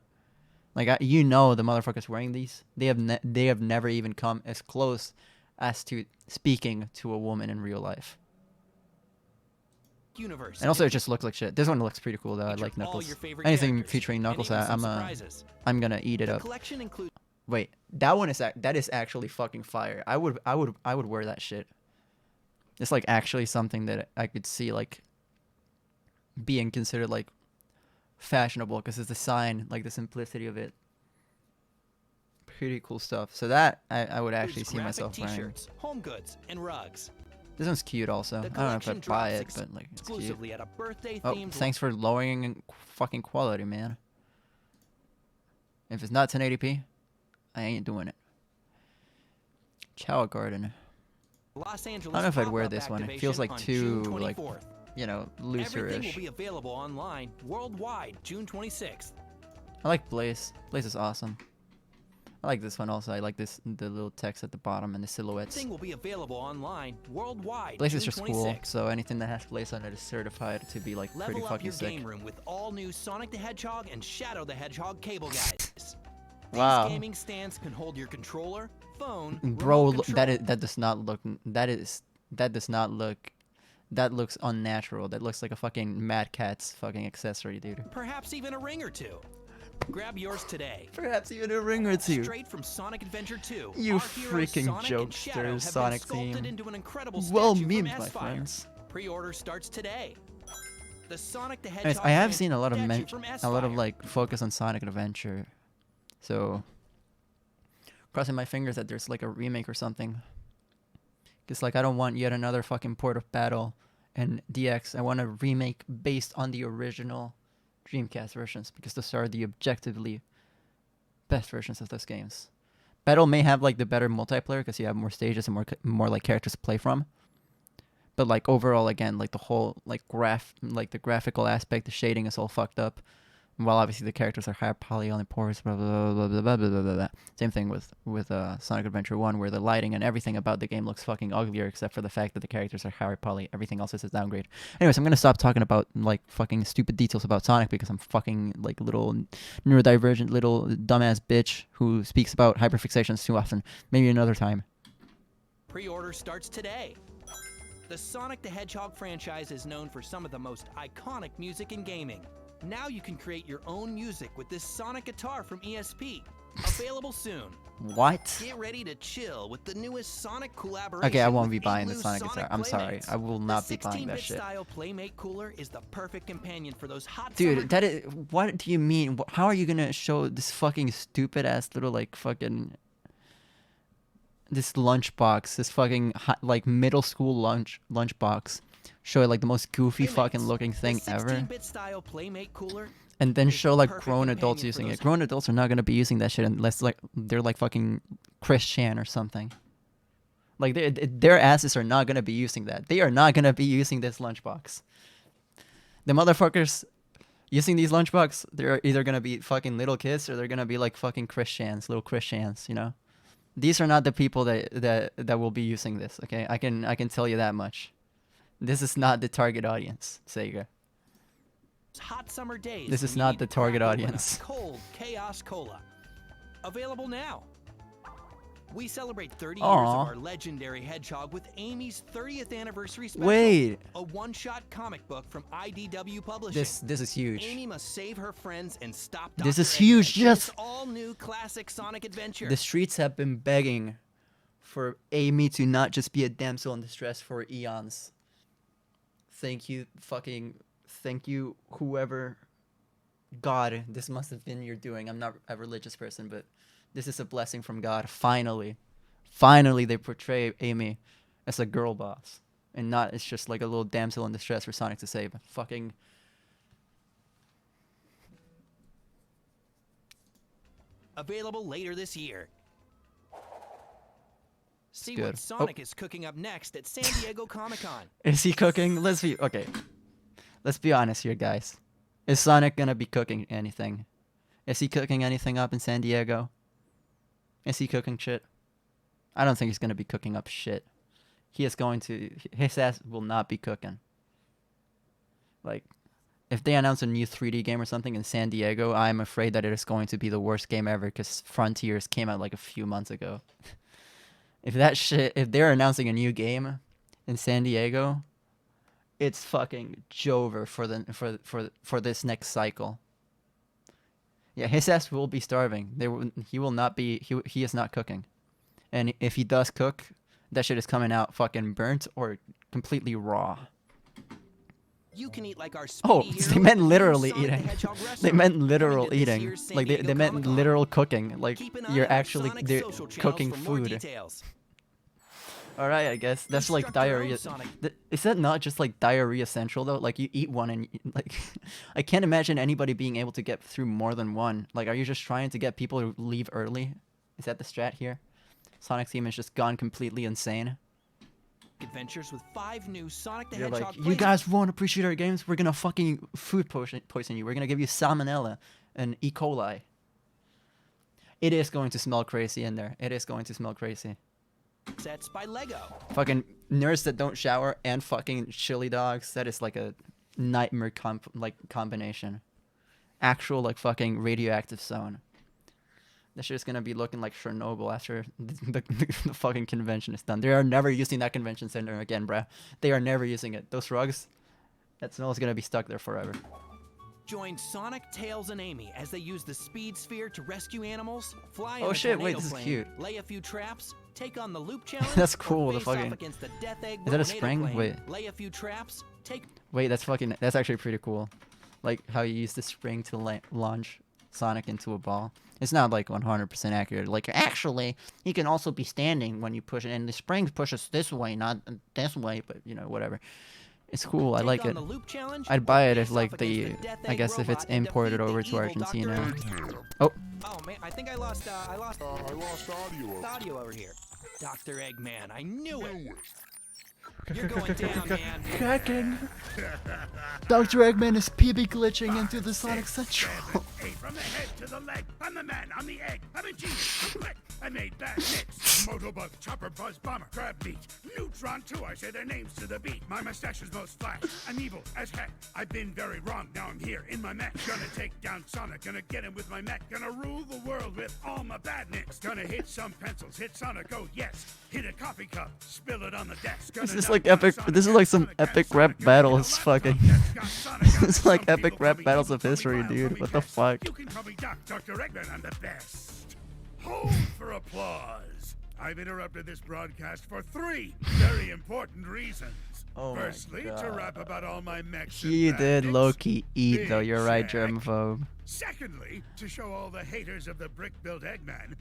like you know the motherfuckers wearing these. They have never even come as close as to speaking to a woman in real life. Universe. And also, it just looks like shit. This one looks pretty cool though. I Feature like all Knuckles. your favorite Anything characters, featuring and Knuckles, even some I'm surprises. gonna eat it The up. collection includes Wait, that is actually fucking fire. I would wear that shit. It's like actually something that I could see like being considered like fashionable because it's the sign, like the simplicity of it. Pretty cool stuff. So that I would actually see graphic myself wearing. T-shirts, home goods, and rugs. This one's cute also. I The don't know if collection I'd buy drops it, but like it's cute. exclusively at a birthday Oh, themed. thanks for lowering fucking quality, man. If it's not 1080p, I ain't doing it. Chow Garden. Los Angeles I don't know if I'd wear pop-up this one. It activation feels like on too June like 24th. you know Everything will looserish. be available online worldwide June 26th. I like Blaze. Blaze is awesome. I like this one also. I like the little text at the bottom and the silhouettes. Everything will be available online worldwide Blaze June is just 26th. cool. So anything that has Blaze on it is certified to be like pretty Level up fucking your sick. game room with all new Sonic the Hedgehog and Shadow the Hedgehog cable guides. Wow. These gaming stands can hold your controller, phone, Bro, remote that control. does not look. That does not look. That looks unnatural. That looks like a fucking Mad Catz fucking accessory, dude. Perhaps even a ring or two. Grab yours today. Perhaps even a ring or two. Straight from Sonic Adventure 2. You our heroes freaking Sonic and Shadow jokesters, have Sonic been sculpted team. into an incredible Well statue from memed, my S-Fire. friends. Pre-order starts today. The Sonic the Anyways, Hedgehog I have franchise seen a lot of statue from a lot of S-Fire. like focus on Sonic Adventure, so crossing my fingers that there's like a remake or something. Cause like I don't want yet another fucking port of Battle and DX. I want a remake based on the original Dreamcast versions because those are the objectively best versions of those games. Battle may have like the better multiplayer because you have more stages and more like characters to play from. But like overall, again, like the whole like the graphical aspect, the shading is all fucked up. While obviously the characters are higher poly on the ports, blah blah blah blah blah blah blah blah. Same thing with Sonic Adventure 1, where the lighting and everything about the game looks fucking uglier, except for the fact that the characters are higher poly. Everything else is a downgrade. Anyways, I'm gonna stop talking about like fucking stupid details about Sonic because I'm fucking like little neurodivergent little dumbass bitch who speaks about hyperfixations too often. Maybe another time. Pre-order starts today. The Sonic the Hedgehog franchise is known for some of the most iconic music in gaming. Now you can create your own music with this Sonic guitar from ESP. Available soon. What? Get ready to chill with the newest Sonic collaboration. Okay, I won't with be 8 buying the new Sonic guitar. I'm sorry. Playmates. I will not the be buying that 16-bit shit. style Playmate cooler is the perfect companion for those hot summer Dude, that is. What do you mean? How are you gonna show this fucking stupid ass little like fucking this lunchbox, this fucking like middle school lunchbox, show it like the most goofy fucking looking thing the ever, 16-bit style Playmate cooler and then is show the like perfect grown adults companion for using those it. Grown adults are not gonna be using that shit unless like they're like fucking Chris Chan or something. Like their asses are not gonna be using that. They are not gonna be using this lunchbox. The motherfuckers using these lunchbox, they're either gonna be fucking little kids or they're gonna be like fucking Chris Chans, little Chris Chans, you know. These are not the people that will be using this. Okay, I can tell you that much. This is not the target audience, Sega. hot summer days. This is when you not need the target crackle and a audience. Cold Chaos Cola. Available now. We celebrate 30 years Aw. of our legendary hedgehog with Amy's 30th anniversary special. Wait, A one-shot comic book from IDW Publishing. this is huge. Amy must save her friends and stop This Dr. is huge, Eggman in yes! this all-new classic Sonic adventure. The streets have been begging for Amy to not just be a damsel in distress for eons. Thank you, whoever. God, this must have been your doing. I'm not a religious person, but this is a blessing from God. Finally they portray Amy as a girl boss, and not as just like a little damsel in distress for Sonic to save. Fucking. Available later this year. See good. what Sonic is cooking up next at San Diego Comic-Con. Is he cooking? Let's be honest here, guys. Is Sonic gonna be cooking anything? Is he cooking anything up in San Diego? Is he cooking shit? I don't think he's gonna be cooking up shit. His ass will not be cooking. Like, if they announce a new 3D game or something in San Diego, I'm afraid that it is going to be the worst game ever because Frontiers came out like a few months ago. If they're announcing a new game in San Diego, it's fucking Jover for this next cycle. Yeah, his ass will be starving. He will not be. He is not cooking, and if he does cook, that shit is coming out fucking burnt or completely raw. You can eat like our Oh, Speedy they hero meant at the literally Sonic the eating. Hedgehog They restaurant. meant Coming literal to this eating. year's San Like Diego they meant Comic-Con. literal cooking. Like Keep an eye you're on our actually Sonic they're social channels cooking for more food. details. All right, I guess that's like Construct your own diarrhea. Sonic. Is that not just like diarrhea central though? Like you eat one and like, I can't imagine anybody being able to get through more than one. Like, are you just trying to get people to leave early? Is that the strat here? Sonic's team has just gone completely insane. Adventures with 5 new Sonic the You're Hedgehog like, you guys won't appreciate our games. We're gonna fucking food poison you. We're gonna give you salmonella and E. coli. It is going to smell crazy in there. It is going to smell crazy. sets by Lego. Fucking nerds that don't shower and fucking chili dogs. That is like a nightmare combination. Actual like fucking radioactive zone. That shit's gonna be looking like Chernobyl after the fucking convention is done. They are never using that convention center again, bruh. They are never using it. Those rugs, that smell is gonna be stuck there forever. Join Sonic, Tails, and Amy as they use the Speed Sphere to rescue animals, fly Oh in a shit, wait, tornado this is plane, cute. lay a few traps, take on the loop challenge. That's or cool, the face off fucking- against the Death Egg Is that a tornado spring? plane, Wait. lay a few traps, take Wait, that's actually pretty cool. Like how you use the spring to launch Sonic into a ball. It's not like 100% accurate. Like actually, he can also be standing when you push it, and the spring pushes this way, not this way. But you know, whatever. It's cool. I take like on it. the loop challenge, I'd or buy it face if like off the, against Death I Egg guess if it's robot and imported defeat the over to evil Argentina. Dr. Egg. Oh, Oh man, I think I lost audio over here. Dr. Eggman, I knew it. You're going down, man. cracking. Dr. Eggman is PB glitching into the Sonic Central. From the head to the leg, I'm the man, I'm the egg, I'm a genius. I made bad mix. Motobug, Chopper, Buzz, Bomber, Crab Meat. Neutron 2, I say their names to the beat. My mustache is most flash. I'm evil as heck. I've been very wrong. Now I'm here in my mech. Gonna take down Sonic. Gonna get him with my mech. Gonna rule the world with all my badness. Gonna hit some pencils. Hit Sonic, oh yes. Hit a coffee cup. Spill it on the desk. This is like epic. This is like some epic rap battles. Fucking. This is like epic rap battles of history, dude. What the fuck? You can call me Dr. Eggman. I'm the best. Hold for applause. I've interrupted this broadcast for 3 very important reasons. Oh my Firstly, to God. rap about all my mechs He and did bandits. low-key eat though. Big You're right, check. germaphobe. Secondly, to show all the haters of the brick-built Eggman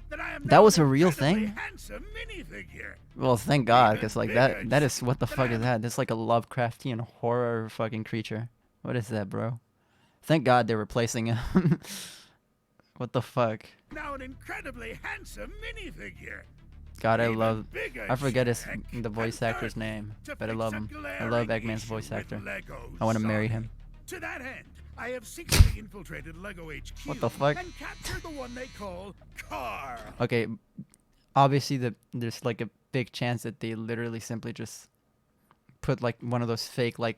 that I am That now was an a real incredibly thing? handsome minifigure. Well, thank God, because like bigger that is what the than fuck I is that? That's like a Lovecraftian horror fucking creature. What is that, bro? Thank God they're replacing him. What the fuck? Now an incredibly handsome minifigure. God, I Even love. bigger I forget check. the voice And actor's third, name, to but I fix love a him. I glaring love Eggman's issue voice with actor. Lego I want to marry Sonic. him. To that end, I have secretly infiltrated Lego HQ What the fuck? and captured the one they call Carl. Okay, obviously there's like a big chance that they literally simply just put like one of those fake like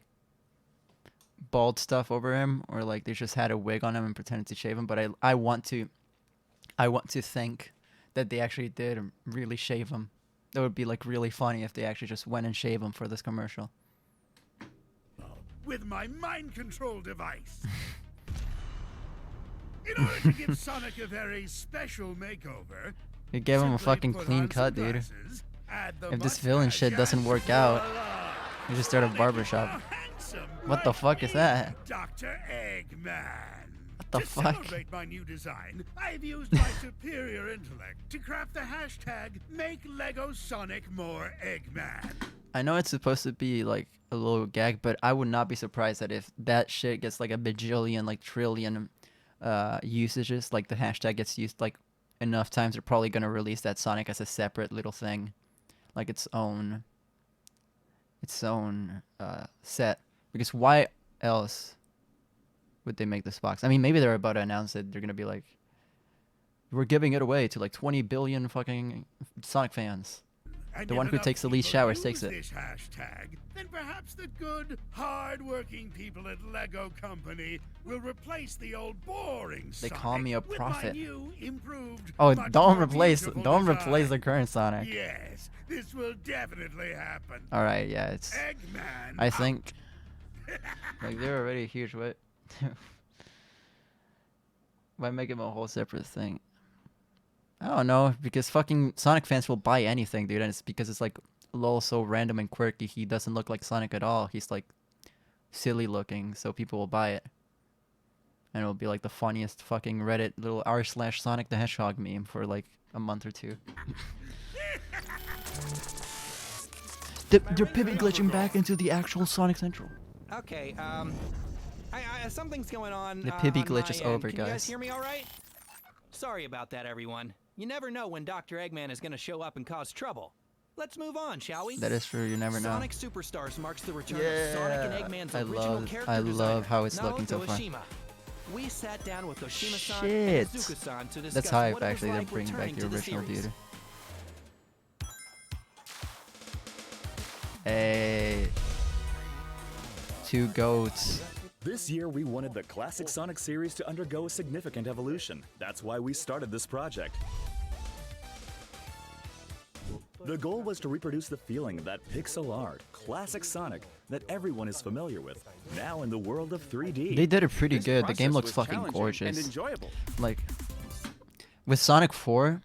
bald stuff over him, or like they just had a wig on him and pretended to shave him. But I want to think that they actually did really shave him. That would be like really funny if they actually just went and shaved him for this commercial. With my mind control device. In order to give Sonic a very special makeover, They gave him a simply fucking put clean on cut, some dude. glasses, add the If this villain mustache, shit doesn't and work out, voila! we just start a Sonic barbershop. is now handsome What the like fuck is me, that? Dr. Eggman. What the to fuck? celebrate my new design, I've used my superior intellect to craft the hashtag Make Lego Sonic More Eggman. I know it's supposed to be like a little gag, but I would not be surprised that if that shit gets like a bajillion, like trillion usages, like the hashtag gets used like enough times, they're probably gonna release that Sonic as a separate little thing, like its own set. Because why else would they make this box? I mean, maybe they're about to announce it. They're gonna be like, we're giving it away to like 20 billion fucking Sonic fans. And The if one who enough takes the least people showers use takes it. This hashtag, then perhaps the good, hard-working people at Lego Company will replace the old boring They Sonic call me a with prophet. my new, improved, Oh, much don't more replace beautiful design. the current Sonic. Yes, this will definitely happen. All right, yeah, it's. Eggman. I think like they're already a huge what. Why make him a whole separate thing? I don't know, because fucking Sonic fans will buy anything, dude, and it's because it's like lol so random and quirky. He doesn't look like Sonic at all. He's like silly looking, so people will buy it. And it'll be like the funniest fucking Reddit little r/Sonic the Hedgehog meme for like a month or two. They're pivot glitching back into the actual Sonic Central. Okay, something's going on. The Pibby on glitch my is end. over, Can you guys guys. hear me all right? Sorry about that, everyone. You never know when Dr. Eggman is going to show up and cause trouble. Let's move on, shall we? That is true. You never know. Sonic Superstars marks the return of Sonic and Eggman's I original love- character I love designer, how it's looking so Naoto far. Oshima. We sat down with Oshima-san Shit. and Izuku-san to discuss That's hype, what it was actually. They're like bringing back returning the to original series. dude. Hey. Two goats. This year, we wanted the classic Sonic series to undergo a significant evolution. That's why we started this project. The goal was to reproduce the feeling of that pixel art, classic Sonic, that everyone is familiar with, now in the world of 3D. They did it pretty This good. The game process looks was fucking challenging gorgeous. and enjoyable. Like, with Sonic 4,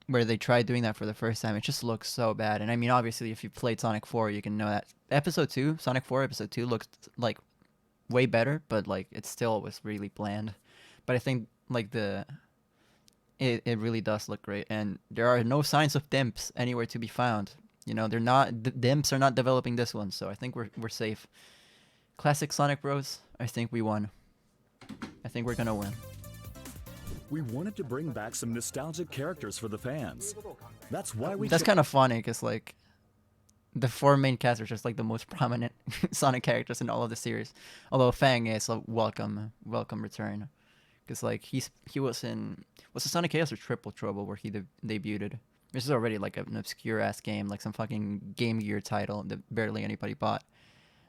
where they tried doing that for the first time, it just looks so bad. And I mean, obviously, if you played Sonic 4, you can know that. Episode 2, Sonic 4 Episode 2 looks like way better, but like it still was really bland. But I think like it really does look great, and there are no signs of dimps anywhere to be found. You know, they're not the dimps are not developing this one, so I think we're safe. Classic Sonic Bros. I think we won. I think we're gonna win. We wanted to bring back some nostalgic characters for the fans. That's why we That's kind of funny, because like the four main cast are just like the most prominent Sonic characters in all of the series. Although Fang is a welcome return. because like he was the Sonic Chaos or Triple Trouble where he debuted. This is already like an obscure ass game, like some fucking Game Gear title that barely anybody bought.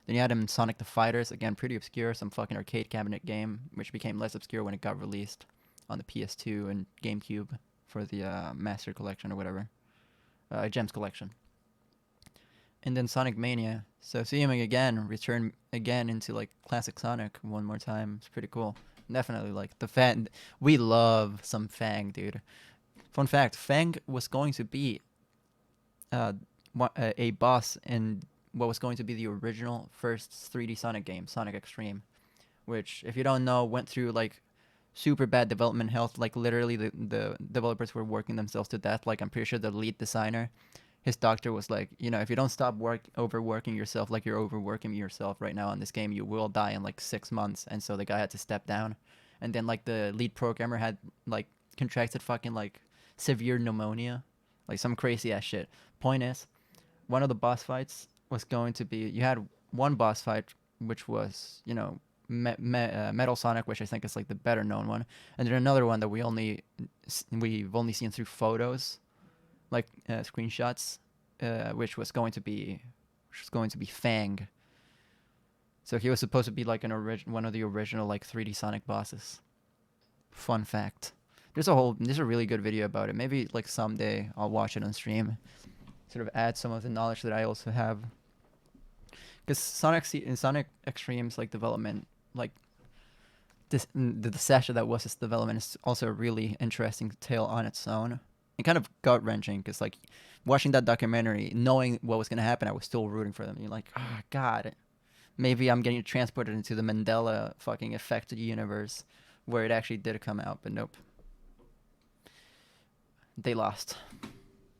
Then you had him in Sonic the Fighters, again pretty obscure, some fucking arcade cabinet game, which became less obscure when it got released on the PS2 and GameCube for the Master Collection or whatever, Gems Collection. And then Sonic Mania. So seeing him again, return again into like classic Sonic one more time, it's pretty cool. Definitely like the Fang. We love some Fang, dude. Fun fact: Fang was going to be a boss in what was going to be the original first 3D Sonic game, Sonic Extreme, which, if you don't know, went through like super bad development health. Like literally, the developers were working themselves to death. Like I'm pretty sure the lead designer, his doctor was like, you know, if you don't stop overworking yourself like you're overworking yourself right now on this game, you will die in like 6 months. And so the guy had to step down. And then like the lead programmer had like contracted fucking like severe pneumonia, like some crazy ass shit. Point is, one of the boss fights was going to be, you had one boss fight which was, you know, Metal Sonic, which I think is like the better known one, and then another one that we've only seen through photos, like screenshots, which was going to be Fang. So he was supposed to be like one of the original like 3D Sonic bosses. Fun fact. There's a really good video about it. Maybe like someday I'll watch it on stream. Sort of add some of the knowledge that I also have. Because Sonic Extreme's like development, like the session that was its development is also a really interesting tale on its own. And kind of gut wrenching, because like watching that documentary, knowing what was gonna happen, I was still rooting for them. You're like, ah, God, maybe I'm getting transported into the Mandela fucking effect universe where it actually did come out, but nope. They lost.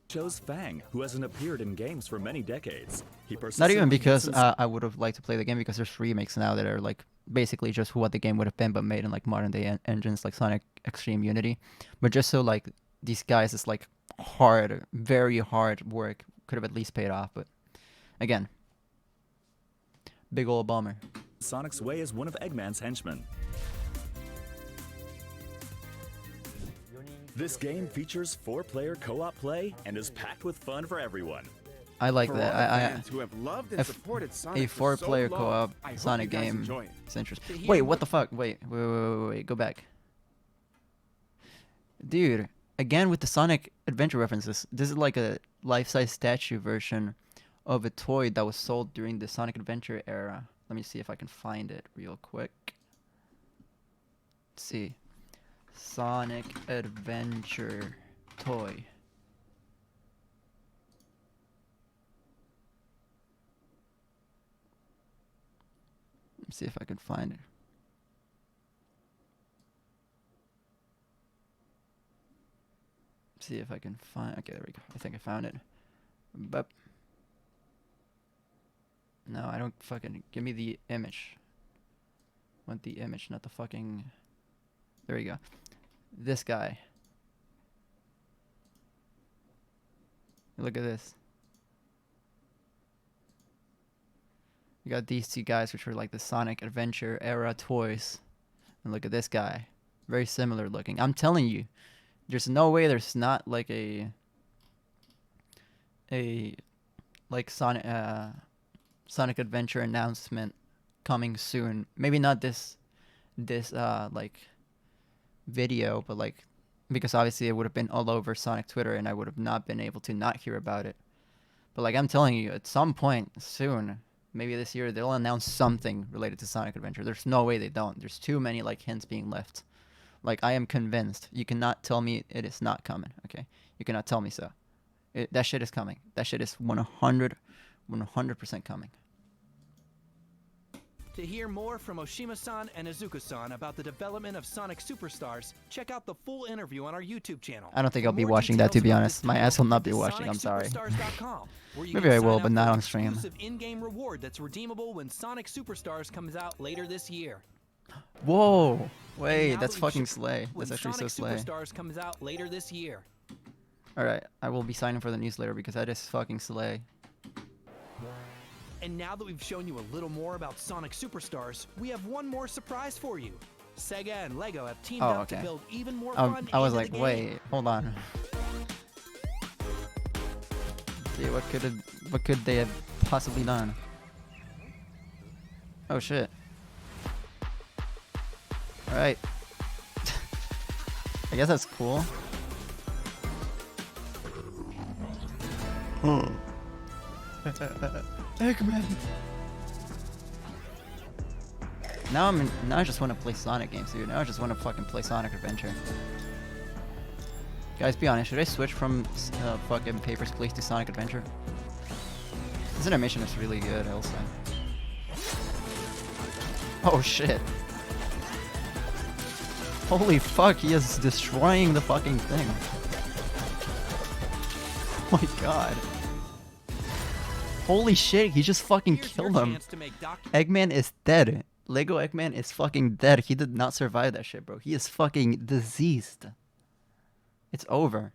Shows Fang, who hasn't appeared in games for many decades. He Not even because persistently I would have liked to play the game, because there's remakes now that are like basically just what the game would have been, but made in like modern day engines like Sonic Extreme Unity. But just so like these guys, is like hard, very hard work could have at least paid off. But again, big ol' bummer. Sonic's Way is one of Eggman's henchmen. This game features 4-player co-op play and is packed with fun for everyone. I like For that. all the I fans who have loved and supported a Sonic for so 4-player long, co-op I hope Sonic you guys game. enjoy it. It's interesting. hear Wait, what- what the fuck? Wait, go back. Dude, again with the Sonic Adventure references. This is like a life-size statue version of a toy that was sold during the Sonic Adventure era. Let me see if I can find it real quick. Let's see. Sonic Adventure toy. Let's see if I can find it. See if I can find. Okay, there we go. I think I found it. But no, I don't fucking. Give me the image. I want the image, not the fucking. There you go. This guy. Look at this. You got these two guys, which were like the Sonic Adventure era toys. And look at this guy. Very similar looking. I'm telling you, there's no way there's not like a like Sonic Adventure announcement coming soon. Maybe not this like video, but like, because obviously it would have been all over Sonic Twitter and I would have not been able to not hear about it. But like, I'm telling you, at some point soon, maybe this year, they'll announce something related to Sonic Adventure. There's no way they don't. There's too many like hints being left. Like, I am convinced. You cannot tell me it is not coming, okay? You cannot tell me so. That shit is coming. That shit is 100% coming. To hear more from Oshima-san and Izuka-san about the development of Sonic Superstars, check out the full interview on our YouTube channel. I don't think For I'll be more watching that, to details be about honest. this My title, ass will not be visit watching, I'm sorry. SonicSuperstars.com, where you Maybe can I will, sign but up not for on an stream. exclusive in-game reward that's redeemable when Sonic Superstars comes out later this year. Whoa! And Wait, now that's that we've fucking shown- slay. when That's actually so Sonic slay. Superstars comes out later this year. Alright, I will be signing for the newsletter because that is fucking slay. And now that we've shown you a little more about Sonic Superstars, we have one more surprise for you. Sega and Lego have teamed Oh, up to okay. build even more fun I was into like, the game. wait, hold on. See, what could they have possibly done? Oh shit. Alright. I guess that's cool. Eggman. Now I just want to play Sonic games, dude. Now I just want to fucking play Sonic Adventure. Guys, be honest, should I switch from fucking Papers, Please to Sonic Adventure? This animation is really good, I'll say. Oh shit. Holy fuck, he is destroying the fucking thing. Oh my god. Holy shit, he just fucking Here's your killed him. chance to make Eggman is dead. Lego Eggman is fucking dead. He did not survive that shit, bro. He is fucking diseased. It's over.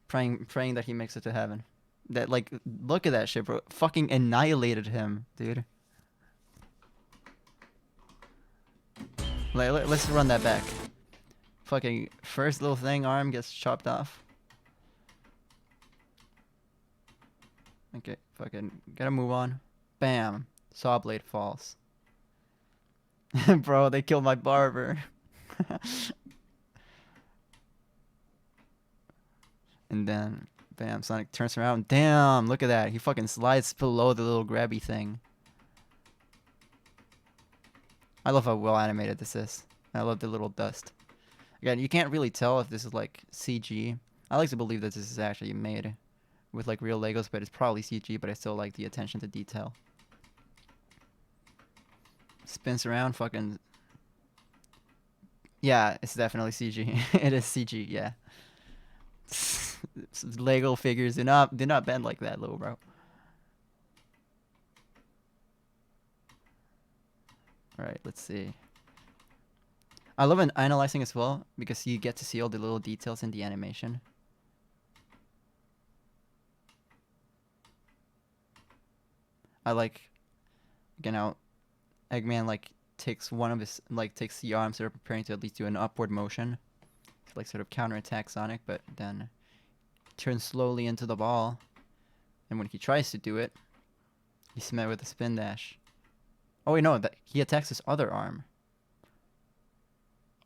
Praying that he makes it to heaven. That, like, look at that shit, bro. Fucking annihilated him, dude. Let's run that back. Fucking first little thing, arm gets chopped off. Okay, fucking gotta move on. Bam. Saw blade falls. Bro, they killed my barber. And then, bam, Sonic turns around. Damn, look at that. He fucking slides below the little grabby thing. I love how well animated this is. I love the little dust. Again, you can't really tell if this is like CG. I like to believe that this is actually made with like real Legos, but it's probably CG, but I still like the attention to detail. Spins around, fucking... Yeah, it's definitely CG. It is CG, yeah. Lego figures do not bend like that, little bro. Alright, let's see. I love analyzing as well, because you get to see all the little details in the animation. I like, you know, Eggman like takes one of his, like takes the arms that are preparing to at least do an upward motion to like sort of counterattack Sonic, but then turns slowly into the ball. And when he tries to do it, he's met with a spin dash. Oh wait, no, that he attacks his other arm.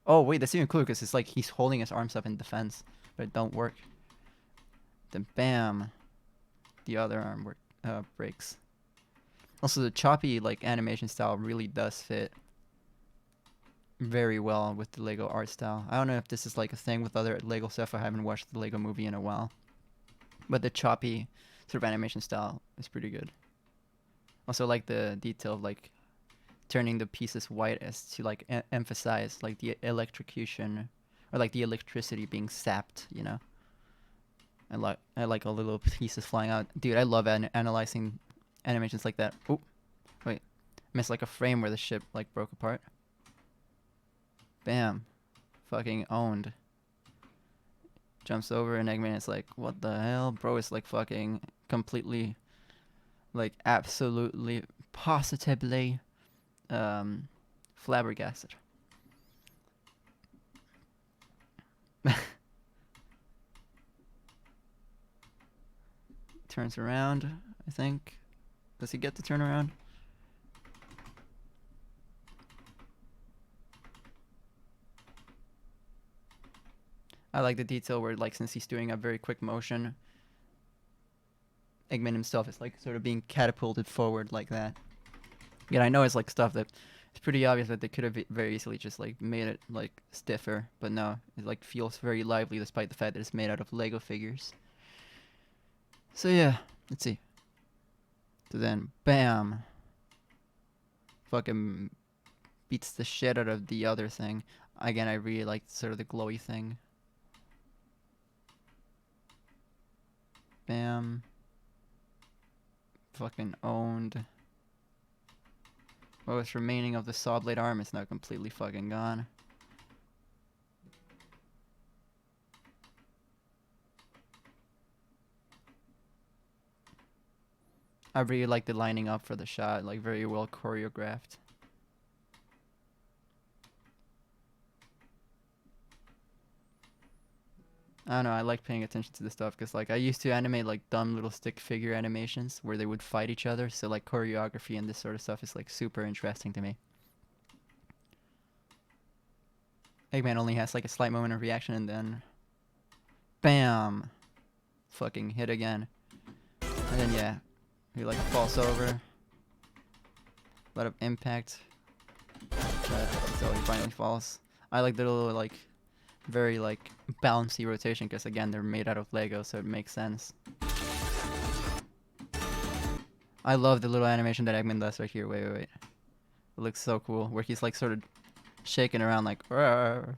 Oh wait, that's even cooler because it's like he's holding his arms up in defense, but it don't work. Then bam, the other arm breaks. Also, the choppy like animation style really does fit very well with the Lego art style. I don't know if this is like a thing with other Lego stuff. I haven't watched the Lego movie in a while, but the choppy sort of animation style is pretty good. Also, like the detail of like turning the pieces white as to like emphasize like the electrocution or like the electricity being sapped, you know. I like all the little pieces flying out. Dude, I love analyzing animations like that. Oh, wait, missed like a frame where the ship like broke apart. Bam, fucking owned. Jumps over and Eggman is like, what the hell, bro? Is like fucking completely, like absolutely, positively, flabbergasted. Turns around, I think. Does he get to turn around? I like the detail where, like, since he's doing a very quick motion, Eggman himself is, like, sort of being catapulted forward like that. Again, I know it's, like, stuff that it's pretty obvious that they could have very easily just, like, made it, like, stiffer. But no, it, like, feels very lively despite the fact that it's made out of Lego figures. So, yeah, let's see. So then, bam. Fucking beats the shit out of the other thing. Again, I really like sort of the glowy thing. Bam. Fucking owned. What was remaining of the saw blade arm is now completely fucking gone. I really like the lining up for the shot, like very well choreographed. I don't know, I like paying attention to this stuff because like I used to animate like dumb little stick figure animations where they would fight each other, so like choreography and this sort of stuff is like super interesting to me. Eggman only has like a slight moment of reaction and then bam, fucking hit again. And then yeah, he like falls over. A lot of impact. So he finally falls. I like the little like very like bouncy rotation because again they're made out of Lego, so it makes sense. I love the little animation that Eggman does right here. Wait. It looks so cool. Where he's like sort of shaking around like. Rawr.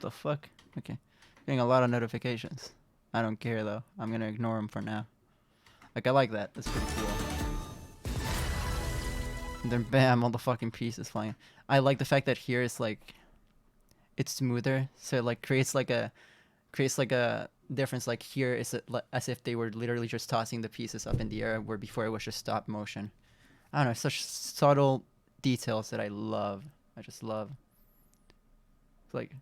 The fuck? Okay. Getting a lot of notifications. I don't care though. I'm gonna ignore them for now. Like I like that. That's pretty cool. And then bam, all the fucking pieces flying. I like the fact that here it's like it's smoother, so it like creates like a difference. Like here is as if they were literally just tossing the pieces up in the air, where before it was just stop motion. I don't know, such subtle details that I love. I just love. It's like,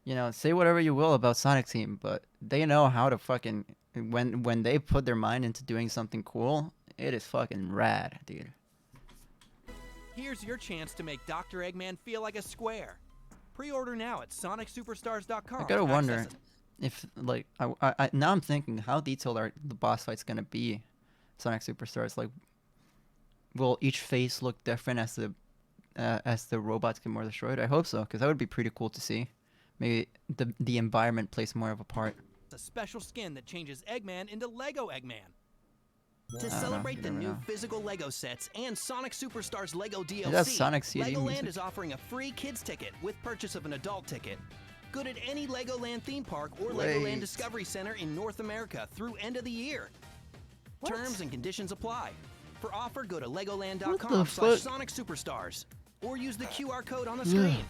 you know, say whatever you will about Sonic Team, but they know how to fucking when they put their mind into doing something cool, it is fucking rad, dude. Here's your chance to make Dr. Eggman feel like a square. Pre-order now at sonicsuperstars.com. I gotta wonder if like I now I'm thinking how detailed are the boss fights gonna be. Sonic Superstars, like, will each face look different as the robots get more destroyed? I hope so, because that would be pretty cool to see. Maybe the environment plays more of a part. A special skin that changes Eggman into Lego Eggman. To I don't know, celebrate you the never new know. physical Lego sets and Sonic Superstars Lego DLC, That's Sonic CD Legoland music. is offering a free kids ticket with purchase of an adult ticket. Good at any Legoland theme park or Legoland Wait. Discovery Center in North America through end of the year. Terms and conditions apply. For offer, go to What the legoland.com/Sonic Superstars or use the QR code on the screen.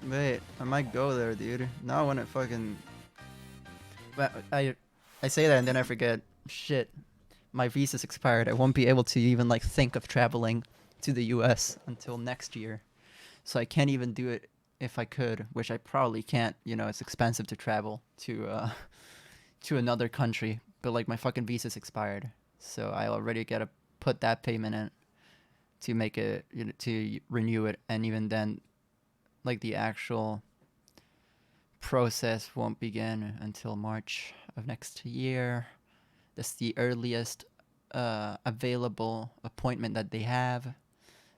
Wait, I might go there, dude. Now when it fucking... But I say that and then I forget. Shit. My visa's expired. I won't be able to even, like, think of traveling to the US until next year. So I can't even do it if I could, which I probably can't. You know, it's expensive to travel to another country. But, like, my fucking visa's expired. So I already gotta put that payment in to make it, you know, to renew it. And even then, like, the actual process won't begin until March of next year. That's the earliest available appointment that they have.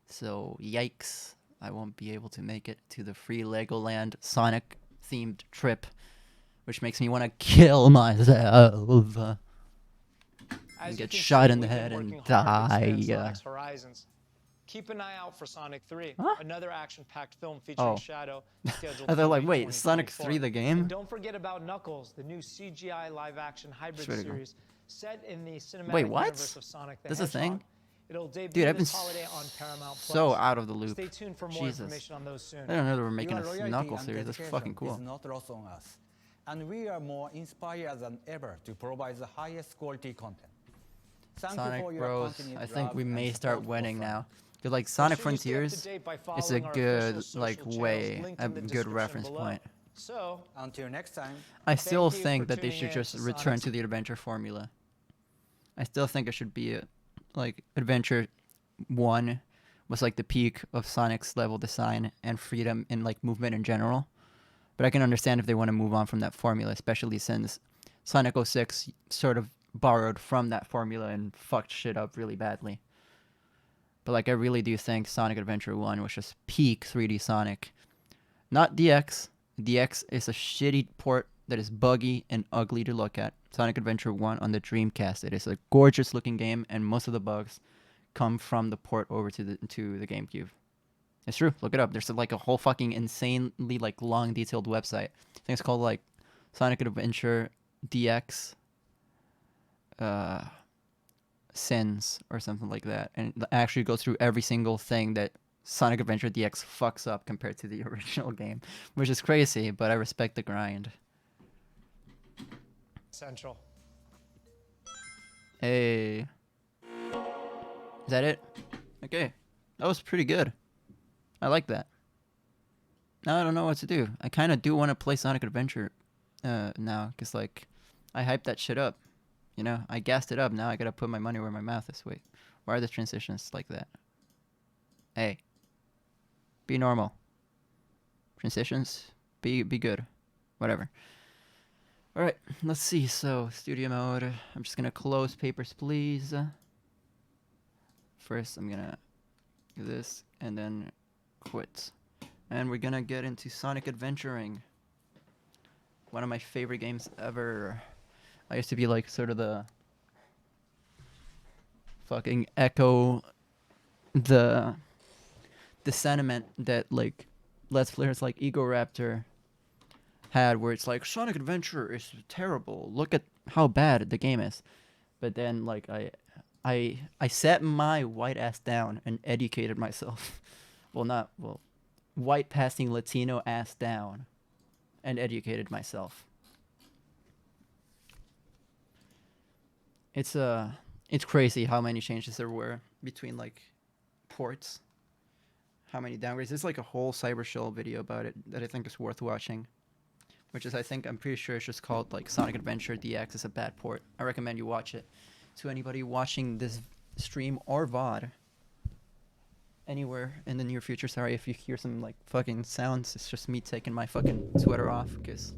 So yikes, I won't be able to make it to the free Legoland Sonic themed trip, which makes me want to kill myself and As get you can shot see, in the we've been head and working hard to expand die. Sonic's horizons. Keep an eye out for Sonic 3, Huh? another action-packed film featuring Oh. Shadow, scheduled I for thought, like, late wait, Sonic 2024. 3 the game? And don't forget about Knuckles, the new CGI live-action hybrid Swear to God. series set in the cinematic Wait, what? universe of Sonic the This is a thing? Hedgehog. It'll debut Dude, I've been this holiday on Paramount+. so out of the loop. Stay tuned for more Jesus. information on those soon. I didn't know they were making Your a loyalty Knuckles and series. That's dedication fucking cool. is not lost on us, and we are more inspired than ever to provide the highest quality content. Thank you Sonic for your Bros. continued I think love we and may start support winning for Sonic. now. Cause like Sonic Make sure you stay up to Frontiers date by is a following our good official like social channels way, linked a in the good description reference below. point. So, Until next time. I still you think for that they tuning should in just to return Sonic's to the adventure formula. I still think it should be like Adventure 1 was like the peak of Sonic's level design and freedom in like movement in general. But I can understand if they want to move on from that formula, especially since Sonic 06 sort of borrowed from that formula and fucked shit up really badly. But like I really do think Sonic Adventure 1 was just peak 3D Sonic. Not DX. DX is a shitty port that is buggy and ugly to look at. Sonic Adventure 1 on the Dreamcast. It is a gorgeous looking game and most of the bugs come from the port over to the GameCube. It's true. Look it up. There's like a whole fucking insanely like long detailed website. I think it's called like Sonic Adventure DX sins or something like that, and actually go through every single thing that Sonic Adventure DX fucks up compared to the original game, which is crazy, but I respect the grind. Central. Hey. Is that it? Okay. That was pretty good. I like that. Now I don't know what to do. I kind of do want to play Sonic Adventure now, because, like, I hyped that shit up. You know, I gassed it up. Now I gotta put my money where my mouth is. Wait, why are the transitions like that? Hey. Be normal. Transitions, be good. Whatever. Alright, let's see. So, studio mode. I'm just gonna close Papers, Please. First, I'm gonna do this, and then quit. And we're gonna get into Sonic Adventuring. One of my favorite games ever. I used to be like sort of the fucking echo the sentiment that like Let's Players like Ego Raptor had, where it's like Sonic Adventure is terrible. Look at how bad the game is. But then like I sat my white ass down and educated myself. White passing Latino ass down and educated myself. It's crazy how many changes there were between like ports. How many downgrades. There's like a whole Cybershell video about it that I think is worth watching. Which is, I'm pretty sure it's just called like Sonic Adventure DX is a bad port. I recommend you watch it. To anybody watching this stream or VOD anywhere in the near future. Sorry if you hear some like fucking sounds. It's just me taking my fucking sweater off because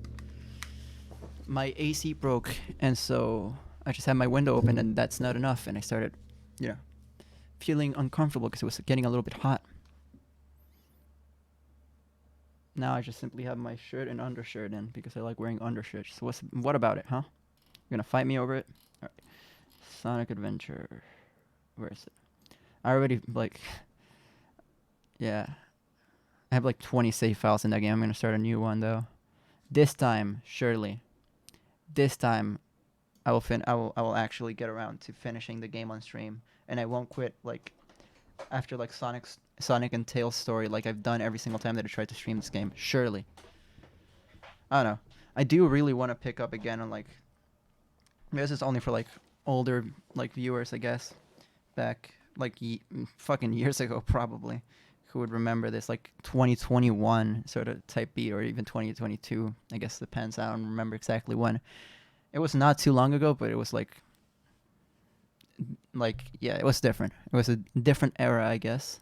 my AC broke, and so I just had my window open, and that's not enough, and I started, you know, feeling uncomfortable because it was getting a little bit hot. Now I just simply have my shirt and undershirt in because I like wearing undershirts. So what about it, huh? You're gonna fight me over it? All right. Sonic Adventure. Where is it? I already like. Yeah. I have like 20 save files in that game. I'm gonna start a new one though. This time, surely. This time, I will actually get around to finishing the game on stream, and I won't quit like after like Sonic and Tails story like I've done every single time that I tried to stream this game. Surely. I don't know. I do really want to pick up again on like. This is only for like older like viewers, I guess. Back like fucking years ago probably, who would remember this like 2021 sort of type beat, or even 2022. I guess depends. I don't remember exactly when. It was not too long ago, but it was like yeah, it was different. It was a different era, I guess.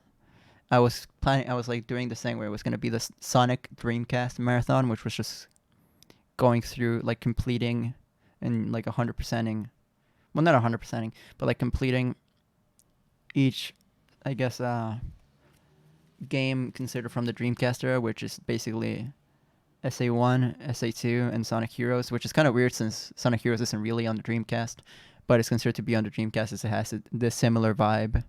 I was like doing this thing where it was going to be the Sonic Dreamcast marathon, which was just going through like completing and like 100%ing, well, not 100%ing, but like completing each, I guess, game considered from the Dreamcast era, which is basically SA1, SA2, and Sonic Heroes, which is kind of weird since Sonic Heroes isn't really on the Dreamcast, but it's considered to be on the Dreamcast as it has this similar vibe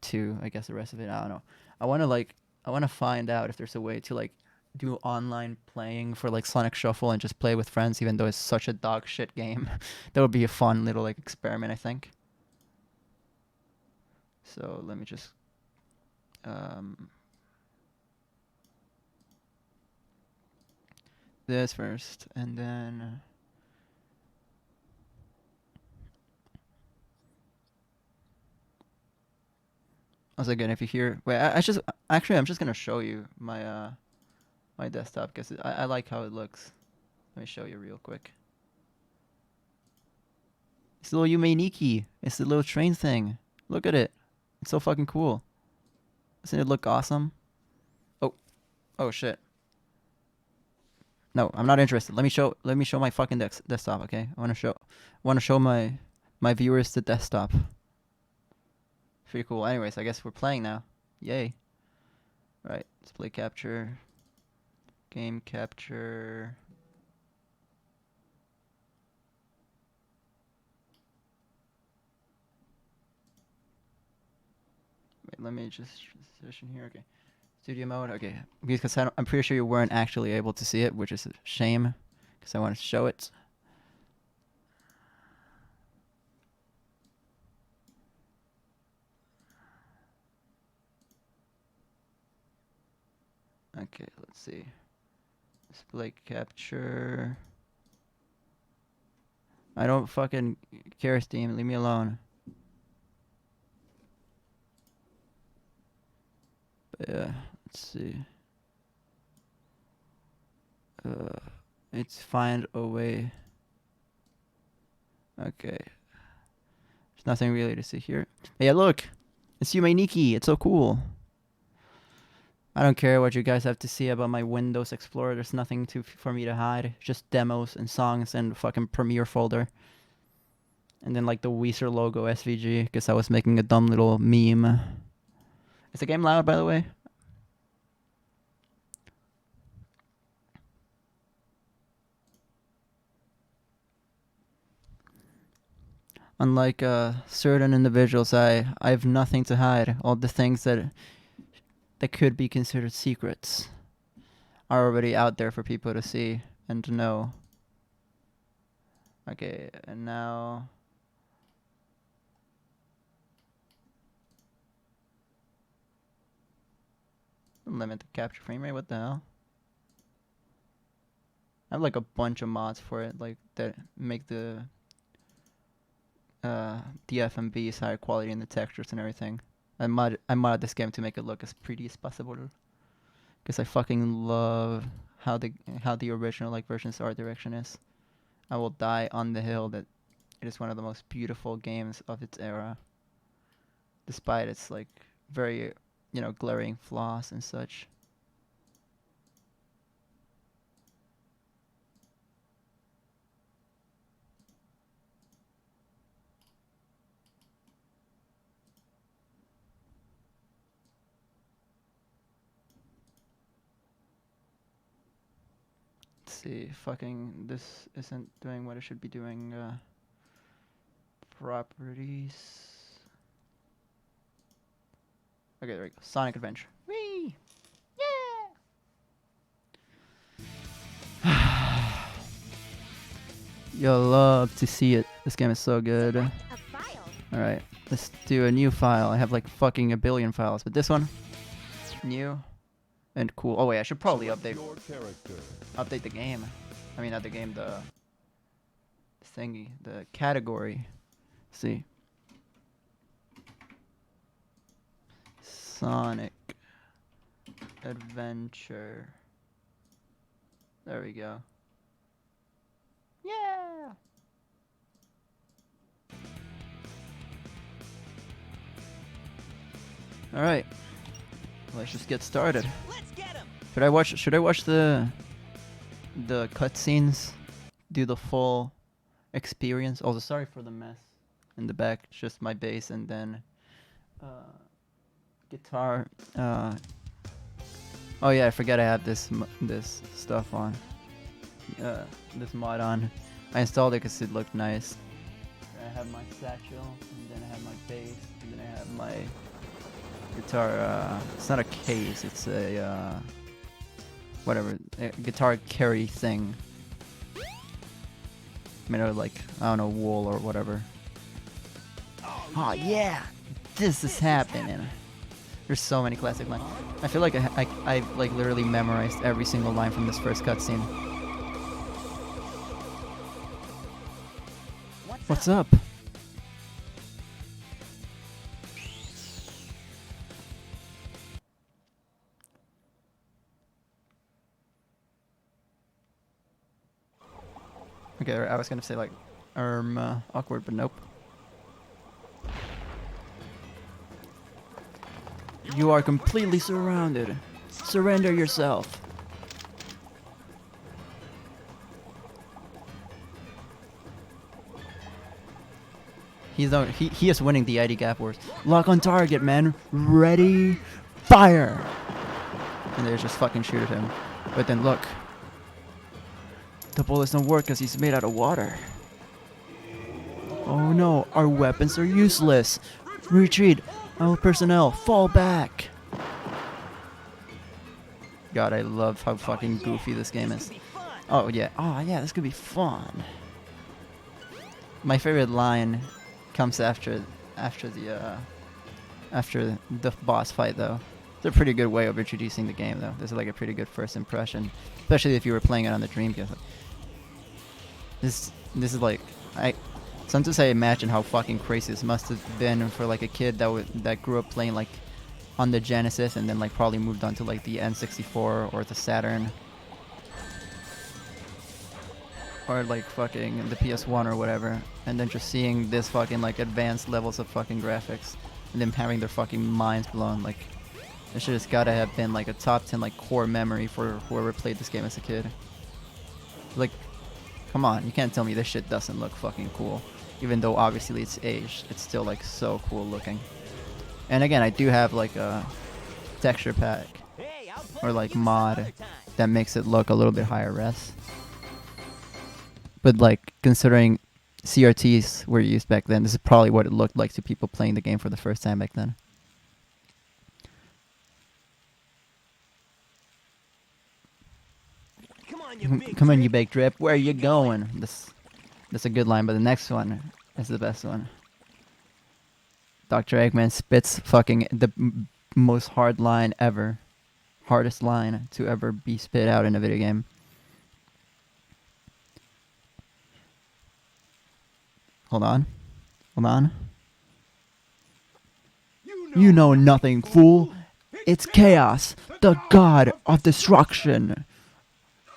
to, I guess, the rest of it. I don't know. I want to find out if there's a way to like do online playing for like Sonic Shuffle and just play with friends, even though it's such a dog shit game. That would be a fun little like experiment, I think. So let me just this first, and then also again, if you hear, wait, I'm just gonna show you my my desktop because I like how it looks. Let me show you real quick. It's the little Yume. It's the little train thing. Look at it. It's so fucking cool. Doesn't it look awesome? Oh shit. No, I'm not interested. Let me show my fucking desktop, okay? I want to show my viewers the desktop. Pretty cool. Anyways, I guess we're playing now. Yay. Right. Display capture. Game capture. Wait, let me just transition here. Okay. Studio mode. Okay. Because I'm pretty sure you weren't actually able to see it, which is a shame, because I want to show it. Okay, let's see. Display capture. I don't fucking care, Steam. Leave me alone. But yeah, let's see. It's find a way. Okay. There's nothing really to see here. Hey, look! It's Yume Nikki. It's so cool. I don't care what you guys have to say about my Windows Explorer. There's nothing for me to hide. Just demos and songs and fucking Premiere folder. And then like the Weezer logo SVG, because I was making a dumb little meme. Is the game loud, by the way? Unlike certain individuals, I have nothing to hide. All the things that could be considered secrets are already out there for people to see and to know. Okay, and now limit the capture frame rate. What the hell? I have like a bunch of mods for it, like that make the FMVs higher quality in the textures and everything. I modded this game to make it look as pretty as possible, because I fucking love how the original like version's art direction is. I will die on the hill that it is one of the most beautiful games of its era, despite its like very glaring flaws and such. See, fucking this isn't doing what it should be doing. Properties. Okay, there we go. Sonic Adventure. Whee! Yeah! You'll love to see it. This game is so good. Alright, let's do a new file. I have like fucking a billion files, but this one, new. And cool. Oh wait, I should probably update the game. I mean, not the game, the thingy, the category. Let's see. Sonic Adventure. There we go. Yeah. All right. Let's just get started. Should I watch the cutscenes? Do the full experience? Also, sorry for the mess in the back. It's just my bass and then guitar. Oh yeah, I forgot I have this stuff on. This mod on. I installed it because it looked nice. I have my satchel, and then I have my bass, and then I have my guitar. It's not a case. It's a whatever, a guitar carry thing. Made out of like, I don't know, wool or whatever. Oh yeah, this is happening. There's so many classic lines. I feel like I like literally memorized every single line from this first cutscene. What's up? Okay, I was gonna say like, awkward, but nope. You are completely surrounded. Surrender yourself. He is winning the ID gap wars. Lock on target, man. Ready, fire. And they just fucking shoot at him. But then look. The bullets don't work because he's made out of water. Oh no, our weapons are useless. Retreat. All personnel, fall back. God, I love how fucking goofy this game is. Oh yeah, this could be fun. My favorite line comes after the boss fight though. It's a pretty good way of introducing the game, though. This is like a pretty good first impression, especially if you were playing it on the Dreamcast. This is like sometimes I imagine how fucking crazy this must have been for like a kid that grew up playing like on the Genesis and then like probably moved on to like the N64 or the Saturn or like fucking the PS1 or whatever, and then just seeing this fucking like advanced levels of fucking graphics and them having their fucking minds blown. Like, this shit has gotta have been like a top 10 like core memory for whoever played this game as a kid. Like, come on, you can't tell me this shit doesn't look fucking cool. Even though obviously it's aged, it's still like so cool looking. And again, I do have like a texture pack or like mod that makes it look a little bit higher res. But like, considering CRTs were used back then, this is probably what it looked like to people playing the game for the first time back then. Come on, you big drip. Where are you going? That's a good line, but the next one is the best one. Dr. Eggman spits fucking the most hard line ever. Hardest line to ever be spit out in a video game. Hold on. Hold on. You know nothing, fool. It's chaos, the god of destruction.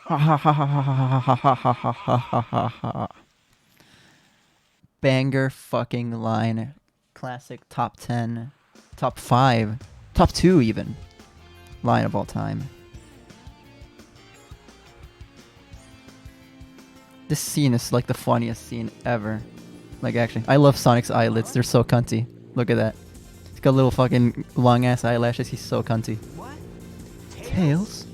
Ha ha ha ha ha ha ha ha ha ha ha ha ha. Banger fucking line. Classic top 10, top 5, top 2 even line of all time. This scene is like the funniest scene ever. Like, actually, I love Sonic's eyelids. They're so cunty. Look at that. He's got little fucking long ass eyelashes. He's so cunty. What? Tails?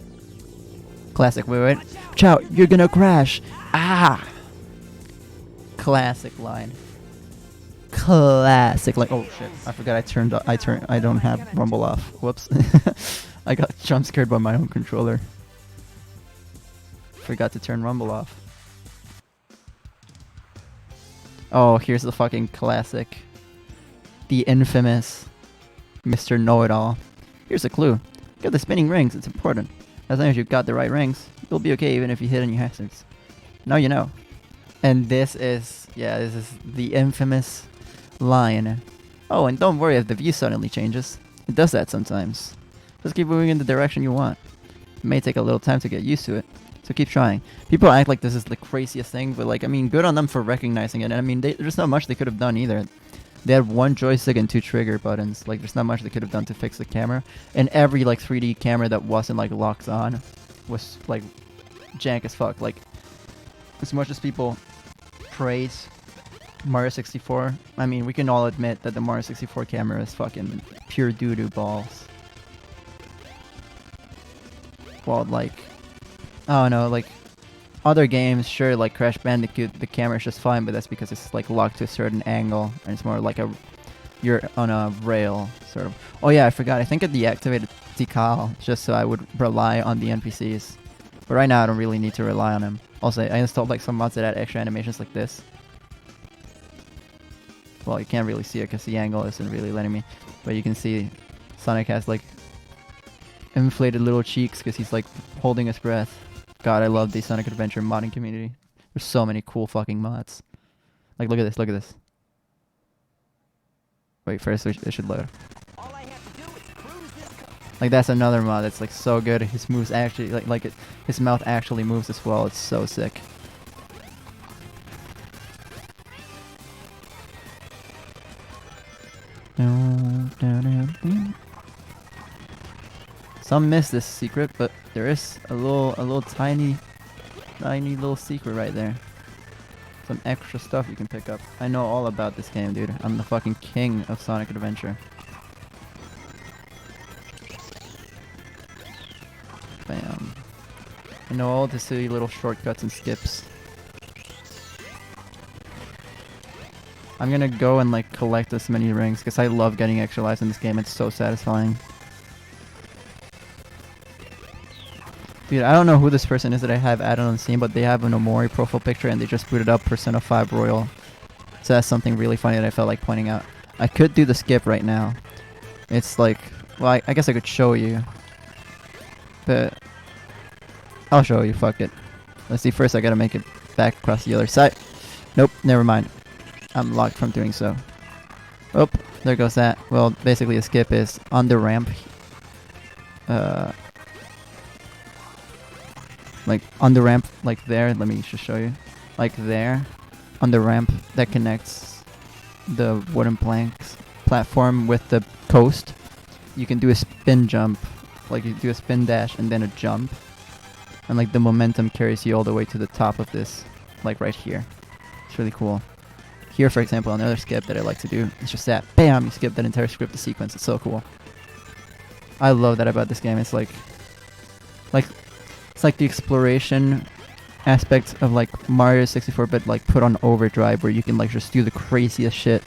Classic. Wait. Watch out. You're gonna crash. Ah. Classic line. Classic. Like, oh shit. I forgot I don't have rumble off. Whoops. I got jump scared by my own controller. Forgot to turn rumble off. Oh, here's the fucking classic. The infamous Mr. Know-It-All. Here's a clue. Get the spinning rings, it's important. As long as you've got the right rings, you'll be okay even if you hit any hazards. Now you know. And this is the infamous line. Oh, and don't worry if the view suddenly changes. It does that sometimes. Just keep moving in the direction you want. It may take a little time to get used to it. So keep trying. People act like this is the craziest thing, but like, I mean, good on them for recognizing it. And I mean, there's not much they could have done either. They had one joystick and 2 trigger buttons. Like, there's not much they could have done to fix the camera. And every like 3D camera that wasn't like locked on was like jank as fuck. Like, as much as people praise Mario 64, I mean, we can all admit that the Mario 64 camera is fucking pure doo-doo balls. Well, like, I don't know, like, other games, sure, like Crash Bandicoot, the camera's just fine, but that's because it's like locked to a certain angle, and it's more like you're on a rail, sort of. Oh yeah, I forgot, I think I deactivated decal, just so I would rely on the NPCs. But right now I don't really need to rely on them. Also, I installed like some mods that add extra animations like this. Well, you can't really see it because the angle isn't really letting me, but you can see Sonic has like inflated little cheeks because he's like holding his breath. God, I love the Sonic Adventure modding community. There's so many cool fucking mods. Like, look at this, look at this. Wait, first it should load. Like, that's another mod that's like so good. His moves actually, his mouth actually moves as well. It's so sick. Some miss this secret, but there is a little tiny little secret right there. Some extra stuff you can pick up. I know all about this game, dude. I'm the fucking king of Sonic Adventure. Bam. I know all the silly little shortcuts and skips. I'm gonna go and like collect this many rings because I love getting extra lives in this game. It's so satisfying. Dude, I don't know who this person is that I have added on Steam, but they have an Omori profile picture and they just booted up Persona 5 Royal. So that's something really funny that I felt like pointing out. I could do the skip right now. It's like Well, I guess I could show you. But I'll show you, fuck it. Let's see, first I gotta make it back across the other side. Nope, never mind. I'm locked from doing so. Oh, there goes that. Well, basically the skip is on the ramp. Like on the ramp, like there. Let me just show you. Like there, on the ramp that connects the wooden planks platform with the coast. You can do a spin jump, like you do a spin dash and then a jump, and like the momentum carries you all the way to the top of this, like right here. It's really cool. Here, for example, another skip that I like to do, it's just that, bam, you skip that entire script, the sequence. It's so cool. I love that about this game. It's like the exploration aspect of like Mario 64, but like put on overdrive, where you can like just do the craziest shit.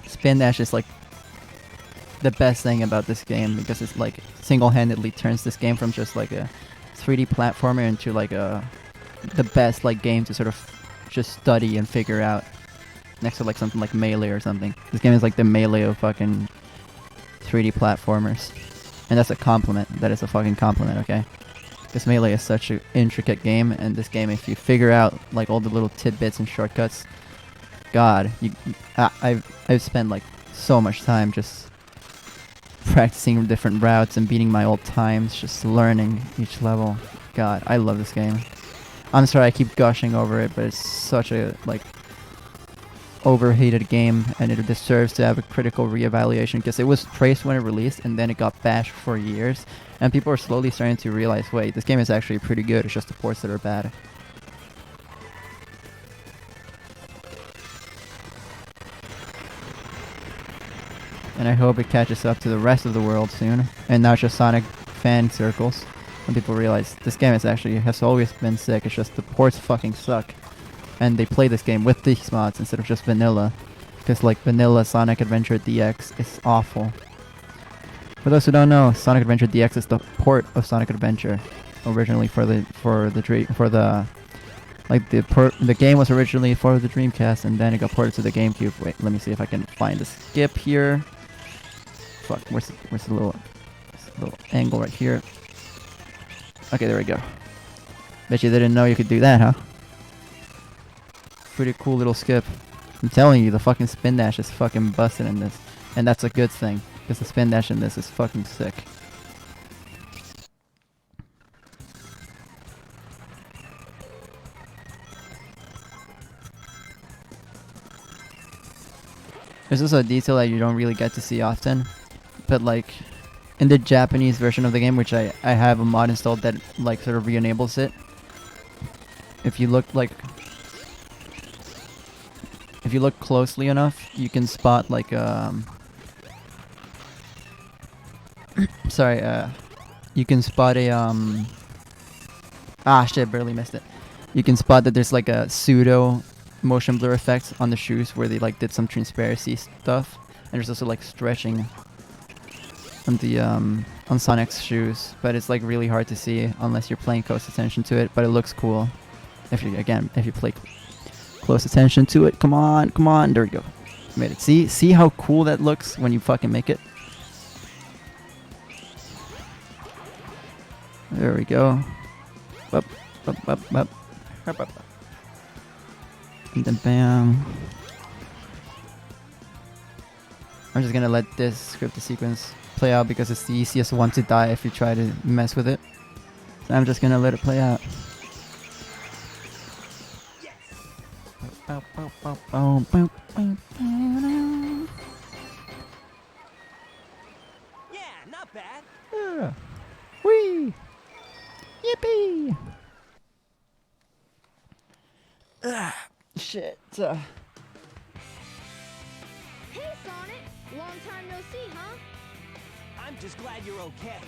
Spin dash is like the best thing about this game, because it's like single-handedly turns this game from just like a 3D platformer into like the best like game to sort of just study and figure out, next to like something like Melee or something. This game is like the Melee of fucking 3D platformers, and that's a compliment. That is a fucking compliment, okay? Because Melee is such an intricate game, and this game, if you figure out like all the little tidbits and shortcuts, God, I've spent like so much time just practicing different routes and beating my old times, just learning each level. God, I love this game. I'm sorry I keep gushing over it, but it's such a like overhated game, and it deserves to have a critical reevaluation, because it was praised when it released and then it got bashed for years, and people are slowly starting to realize, wait, this game is actually pretty good, it's just the ports that are bad. And I hope it catches up to the rest of the world soon, and not just Sonic fan circles, when people realize this game is actually has always been sick, it's just the ports fucking suck. And they play this game with these mods instead of just vanilla, because like vanilla Sonic Adventure DX is awful. For those who don't know, Sonic Adventure DX is the port of Sonic Adventure, originally the game was originally for the Dreamcast, and then it got ported to the GameCube. Wait, let me see if I can find the skip here. Fuck, where's the little angle right here? Okay, there we go. Bet you didn't know you could do that, huh? Pretty cool little skip. I'm telling you, the fucking spin dash is fucking busted in this. And that's a good thing, because the spin dash in this is fucking sick. There's also a detail that you don't really get to see often, but like in the Japanese version of the game, which I have a mod installed that like sort of re-enables it. If you look closely enough, you can spot like you can spot a shit, barely missed it. You can spot that there's like a pseudo motion blur effect on the shoes, where they like did some transparency stuff, and there's also like stretching on the on Sonic's shoes, but it's like really hard to see unless you're paying close attention to it. But it looks cool if you play close attention to it. Come on, there we go. Made it. See how cool that looks when you fucking make it. There we go. Up. And then bam. I'm just gonna let this scripted sequence play out, because it's the easiest one to die if you try to mess with it. So I'm just gonna let it play out. Yeah, not bad. Yeah. Whee! Yippee! Shit. Hey, Sonic! Long time no see, huh? I'm just glad you're okay.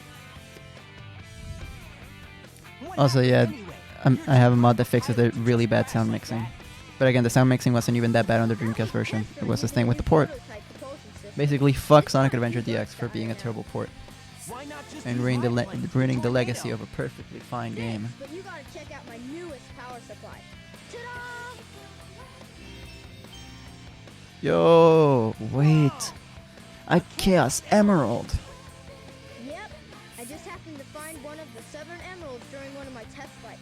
Also, yeah, I have a mod that fixes the really bad sound mixing. But again, the sound mixing wasn't even that bad on the Dreamcast version. It was this thing with the port. Basically, fuck Sonic Adventure DX for being a terrible port. And ruining the legacy of a perfectly fine game. But you gotta check out my newest power supply. Ta-da! Yo, wait. A Chaos Emerald. Yep, I just happened to find one of the 7 emeralds during one of my test fights.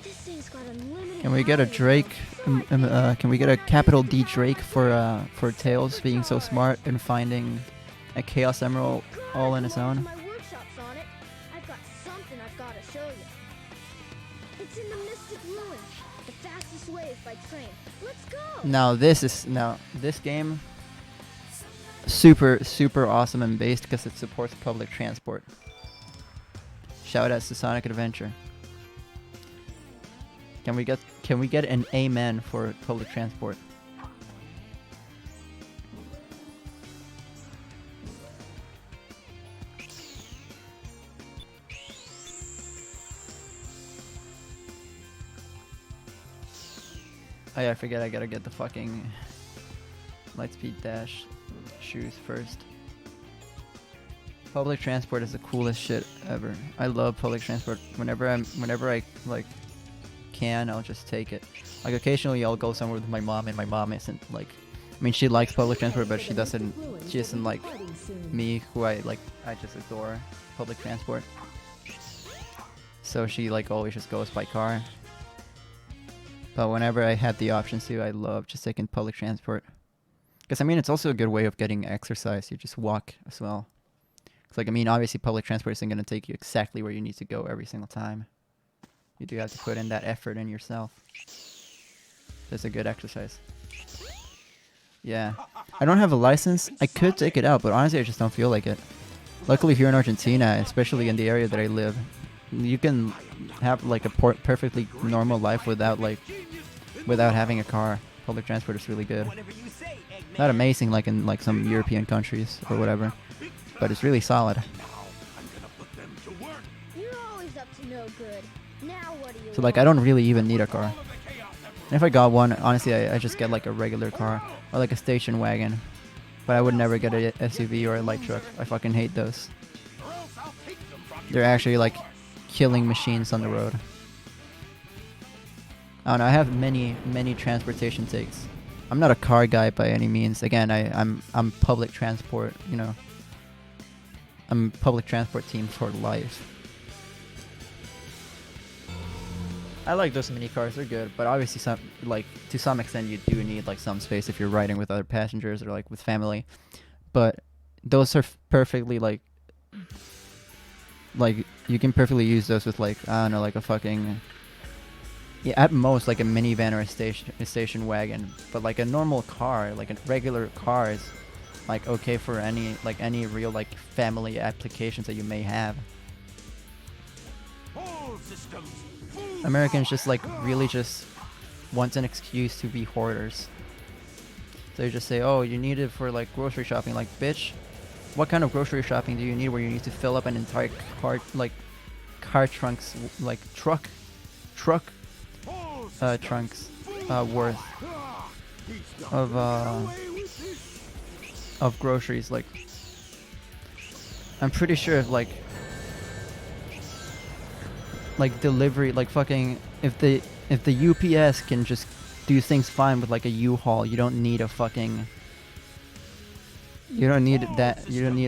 This thing's got unlimited. Can we get a power. Drake? Can we get a capital D Drake for Tails being so smart and finding a Chaos Emerald all on its Welcome own? to my workshop, Sonic. I've got something I've got to show you. It's in the Mystic Ruins. The fastest way is by train. Let's go. Now this game super awesome and based because it supports public transport. Shout out to Sonic Adventure. Can we get an amen for public transport? Oh yeah, I forget I gotta get the fucking Lightspeed Dash shoes first. Public transport is the coolest shit ever. I love public transport. Whenever I like can, I'll just take it. Like occasionally I'll go somewhere with my mom, and my mom isn't like, I mean she likes public transport, but she isn't like me, who I just adore public transport. So she like always just goes by car. But whenever I had the options to, I love just taking public transport. Because, I mean, it's also a good way of getting exercise. You just walk as well. It's like, I mean, obviously public transport isn't going to take you exactly where you need to go every single time. You do have to put in that effort in yourself. That's a good exercise. Yeah. I don't have a license. I could take it out, but honestly, I just don't feel like it. Luckily, here in Argentina, especially in the area that I live, you can have like a perfectly normal life without having a car. Public transport is really good. Not amazing like in like some European countries or whatever, but it's really solid. You're always up to no good. Now what do you So like I don't really even need a car. And if I got one, honestly, I just get like a regular car or like a station wagon. But I would never get a SUV or a light truck. I fucking hate those. They're actually like killing machines on the road. I don't know, I have many transportation takes. I'm not a car guy by any means. Again, I'm public transport, you know. I'm public transport team for life. I like those mini cars, they're good, but obviously to some extent you do need like some space if you're riding with other passengers or like with family. But those are perfectly like you can perfectly use those with like, I don't know, like a fucking, yeah, at most like a minivan or a station wagon. But like a normal car, like a regular car is like okay for any real like family applications that you may have. Americans just like really just want an excuse to be hoarders. So they just say, oh, you need it for like grocery shopping. Like, bitch, what kind of grocery shopping do you need where you need to fill up an entire car trunks, like truck trunks worth of groceries? Like, I'm pretty sure if like delivery, like fucking, if the UPS can just do things fine with like a U-Haul, you don't need a fucking, you don't need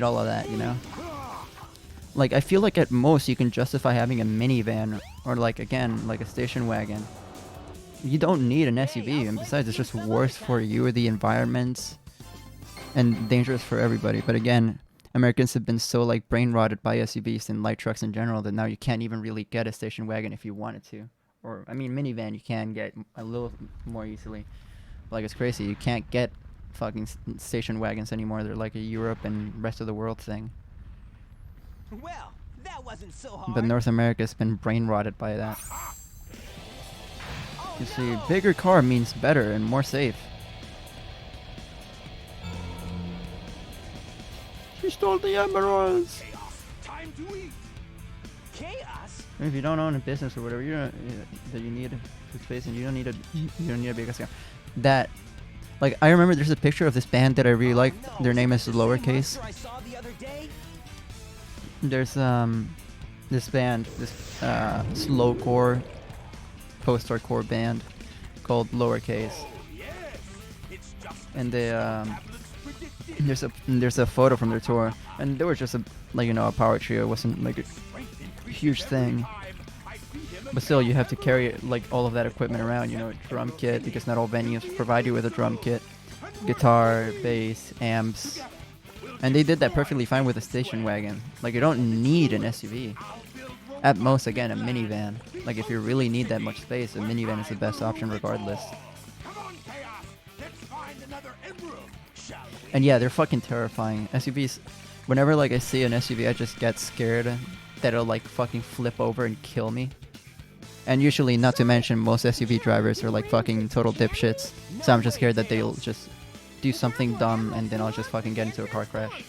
all of that, you know? Like, I feel like at most you can justify having a minivan or like, again, like a station wagon. You don't need an SUV, and besides it's just worse for you or the environment and dangerous for everybody. But again, Americans have been so like brain rotted by SUVs and light trucks in general that now you can't even really get a station wagon if you wanted to. Or, I mean, minivan you can get a little more easily. Like, it's crazy. You can't get fucking station wagons anymore. They're like a Europe and rest of the world thing. Well, that wasn't so hard. But North America's been brain rotted by that. You see, bigger car means better and more safe. She stole the emeralds! Time to eat. Chaos? If you don't own a business or whatever, you don't that you need a space, and you don't need a big car. That, like, I remember there's a picture of this band that I really like. Their name is Lowercase. There's this band, this slowcore, post-hardcore band called Lowercase, and There's a photo from their tour, and they were just a power trio. It wasn't like a huge thing, but still you have to carry like all of that equipment around. Drum kit, because not all venues provide you with a drum kit, guitar, bass, amps, and they did that perfectly fine with a station wagon. Like, you don't need an SUV. At most, again, a minivan. Like, if you really need that much space, a minivan is the best option regardless. And yeah, they're fucking terrifying. SUVs, whenever like I see an SUV, I just get scared that it'll like fucking flip over and kill me. And usually, not to mention, most SUV drivers are like fucking total dipshits. So I'm just scared that they'll just do something dumb and then I'll just fucking get into a car crash.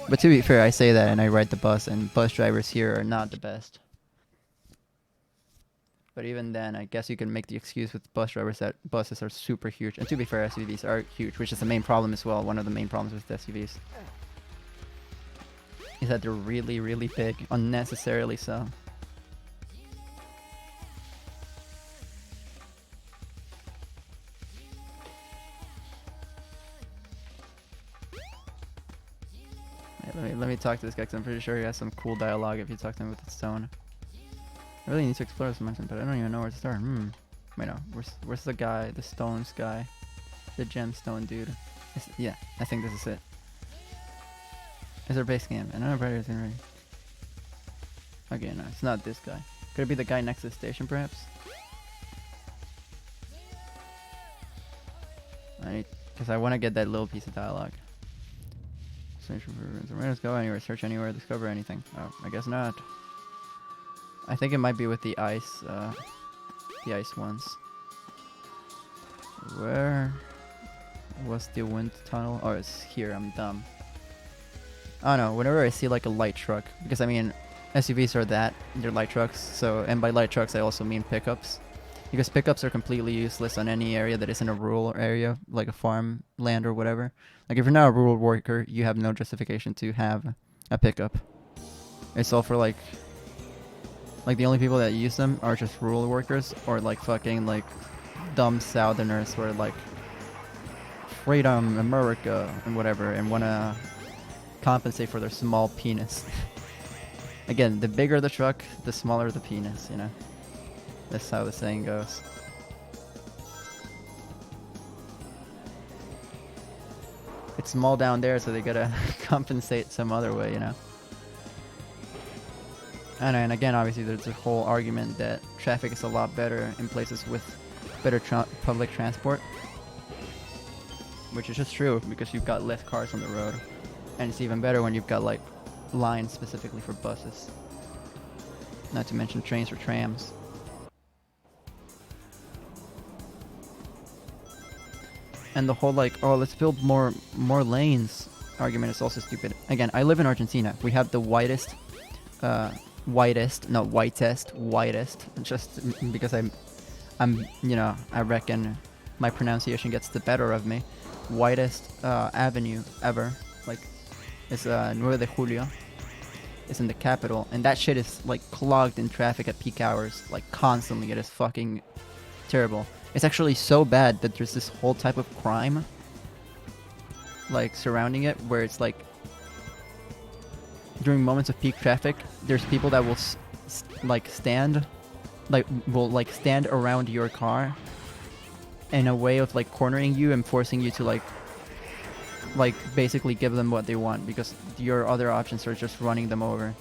But to be fair, I say that and I ride the bus, and bus drivers here are not the best. But even then, I guess you can make the excuse with bus drivers that buses are super huge. And to be fair, SUVs are huge, which is the main problem as well. One of the main problems with SUVs is that they're really, really big, unnecessarily so. Let me talk to this guy, because I'm pretty sure he has some cool dialogue if you talk to him with the stone. I really need to explore this dimension, but I don't even know where to start. Wait, no. Where's the guy? The stones guy? The gemstone dude? Yeah, I think this is it. Is our base camp? And I don't know if ready. Okay, no, it's not this guy. Could it be the guy next to the station, perhaps? Because I want to get that little piece of dialogue. Let's go anywhere, search anywhere, discover anything. Oh, I guess not. I think it might be with the ice ones. Where was the wind tunnel? Oh, it's here. I'm dumb. I don't know. Whenever I see like a light truck, because I mean, SUVs are that, they're light trucks. So, and by light trucks, I also mean pickups, because pickups are completely useless on any area that isn't a rural area, like a farmland or whatever. Like, if you're not a rural worker, you have no justification to have a pickup. It's all for like the only people that use them are just rural workers, or like fucking like dumb southerners who are like freedom, America, and whatever, and wanna compensate for their small penis. Again, the bigger the truck, the smaller the penis, you know? That's how the saying goes. It's small down there, so they gotta compensate some other way, you know? And again, obviously, there's a whole argument that traffic is a lot better in places with better public transport. Which is just true, because you've got less cars on the road. And it's even better when you've got, like, lines specifically for buses. Not to mention trains or trams. And the whole, like, oh, let's build more lanes argument is also stupid. Again, I live in Argentina. We have the whitest, just because I'm, you know, I reckon my pronunciation gets the better of me. Widest avenue ever. Like, it's 9 de Julio. It's in the capital, and that shit is like clogged in traffic at peak hours, like constantly. It is fucking terrible. It's actually so bad that there's this whole type of crime like surrounding it, where it's like during moments of peak traffic, there's people that will stand around your car in a way of like cornering you and forcing you to like basically give them what they want, because your other options are just running them over.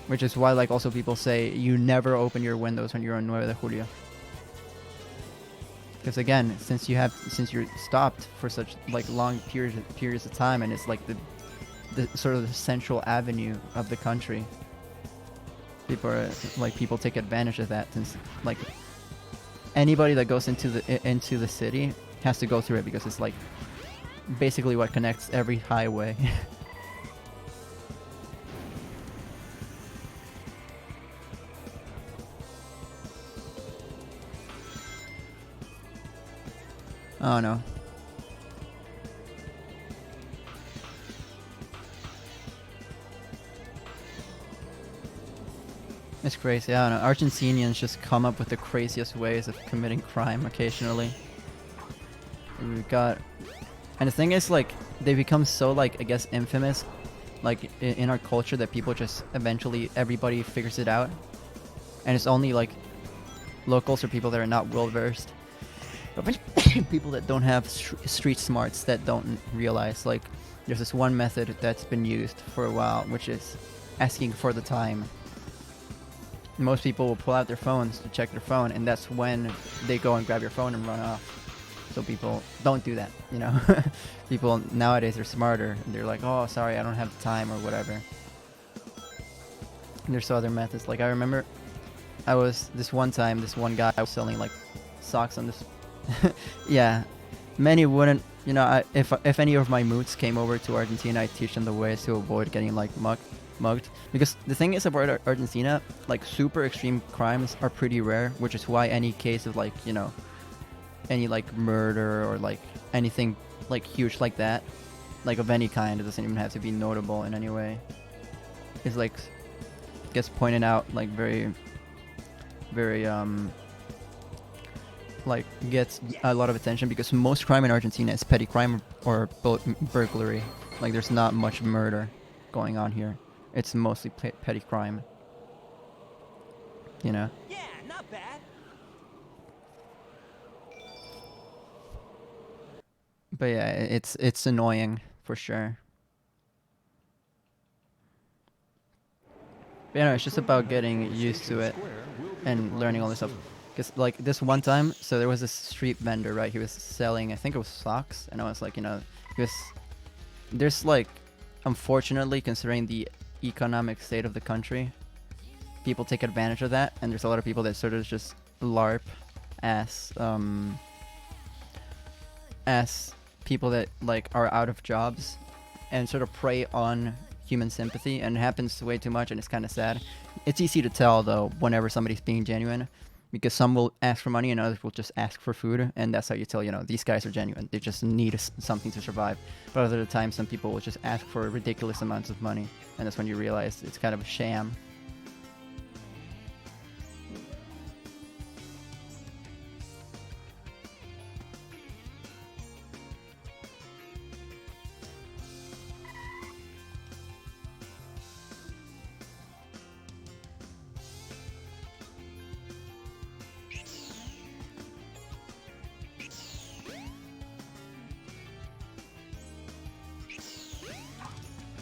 Which is why like also people say you never open your windows when you're on 9 de Julio. Because again, since you're stopped for such like long periods of time, and it's like the sort of the central avenue of the country, people take advantage of that, since like anybody that goes into the city has to go through it, because it's like basically what connects every highway. Oh no. It's crazy. I don't know. Argentinians just come up with the craziest ways of committing crime occasionally. We got, and the thing is, like, they become so, like, I guess infamous, like in our culture, that people just eventually everybody figures it out, and it's only like locals or people that are not well versed, but people that don't have street smarts that don't realize, like, there's this one method that's been used for a while, which is asking for the time. Most people will pull out their phones to check their phone, and that's when they go and grab your phone and run off. So people don't do that, you know. People nowadays are smarter. They're like, oh, sorry, I don't have the time or whatever. And there's other methods. Like, I remember this one guy was selling like socks on this. Yeah, many wouldn't, you know, if any of my moods came over to Argentina, I'd teach them the ways to avoid getting like mugged. Because the thing is about Argentina, like, super extreme crimes are pretty rare, which is why any case of, like, you know, any like murder or like anything like huge like that, like of any kind, it doesn't even have to be notable in any way, is like gets pointed out, like very like gets a lot of attention, because most crime in Argentina is petty crime or burglary. Like, there's not much murder going on here. It's mostly petty crime, you know. Yeah, not bad. But yeah, it's annoying for sure. But, you know, it's just about getting used to it and learning all this stuff. Because, like, this one time, so there was this street vendor, right? He was selling, I think it was socks, and I was like, you know, there's like, unfortunately, considering the economic state of the country, people take advantage of that, and there's a lot of people that sort of just LARP as people that, like, are out of jobs and sort of prey on human sympathy, and it happens way too much, and it's kind of sad. It's easy to tell, though, whenever somebody's being genuine, because some will ask for money and others will just ask for food, and that's how you tell, you know, these guys are genuine. They just need something to survive. But other times, some people will just ask for ridiculous amounts of money, and that's when you realize it's kind of a sham.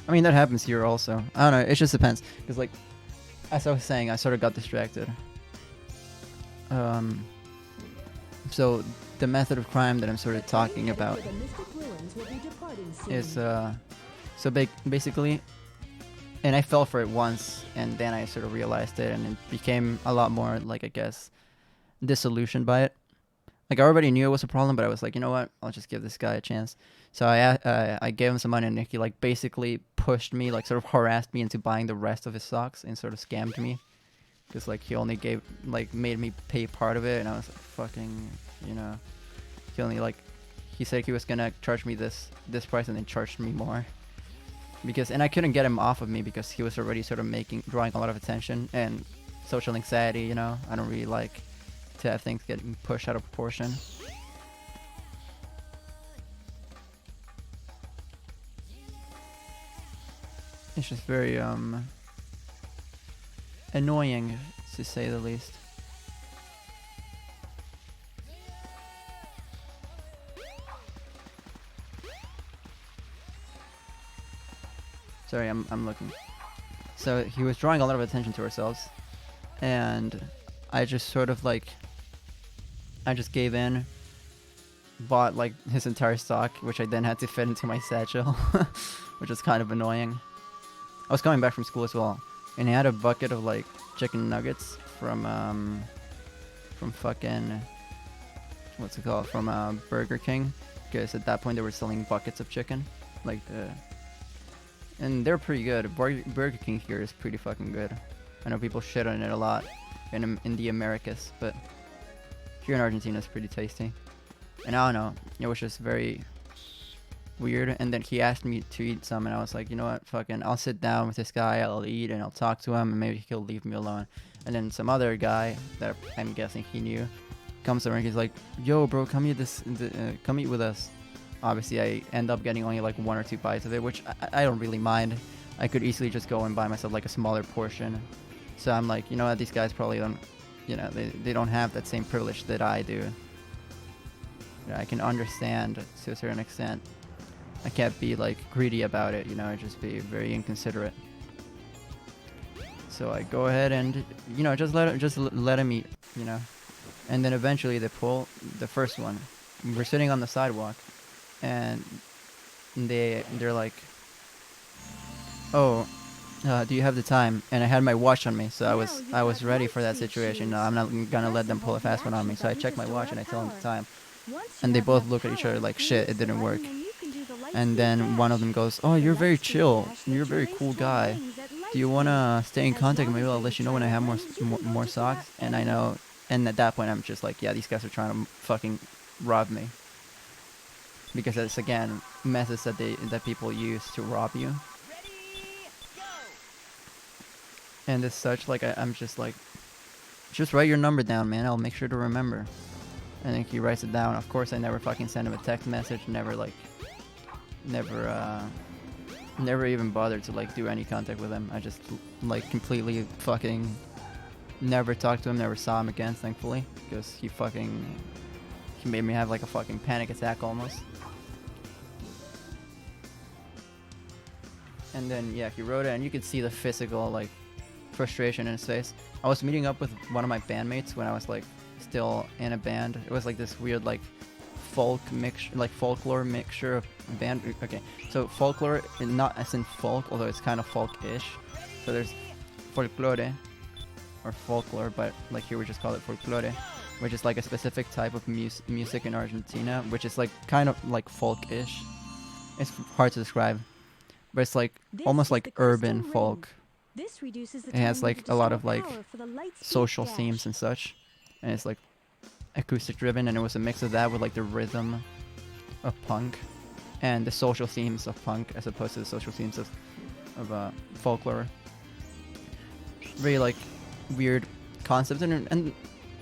I mean, that happens here also. I don't know, it just depends. Because, like, as I was saying, I sort of got distracted. So, the method of crime that I'm sort of talking about is, basically, and I fell for it once, and then I sort of realized it, and it became a lot more, like, I guess, disillusioned by it. Like, I already knew it was a problem, but I was like, you know what? I'll just give this guy a chance. So I gave him some money, and he, like, basically pushed me, like, sort of harassed me into buying the rest of his socks and sort of scammed me. Because, like, he only made me pay part of it, and I was like, fucking, you know. He said he was gonna charge me this price and then charged me more. And I couldn't get him off of me because he was already sort of drawing a lot of attention, and social anxiety, you know. I don't really like to have things getting pushed out of proportion. It's just very annoying, to say the least. Sorry, I'm looking. So he was drawing a lot of attention to ourselves, and I just sort of like, I just gave in, bought like his entire stock, which I then had to fit into my satchel, which was kind of annoying. I was coming back from school as well, and he had a bucket of like chicken nuggets from fucking, what's it called, from Burger King, because at that point they were selling buckets of chicken, like and they're pretty good. Burger King here is pretty fucking good. I know people shit on it a lot in the Americas, but here in Argentina it's pretty tasty. And I don't know, it was just very weird. And then he asked me to eat some, and I was like, you know what, fucking, I'll sit down with this guy, I'll eat, and I'll talk to him, and maybe he'll leave me alone. And then some other guy that I'm guessing he knew comes over and he's like, "Yo, bro, come eat come eat with us." Obviously, I end up getting only like 1 or 2 bites of it, which I don't really mind. I could easily just go and buy myself like a smaller portion. So I'm like, you know what, these guys probably don't, they don't have that same privilege that I do. I can understand to a certain extent. I can't be like greedy about it, just be very inconsiderate. So I go ahead and, just let him eat, And then eventually they pull the first one. We're sitting on the sidewalk, and they're like, "Oh, do you have the time?" And I had my watch on me, so I was ready for that situation. No, I'm not gonna let them pull a fast one on me. So I check my watch and I tell them the time, and they both look at each other like, "Shit, it didn't work." And then one of them goes, "Oh, you're very chill. You're a very cool guy. Do you wanna stay in contact? Maybe I'll let you know when I have more socks." And I know, and at that point I'm just like, yeah, these guys are trying to fucking rob me. Because it's again methods that people use to rob you. And as such, like I'm just like, just write your number down, man. I'll make sure to remember. And then he writes it down. Of course, I never fucking send him a text message. Never even bothered to like do any contact with him. I just like completely fucking never talked to him. Never saw him again, thankfully, because he made me have like a fucking panic attack almost. And then yeah, he wrote it, and you could see the physical like frustration in his face. I was meeting up with one of my bandmates when I was like still in a band. It was like this weird like folklore mixture of band. Okay, so folklore, not as in folk, although it's kind of folk-ish. So there's folklore or folklore, but like here we just call it folklore, which is like a specific type of music in Argentina, which is like kind of like folk-ish. It's hard to describe, but it's like almost like urban folk. It has like a lot of like social themes and such, and it's like acoustic driven, and it was a mix of that with like the rhythm of punk and the social themes of punk as opposed to the social themes of folklore. Very like weird concept, and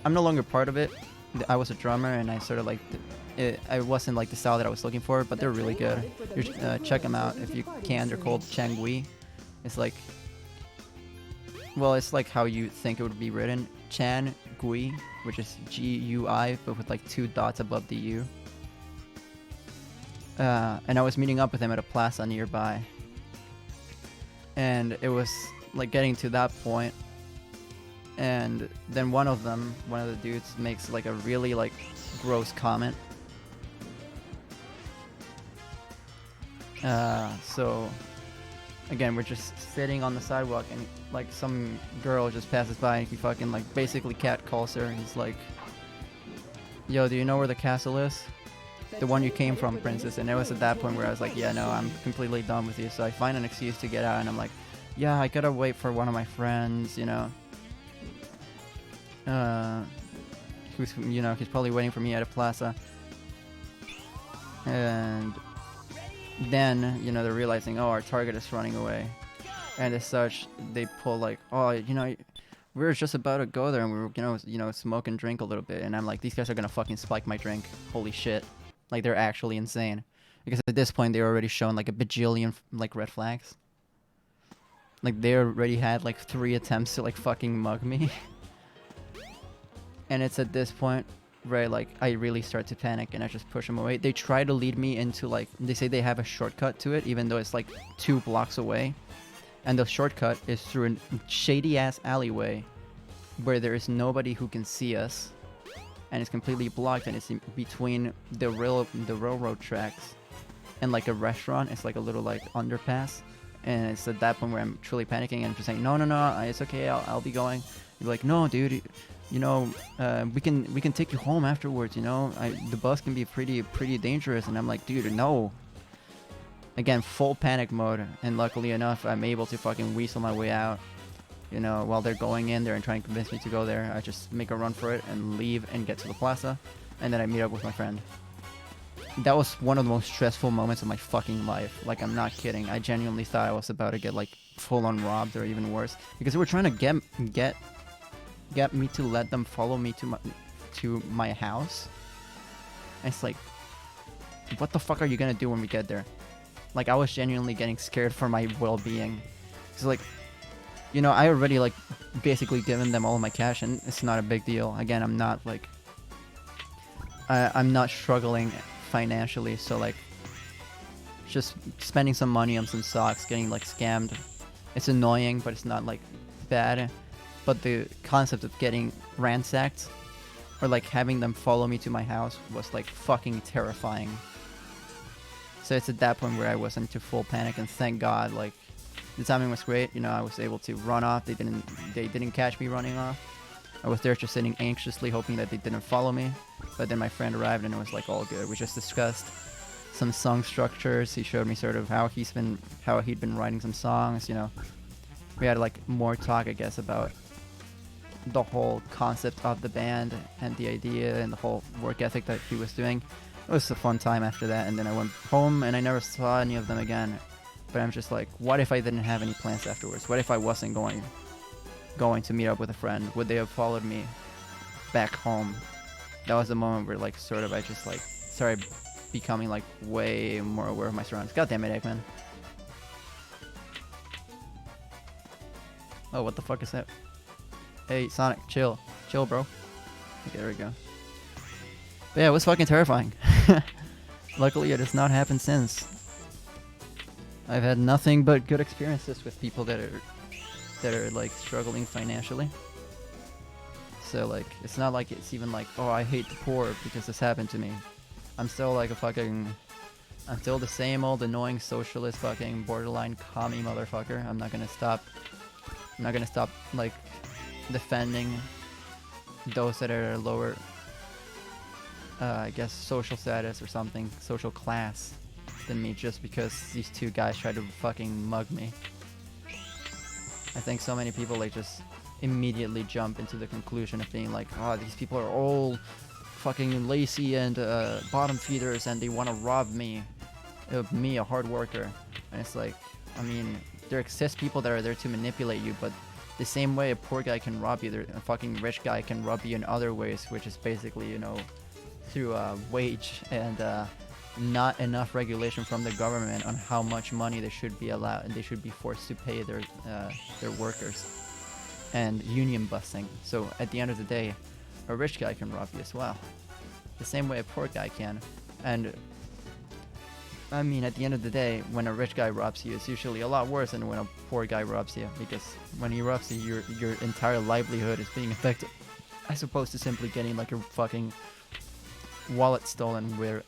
I'm no longer part of it. I was a drummer, and I sort of like I wasn't like the style that I was looking for, but they're really good. Check them out if you can. They're called Changui. It's like, well, it's like how you think it would be written, Chan Gui, which is G-U-I, but with like 2 dots above the U. And I was meeting up with him at a plaza nearby, and it was like getting to that point, and then one of the dudes makes like a really like gross comment. So again, we're just sitting on the sidewalk, and like some girl just passes by, and he fucking like basically catcalls her, and he's like, "Yo, do you know where the castle is? The one you came from, princess." And it was at that point where I was like, yeah, no, I'm completely done with you. So I find an excuse to get out, and I'm like, yeah, I gotta wait for one of my friends, he's probably waiting for me at a plaza. And then, they're realizing, oh, our target is running away. And as such, they pull like, oh, we were just about to go there, and we were, smoke and drink a little bit. And I'm like, these guys are gonna fucking spike my drink. Holy shit. Like, they're actually insane. Because at this point, they're already shown like a bajillion like red flags. Like, they already had like 3 attempts to like fucking mug me. And it's at this point where like I really start to panic, and I just push them away. They try to lead me into like, they say they have a shortcut to it, even though it's like 2 blocks away. And the shortcut is through a shady ass alleyway where there is nobody who can see us, and it's completely blocked, and it's in between the railroad tracks and like a restaurant. It's like a little like underpass, and it's at that point where I'm truly panicking, and I'm just saying, no, it's okay, I'll be going. You're like, no, dude, we can take you home afterwards. The bus can be pretty dangerous. And I'm like, dude, no. Again, full panic mode, and luckily enough, I'm able to fucking weasel my way out. While they're going in there and trying to convince me to go there, I just make a run for it and leave and get to the plaza, and then I meet up with my friend. That was one of the most stressful moments of my fucking life. Like, I'm not kidding. I genuinely thought I was about to get like full-on robbed, or even worse, because they were trying to get me to let them follow me to to my house. And it's like, what the fuck are you gonna do when we get there? Like, I was genuinely getting scared for my well-being. It's like, you know, I already like basically given them all of my cash, and it's not a big deal. Again, I'm not like, I'm not struggling financially, so like, just spending some money on some socks, getting like scammed. It's annoying, but it's not like bad. But the concept of getting ransacked or like having them follow me to my house was like fucking terrifying. So it's at that point where I was into full panic, and thank God, like, the timing was great. You know, I was able to run off. They didn't catch me running off. I was there just sitting anxiously hoping that they didn't follow me. But then my friend arrived and it was like all good. We just discussed some song structures. He showed me sort of how he'd been writing some songs, you know. We had like more talk, I guess, about the whole concept of the band and the idea and the whole work ethic that he was doing. It was a fun time after that, and then I went home and I never saw any of them again. But I'm just like, what if I didn't have any plans afterwards? What if I wasn't going to meet up with a friend? Would they have followed me back home? That was the moment where like sort of I just like started becoming like way more aware of my surroundings. God damn it, Eggman. Oh, what the fuck is that? Hey, Sonic, chill. Chill, bro. Okay, there we go. But yeah, it was fucking terrifying. Luckily, it has not happened since. I've had nothing but good experiences with people that are like struggling financially. So like, it's not like it's even like, oh, I hate the poor because this happened to me. I'm still like I'm still the same old annoying socialist fucking borderline commie motherfucker. I'm not gonna stop like defending those that are lower, I guess, social status or something, social class than me, just because these two guys tried to fucking mug me. I think so many people like just immediately jump into the conclusion of being like, oh, these people are all fucking lazy and bottom feeders and they want to rob me, a hard worker. And it's like, I mean, there exist people that are there to manipulate you, but the same way a poor guy can rob you, a fucking rich guy can rob you in other ways, which is basically, you know, through wage and not enough regulation from the government on how much money they should be allowed and they should be forced to pay their workers, and union busting. So at the end of the day, a rich guy can rob you as well, the same way a poor guy can. And I mean, at the end of the day, when a rich guy robs you, it's usually a lot worse than when a poor guy robs you, because when he robs you, your entire livelihood is being affected, as opposed to simply getting like your fucking wallet stolen, where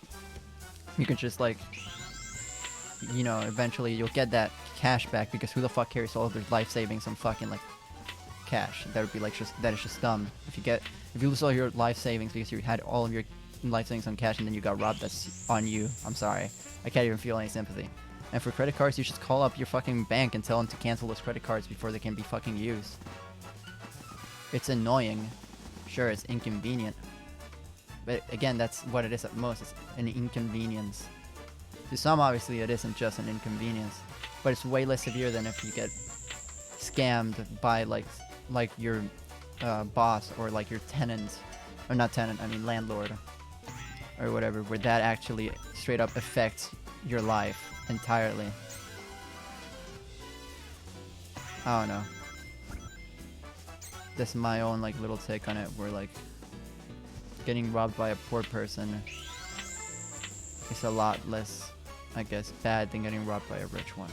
you can just like, you know, eventually you'll get that cash back, because who the fuck carries all of their life savings on fucking like cash? That would be like that is just dumb. If you lose all your life savings because you had all of your life savings on cash and then you got robbed, that's on you. I'm sorry. I can't even feel any sympathy. And for credit cards, you should call up your fucking bank and tell them to cancel those credit cards before they can be fucking used. It's annoying. Sure, it's inconvenient. But again, that's what it is at most. It's an inconvenience. To some, obviously, it isn't just an inconvenience. But it's way less severe than if you get scammed by like your boss or like your tenant. Or not tenant, I mean landlord. Or whatever, where that actually straight up affects your life entirely. I don't know. That's my own like little take on it, where like getting robbed by a poor person is a lot less, I guess, bad than getting robbed by a rich one.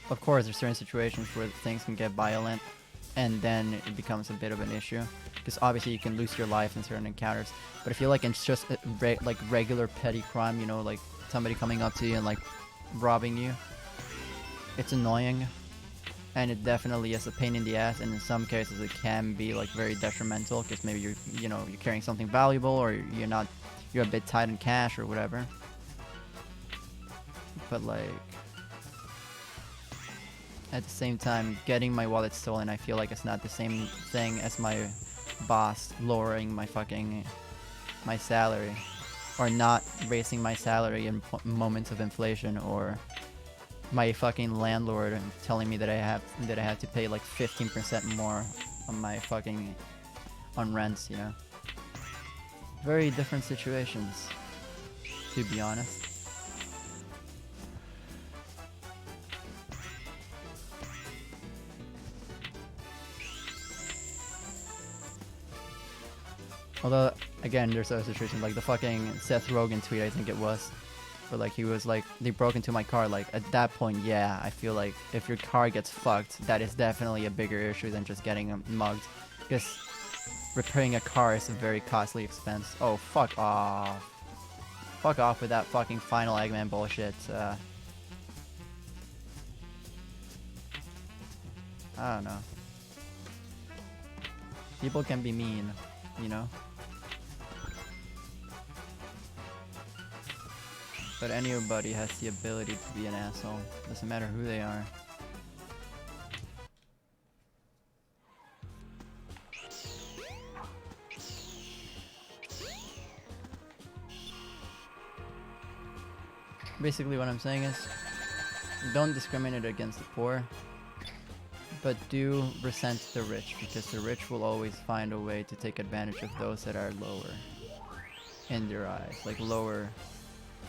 Of course, there's certain situations where things can get violent, and then it becomes a bit of an issue, because obviously you can lose your life in certain encounters. But I feel like it's just like regular petty crime, you know, like somebody coming up to you and like robbing you. It's annoying, and it definitely is a pain in the ass, and in some cases it can be like very detrimental, because maybe you're carrying something valuable, or you're a bit tight in cash or whatever. But like, at the same time, getting my wallet stolen, I feel like it's not the same thing as my boss lowering my salary, or not raising my salary in moments of inflation, or my fucking landlord telling me that I have to pay like 15% more on on rents, you know. Very different situations, to be honest. Although, again, there's other situations, like the fucking Seth Rogen tweet, I think it was, where like he was like, they broke into my car. Like at that point, yeah, I feel like if your car gets fucked, that is definitely a bigger issue than just getting mugged, because repairing a car is a very costly expense. Oh, fuck off. Fuck off with that fucking final Eggman bullshit. I don't know. People can be mean, you know? But anybody has the ability to be an asshole. Doesn't matter who they are. Basically what I'm saying is, don't discriminate against the poor, but do resent the rich, because the rich will always find a way to take advantage of those that are lower in their eyes, like lower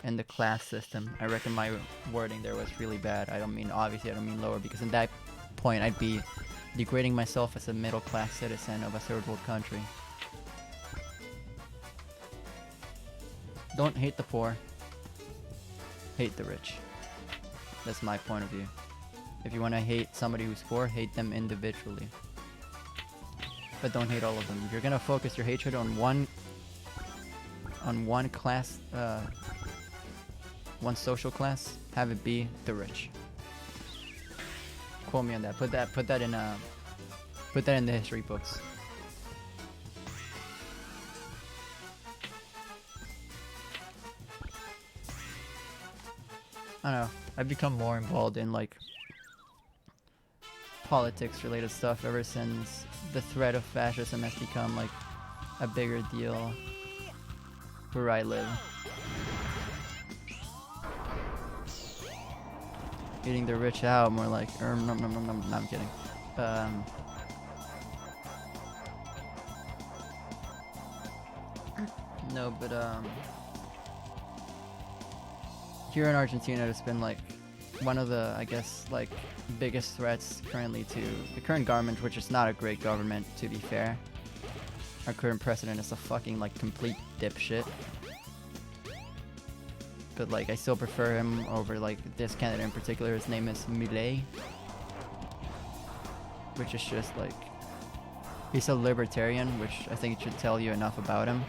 in the class system. I reckon my wording there was really bad. I don't mean, obviously I don't mean lower, because in that point I'd be degrading myself as a middle class citizen of a third world country. Don't hate the poor, hate the rich. That's my point of view. If you want to hate somebody who's poor, hate them individually, but don't hate all of them. If you're gonna focus your hatred on one class, one social class, have it be the rich. Quote me on that. Put that in the history books. I don't know. I've become more involved in like politics related stuff ever since the threat of fascism has become like a bigger deal where I live. Eating the rich out, more like nom, nom, nom, nom. No, I'm kidding. No, but here in Argentina, there's been like one of the, I guess, like biggest threats currently to the current government, which is not a great government, to be fair. Our current president is a fucking like complete dipshit. But like I still prefer him over like this candidate in particular. His name is Milei, which is just like, he's a libertarian, which I think should tell you enough about him.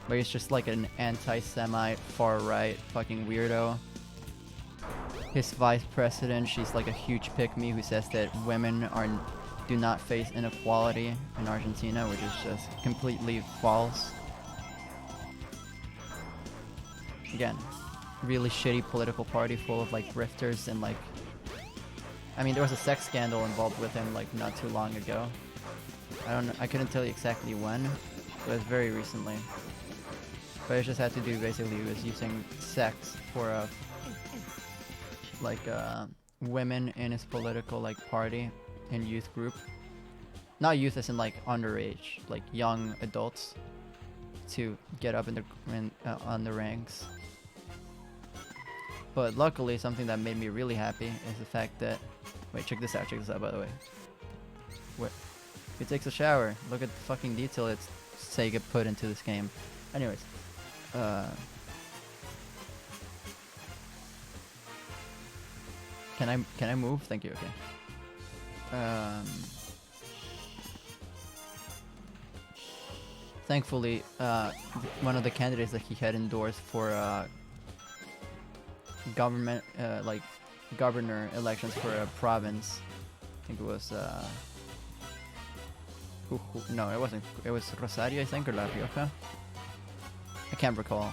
But he's just like an anti-Semite, far-right fucking weirdo. His vice president, she's like a huge pick-me who says that women do not face inequality in Argentina, which is just completely false. Again, really shitty political party full of like grifters and like, I mean, there was a sex scandal involved with him like not too long ago. I don't know, I couldn't tell you exactly when, but it was very recently. But it just had to do, basically, he was using sex for women in his political like party and youth group. Not youth as in like underage, like young adults, to get up on the ranks. But luckily, something that made me really happy is the fact that, wait, check this out by the way. Wait, he takes a shower. Look at the fucking detail it's Sega put into this game. Anyways, can I move? Thank you. Okay. Thankfully, one of the candidates that he had endorsed for governor elections for a province, I think it was no, it wasn't. It was Rosario, I think, or La Rioja. I can't recall.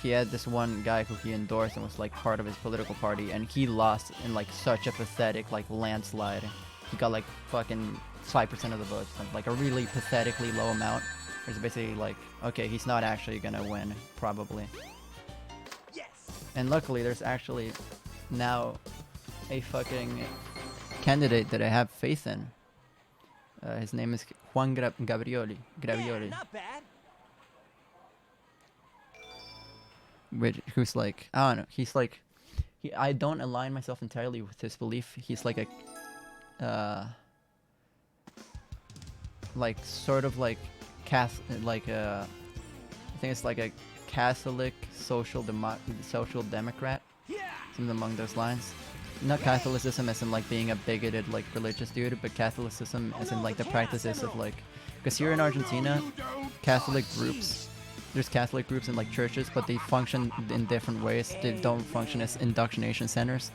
He had this one guy who he endorsed and was like part of his political party, and he lost in like such a pathetic like landslide. He got like fucking 5% of the votes, like a really pathetically low amount. It's basically like, okay, he's not actually gonna win, probably. Yes. And luckily, there's actually now a fucking candidate that I have faith in. His name is Juan Gravioli. Yeah, not bad. Who's like, I don't know. He's like, I don't align myself entirely with his belief. He's like like sort of like I think it's like a Catholic social democrat, something along those lines. Not Catholicism as in like being a bigoted like religious dude, but Catholicism as in like the practices of like, because here in Argentina, Catholic groups, there's Catholic groups in like churches, but they function in different ways. They don't function as indoctrination centers,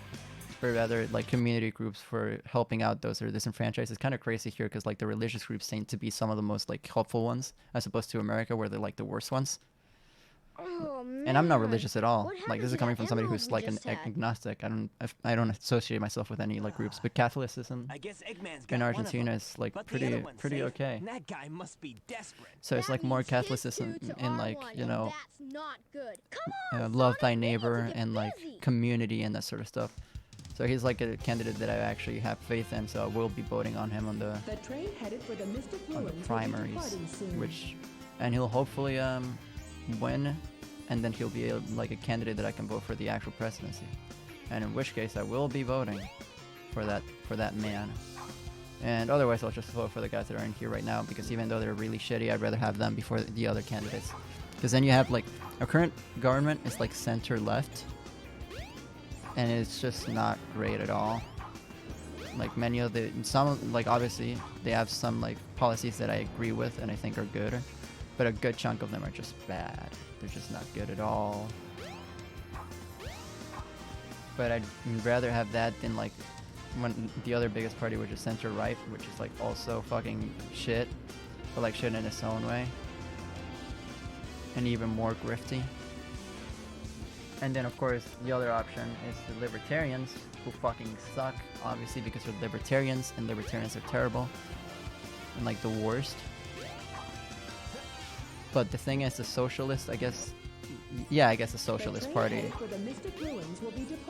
but rather like community groups for helping out those that are disenfranchised. It's kind of crazy here because like the religious groups seem to be some of the most like helpful ones, as opposed to America where they're like the worst ones. Oh, man. And I'm not religious at all. What Like, happened this is to coming that from somebody emerald who's we like an just had? agnostic. I don't associate myself with any like groups, but Catholicism I guess Eggman's got in one of Argentina them, is like but the other one's pretty safe, okay. and that guy must be desperate. So it's That like more means his Catholicism two to in our like, one, you and know, that's not good. Come on, love Sonic, thy we need to neighbor get and like busy. community and that sort of stuff. So he's like a candidate that I actually have faith in. So I will be voting on him on the train headed for the Mystic Ruins will be primaries, departing soon. and he'll hopefully win, and then he'll be like a candidate that I can vote for the actual presidency. And in which case I will be voting for that man. And otherwise I'll just vote for the guys that are in here right now, because even though they're really shitty, I'd rather have them before the other candidates. Because then you have like, our current government is like center left, and it's just not great at all. Like many of like obviously they have some like policies that I agree with and I think are good, but a good chunk of them are just bad. They're just not good at all. But I'd rather have that than like when the other biggest party, which is center right, which is like also fucking shit, but like shit in its own way, and even more grifty. And then of course the other option is the libertarians, who fucking suck, obviously, because they're libertarians, and libertarians are terrible and like the worst. But the thing is, the socialists, I guess the Socialist Party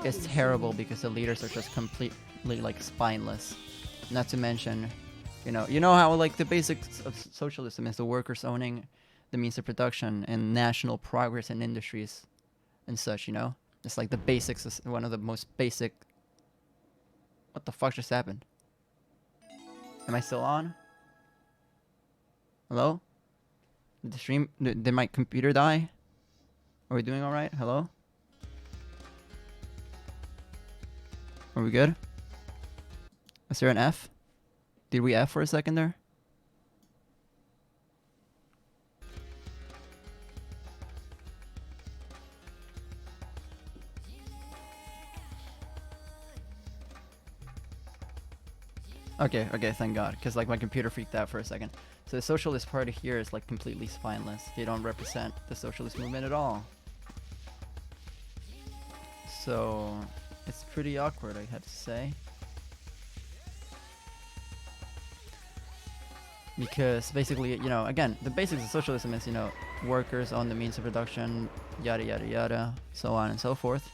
is terrible because the leaders are just completely like spineless. Not to mention, you know how like the basics of socialism is the workers owning the means of production and national progress in industries and such, It's like the basics, is one of the most basic. What the fuck just happened? Am I still on? Hello? Did the stream, did my computer die? Are we doing alright? Hello? Are we good? Was there an F? Did we F for a second there? Okay, thank God, because like my computer freaked out for a second. So the Socialist Party here is like completely spineless. They don't represent the socialist movement at all. So it's pretty awkward, I have to say. Because basically, again, the basics of socialism is, workers own the means of production, yada yada yada, so on and so forth.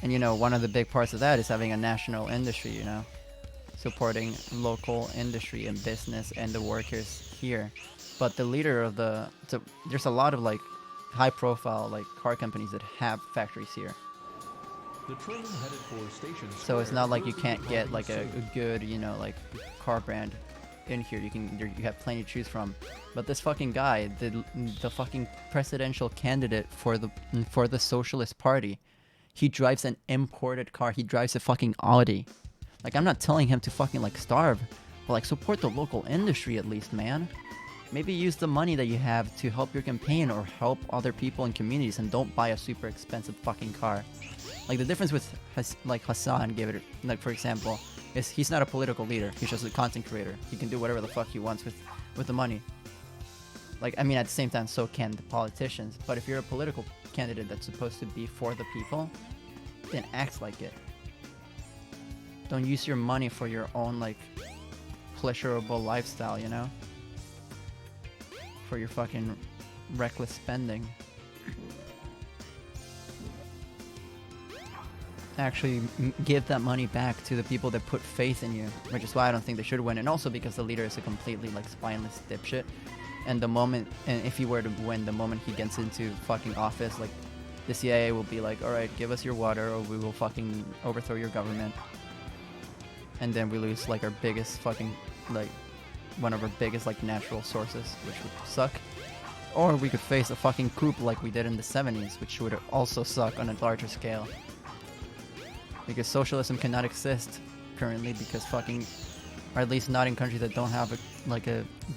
And one of the big parts of that is having a national industry, supporting local industry and business and the workers here. But the leader of there's a lot of like high profile like car companies that have factories here. The train headed for Station So it's not like you Square can't will be get like a departing good, like car brand in here. You have plenty to choose from. But this fucking guy, the fucking presidential candidate for the Socialist Party, he drives an imported car. He drives a fucking Audi. Like, I'm not telling him to fucking like starve, but like support the local industry at least, man. Maybe use the money that you have to help your campaign or help other people in communities, and don't buy a super expensive fucking car. Like, the difference with like Hassan, like for example, is he's not a political leader. He's just a content creator. He can do whatever the fuck he wants with the money. Like, I mean, at the same time, so can the politicians. But if you're a political candidate that's supposed to be for the people, then act like it. Don't use your money for your own like pleasurable lifestyle, for your fucking reckless spending. actually give that money back to the people that put faith in you, which is why I don't think they should win. And also because the leader is a completely like spineless dipshit. And if he were to win, the moment he gets into fucking office, like the CIA will be like, all right, give us your water or we will fucking overthrow your government. And then we lose like our biggest fucking, like one of our biggest like natural sources, which would suck. Or we could face a fucking coup like we did in the 70s, which would also suck on a larger scale. Because socialism cannot exist currently because fucking, or at least not in countries that don't have a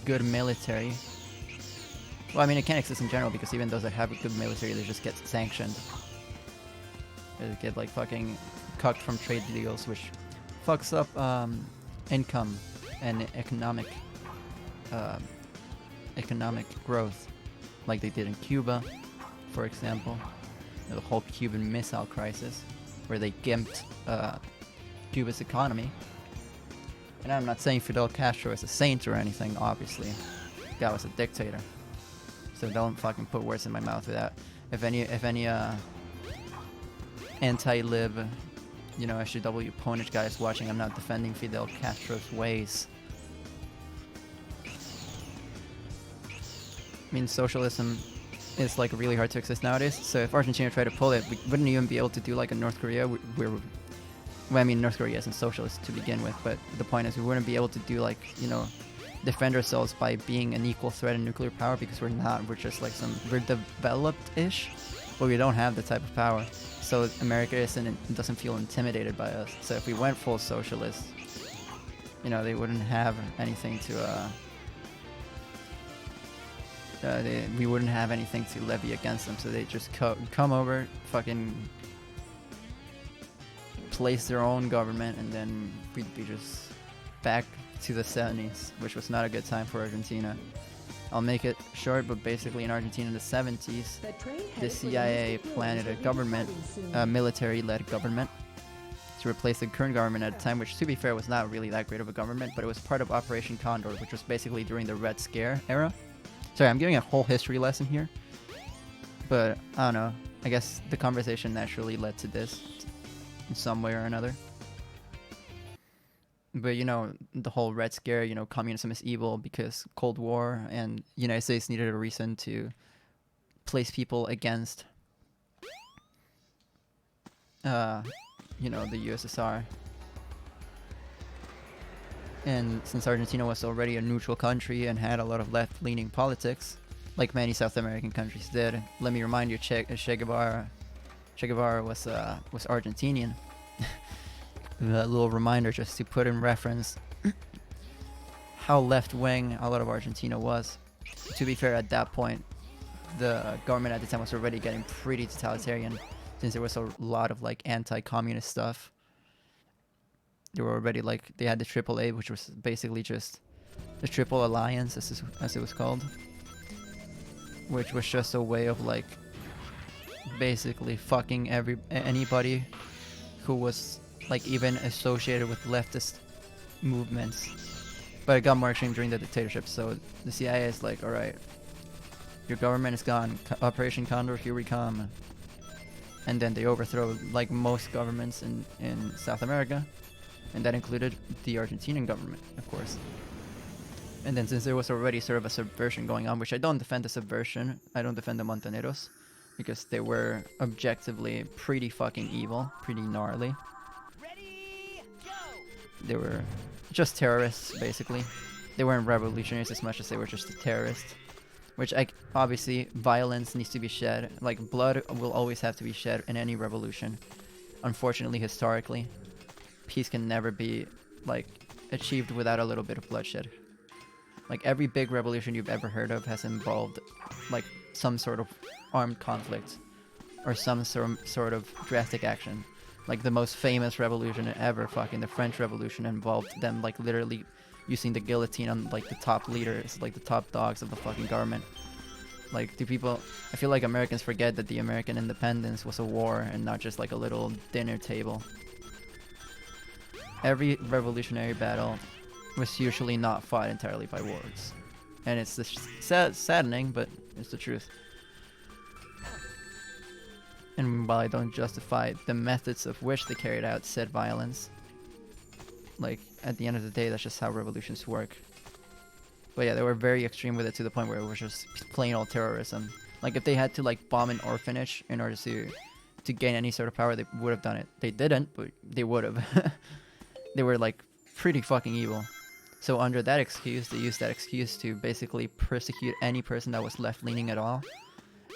good military. Well, I mean, it can't exist in general because even those that have a good military, they just get sanctioned. They get like fucking cucked from trade deals, which fucks up income and economic growth, like they did in Cuba, for example, the whole Cuban Missile Crisis, where they gimped Cuba's economy. And I'm not saying Fidel Castro is a saint or anything, obviously. The guy was a dictator. So don't fucking put words in my mouth with that. If any anti-lib, SJW Ponage guy is watching, I'm not defending Fidel Castro's ways. I mean, socialism is like really hard to exist nowadays. So if Argentina tried to pull it, we wouldn't even be able to do like a North Korea where well, I mean, North Korea isn't socialist to begin with, but the point is we wouldn't be able to do like, defend ourselves by being an equal threat in nuclear power because we're not. We're just like we're developed-ish, but we don't have the type of power. So America doesn't feel intimidated by us. So if we went full socialist, they wouldn't have anything to, we wouldn't have anything to levy against them. So they just come over, fucking place their own government, and then we'd be just back to the 70s, which was not a good time for Argentina. I'll make it short, but basically in Argentina in the 70s, the CIA planted a government, a military-led government, to replace the current government at a time, which to be fair was not really that great of a government, but it was part of Operation Condor, which was basically during the Red Scare era. Sorry, I'm giving a whole history lesson here, but I don't know. I guess the conversation naturally led to this in some way or another. But the whole Red Scare, communism is evil because Cold War, and United States needed a reason to place people against the USSR. And since Argentina was already a neutral country and had a lot of left-leaning politics, like many South American countries did, let me remind you, Che Guevara was Argentinian. A little reminder just to put in reference how left-wing a lot of Argentina was. To be fair, at that point, the government at the time was already getting pretty totalitarian, since there was a lot of like anti-communist stuff. They were already they had the AAA, which was basically just the Triple Alliance, as it was called, which was just a way of like basically fucking anybody who was like even associated with leftist movements. But it got more extreme during the dictatorship, so the CIA is like, alright, your government is gone, Operation Condor, here we come. And then they overthrow like most governments in South America, and that included the Argentinian government, of course. And then since there was already sort of a subversion going on, which I don't defend the subversion, I don't defend the Montoneros, because they were objectively pretty fucking evil, pretty gnarly. They were just terrorists, basically. They weren't revolutionaries as much as they were just terrorists. Which, obviously, violence needs to be shed. Like, blood will always have to be shed in any revolution. Unfortunately, historically, peace can never be, achieved without a little bit of bloodshed. Like, every big revolution you've ever heard of has involved, some sort of armed conflict. Or some sort of drastic action. Like, the most famous revolution ever, the French Revolution, involved them, literally using the guillotine on, the top leaders, the top dogs of the fucking government. I feel like Americans forget that the American independence was a war and not just, a little dinner table. Every revolutionary battle was usually not fought entirely by words. And it's saddening, but it's the truth. And while I don't justify the methods of which they carried out said violence, like, at the end of the day, that's just how revolutions work. But yeah, they were very extreme with it to the point where it was just plain old terrorism. Like, if they had to, like, bomb an orphanage in order to gain any sort of power, they would have done it. They didn't, but they would have. They were, like, pretty fucking evil. So under that excuse, they used that excuse to basically persecute any person that was left-leaning at all.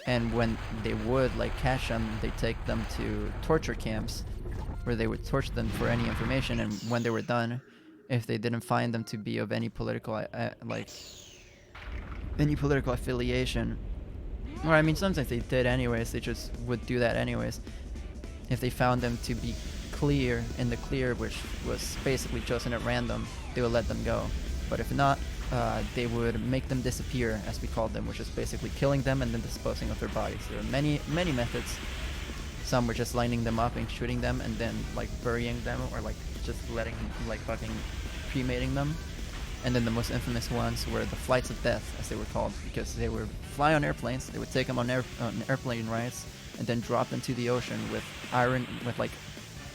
And when they would, like, catch them, they'd take them to torture camps, where they would torture them for any information, and when they were done, if they didn't find them to be of any political, any political affiliation, or I mean, sometimes they did anyways, they just would do that anyways. If they found them to be clear, in the clear, which was basically chosen at random, they would let them go. But if not, they would make them disappear, as we called them, which is basically killing them and then disposing of their bodies. There are many, many methods. Some were just lining them up and shooting them and then, like, burying them, or, like, just letting, like, fucking cremating them. And then the most infamous ones were the flights of death, as they were called, because they would fly on airplanes, they would take them on airplane rides, and then drop them to the ocean with iron, with, like,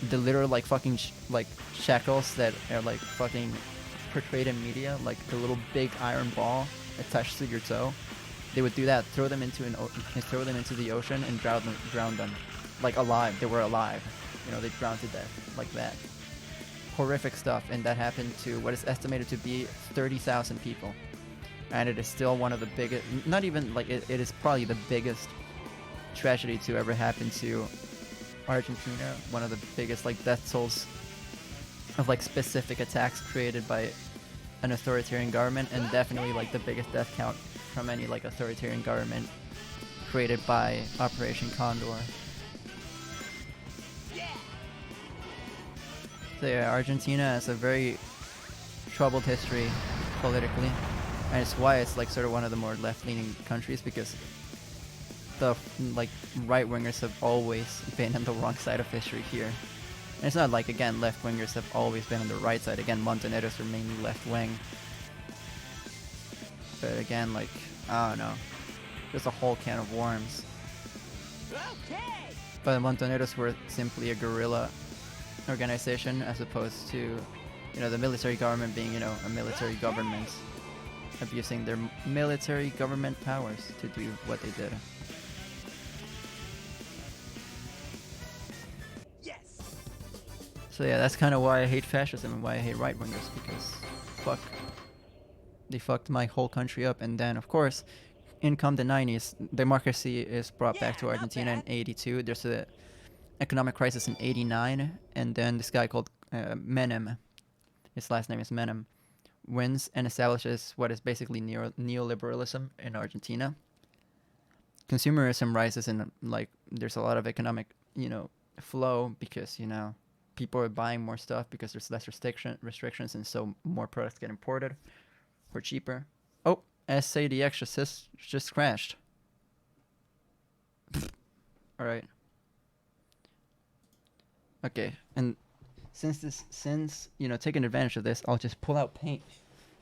the literal, like, fucking like shackles that are, like, fucking portrayed in media, like the little big iron ball attached to your toe. They would do that, throw them into the ocean and drown them, like, alive. They were alive, you know. They drowned to death like that. Horrific stuff, and that happened to what is estimated to be 30,000 people, and it is still one of the biggest. Not even like it is probably the biggest tragedy to ever happen to Argentina. One of the biggest, like, death tolls of, like, specific attacks created by an authoritarian government, and definitely, like, the biggest death count from any, like, authoritarian government created by Operation Condor. So yeah, Argentina has a very troubled history politically, and it's why it's, like, sort of one of the more left-leaning countries, because the, like, right-wingers have always been on the wrong side of history here. And it's not like, again, left-wingers have always been on the right side. Again, Montenegros are mainly left-wing. But again, like, I don't know. There's a whole can of worms. Okay. But Montenegros were simply a guerrilla organization, as opposed to, you know, the military government being, you know, a military government, abusing their military government powers to do what they did. So yeah, that's kind of why I hate fascism and why I hate right-wingers, because fuck, they fucked my whole country up. And then, of course, in come the 90s, democracy is brought back to Argentina in 82. There's a economic crisis in 89, and then this guy called Menem, his last name is Menem, wins and establishes what is basically neoliberalism in Argentina. Consumerism rises, and, like, there's a lot of economic, you know, flow, because, you know, people are buying more stuff because there's less restrictions, and so more products get imported for cheaper. Oh, SADX just crashed. All right. Okay, and since you know, taking advantage of this, I'll just pull out paint.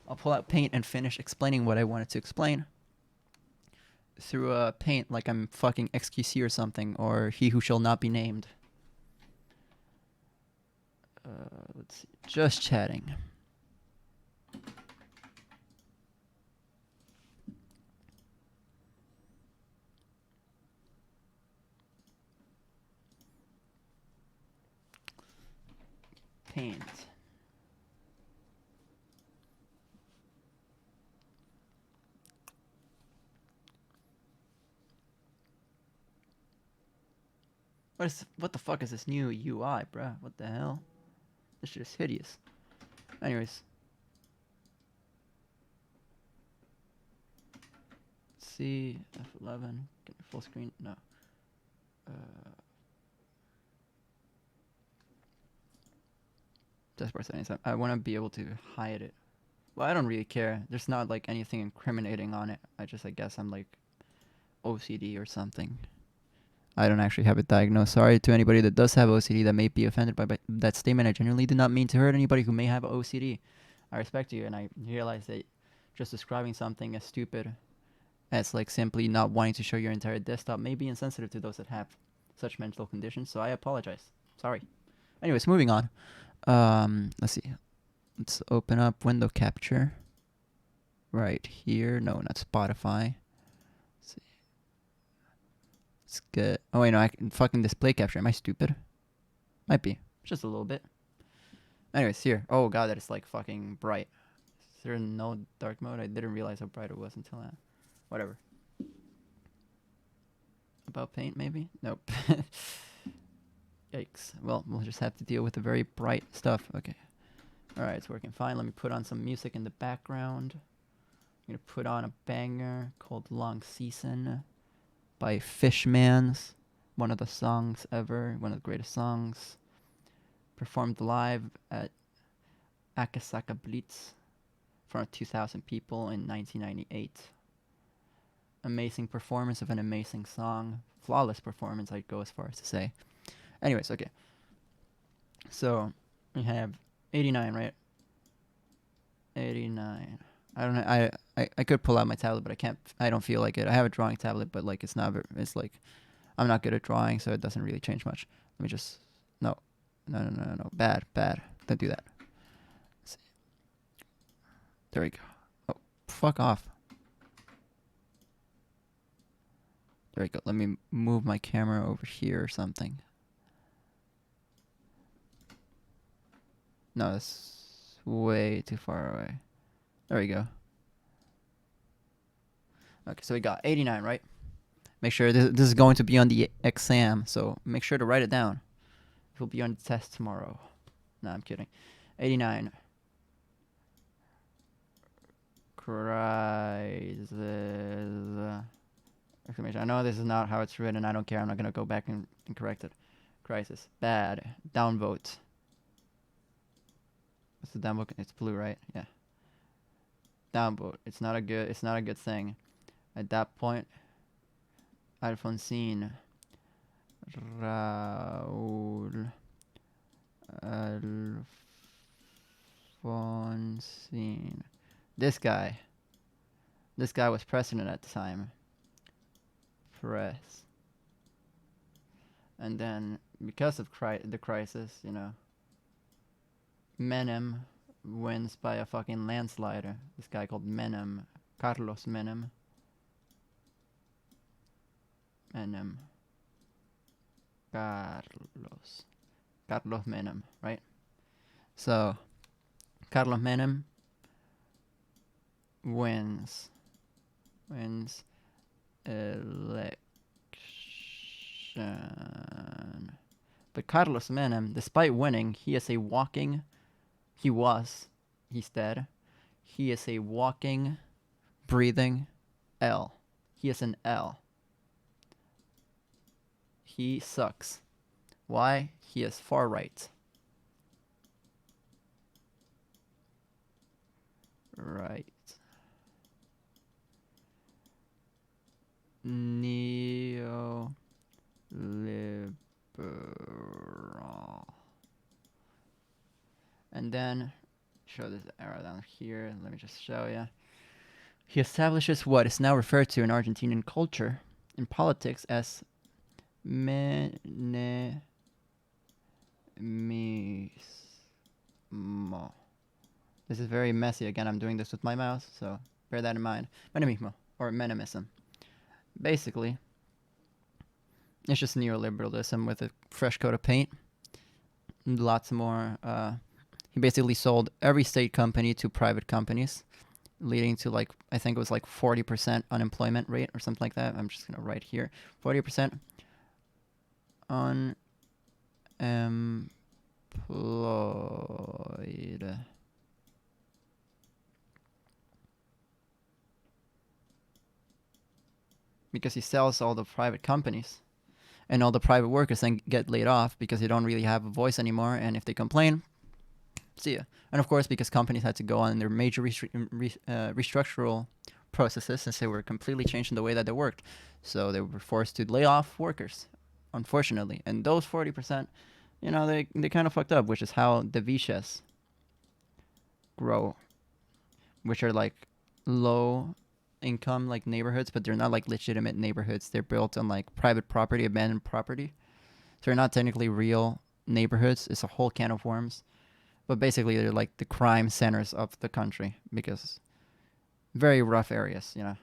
I'll pull out paint and finish explaining what I wanted to explain through paint, like I'm fucking XQC or something, or He Who Shall Not Be Named. Let's see. Just chatting. Paint. What the fuck is this new UI, bruh? What the hell? This shit is hideous. Anyways. Let's see. F11. Get full screen. No. Dashboard settings. I want to be able to hide it. Well, I don't really care. There's not, like, anything incriminating on it. I guess I'm, like, OCD or something. I don't actually have it diagnosed. Sorry to anybody that does have OCD that may be offended by that statement. I genuinely do not mean to hurt anybody who may have OCD. I respect you, and I realize that just describing something as stupid as, like, simply not wanting to show your entire desktop may be insensitive to those that have such mental conditions, so I apologize. Sorry. Anyways, moving on. Let's see. Let's open up window capture. Right here. No, not Spotify. Let's see. Let's get. Oh wait, no, I can fucking display capture. Am I stupid? Might be. Just a little bit. Anyways, here. Oh god, that is like fucking bright. Is there no dark mode? I didn't realize how bright it was until now. Whatever. About paint, maybe? Nope. Yikes. Well, we'll just have to deal with the very bright stuff. Okay. Alright, it's working fine. Let me put on some music in the background. I'm gonna put on a banger called Long Season by Fishmans. One of the songs ever. One of the greatest songs. Performed live at Akasaka Blitz in front of 2,000 people in 1998. Amazing performance of an amazing song. Flawless performance, I'd go as far as to say. Anyways, okay. So, we have 89, right? 89. I don't know. I could pull out my tablet, but I can't. I don't feel like it. I have a drawing tablet, but like it's not. It's like I'm not good at drawing, so it doesn't really change much. Let me just. No. Bad. Don't do that. Let's see. There we go. Oh, fuck off. There we go. Let me move my camera over here or something. No, it's way too far away. There we go. Okay, so we got 89, right? Make sure this is going to be on the exam, so make sure to write it down. It will be on the test tomorrow. No, I'm kidding. 89. Crisis. Exclamation. I know this is not how it's written. I don't care. I'm not going to go back and correct it. Crisis. Bad. Downvote. What's the downvote? It's blue, right? Yeah. Downvote. It's not a good thing. At that point, Alfonsine. Raúl. Alfonsine. This guy was president at the time. Press. And then, because of the crisis, you know, Menem wins by a fucking landslide. This guy called Menem. Carlos Menem. Carlos Menem, right? So, Carlos Menem wins election. But Carlos Menem, despite winning, he's dead. He is a walking, breathing L. He is an L. He sucks. Why? He is far right. Right. Neoliberal. And then, show this arrow down here. Let me just show you. He establishes what is now referred to in Argentinian culture and politics as menemismo. This is very messy. Again, I'm doing this with my mouse, so bear that in mind. Menemismo, or menemism. Basically, it's just neoliberalism with a fresh coat of paint. Lots more. He basically sold every state company to private companies, leading to like, I think it was like 40% unemployment rate or something like that. I'm just going to write here. 40% unemployed. Because he sells all the private companies. And all the private workers then get laid off because they don't really have a voice anymore. And if they complain, see ya. And of course, because companies had to go on their major restructural processes since they were completely changing the way that they worked. So they were forced to lay off workers, unfortunately. And those 40%, you know, they kind of fucked up, which is how the viches grow, which are like low income like neighborhoods, but they're not like legitimate neighborhoods. They're built on like private property, abandoned property. So they're not technically real neighborhoods. It's a whole can of worms. But basically, they're like the crime centers of the country because very rough areas, you know.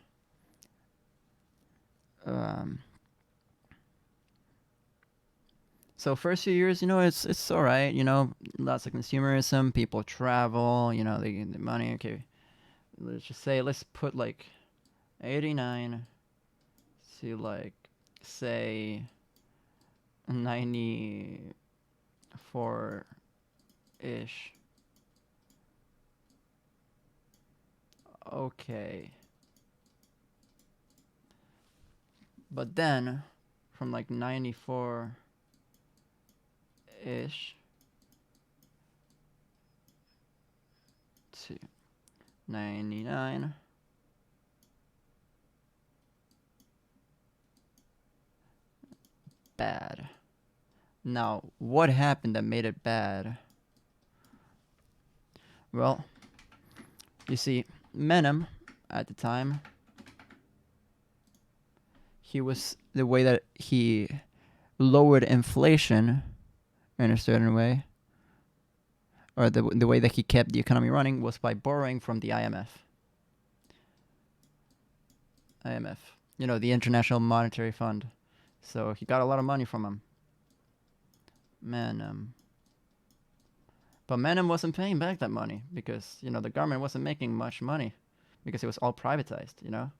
So first few years, you know, it's all right. You know, lots of consumerism. People travel. You know, they get the money. Okay, let's put like 89 to like say 94 ish. Okay. But then from like 94 ish to 99 bad. Now, what happened that made it bad? Well, you see, Menem at the time, he was the way that he lowered inflation in a certain way, or the way that he kept the economy running was by borrowing from the IMF. You know, the International Monetary Fund. So he got a lot of money from him. Menem. But Menem wasn't paying back that money because, you know, the government wasn't making much money because it was all privatized, you know?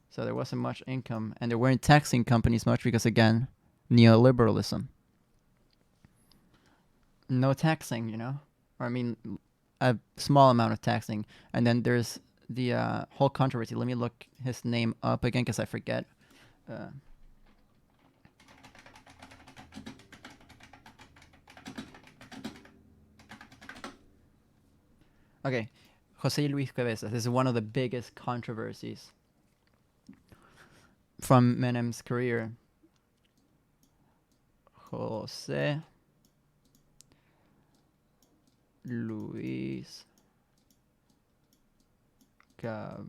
So there wasn't much income, and they weren't taxing companies much because, again, neoliberalism. No taxing, you know? Or, I mean, a small amount of taxing. And then there's the whole controversy. Let me look his name up again because I forget. Okay, José Luis Cabezas. This is one of the biggest controversies from Menem's career. José Luis Cabezas.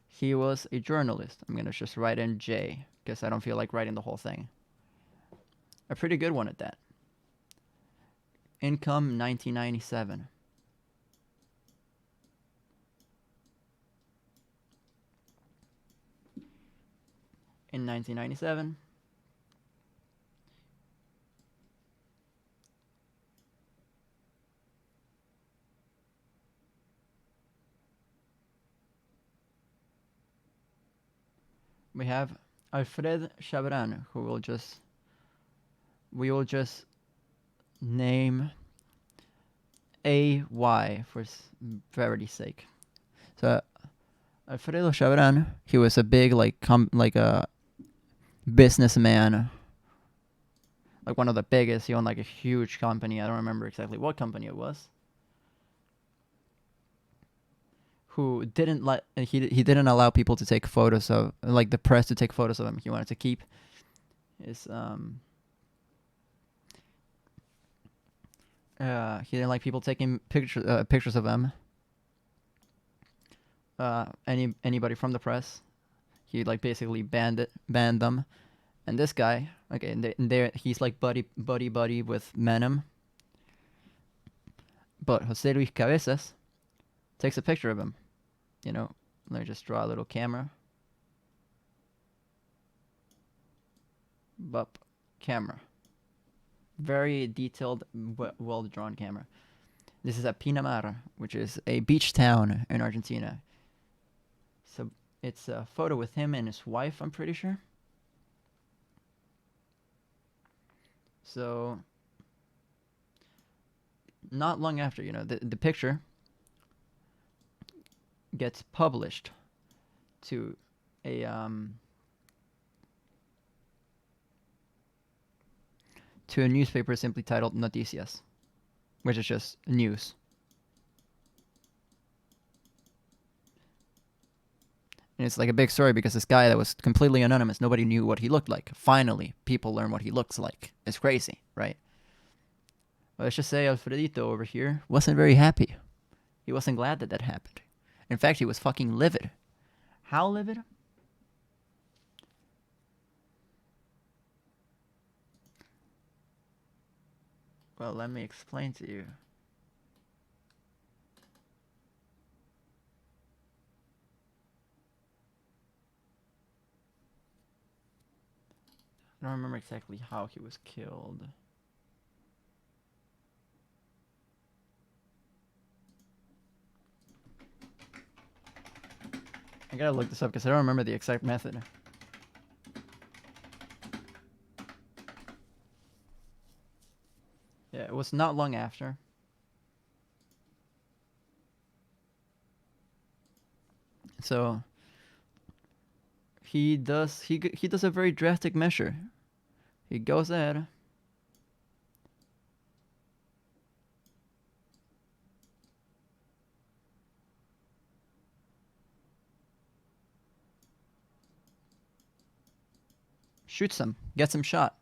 He was a journalist. I'm going to just write in J because I don't feel like writing the whole thing. A pretty good one at that. Income 1997. In 1997, we have Alfred Chabran, who we will just name AY for verity's sake. So Alfredo Chabran, he was a big like a businessman, like one of the biggest. He owned like a huge company. I don't remember exactly what company it was. Who didn't he didn't allow people to take photos of, like the press to take photos of him. He wanted to keep his he didn't like people taking pictures of him. Anybody from the press, he like basically banned them. And this guy, okay, and he's like buddy with Menem. But José Luis Cabezas takes a picture of him. You know, let me just draw a little camera. Bup, camera. Very detailed, well-drawn camera. This is at Pinamar, which is a beach town in Argentina. So it's a photo with him and his wife, I'm pretty sure. So not long after, you know, the picture gets published to a newspaper simply titled Noticias, which is just news. And it's like a big story because this guy that was completely anonymous, nobody knew what he looked like. Finally, people learn what he looks like. It's crazy, right? But let's just say Alfredito over here wasn't very happy. He wasn't glad that happened. In fact, he was fucking livid. How livid? Well, let me explain to you. I don't remember exactly how he was killed. I gotta look this up because I don't remember the exact method. Yeah, it was not long after. So he does a very drastic measure. He goes ahead. Shoots him, gets him shot.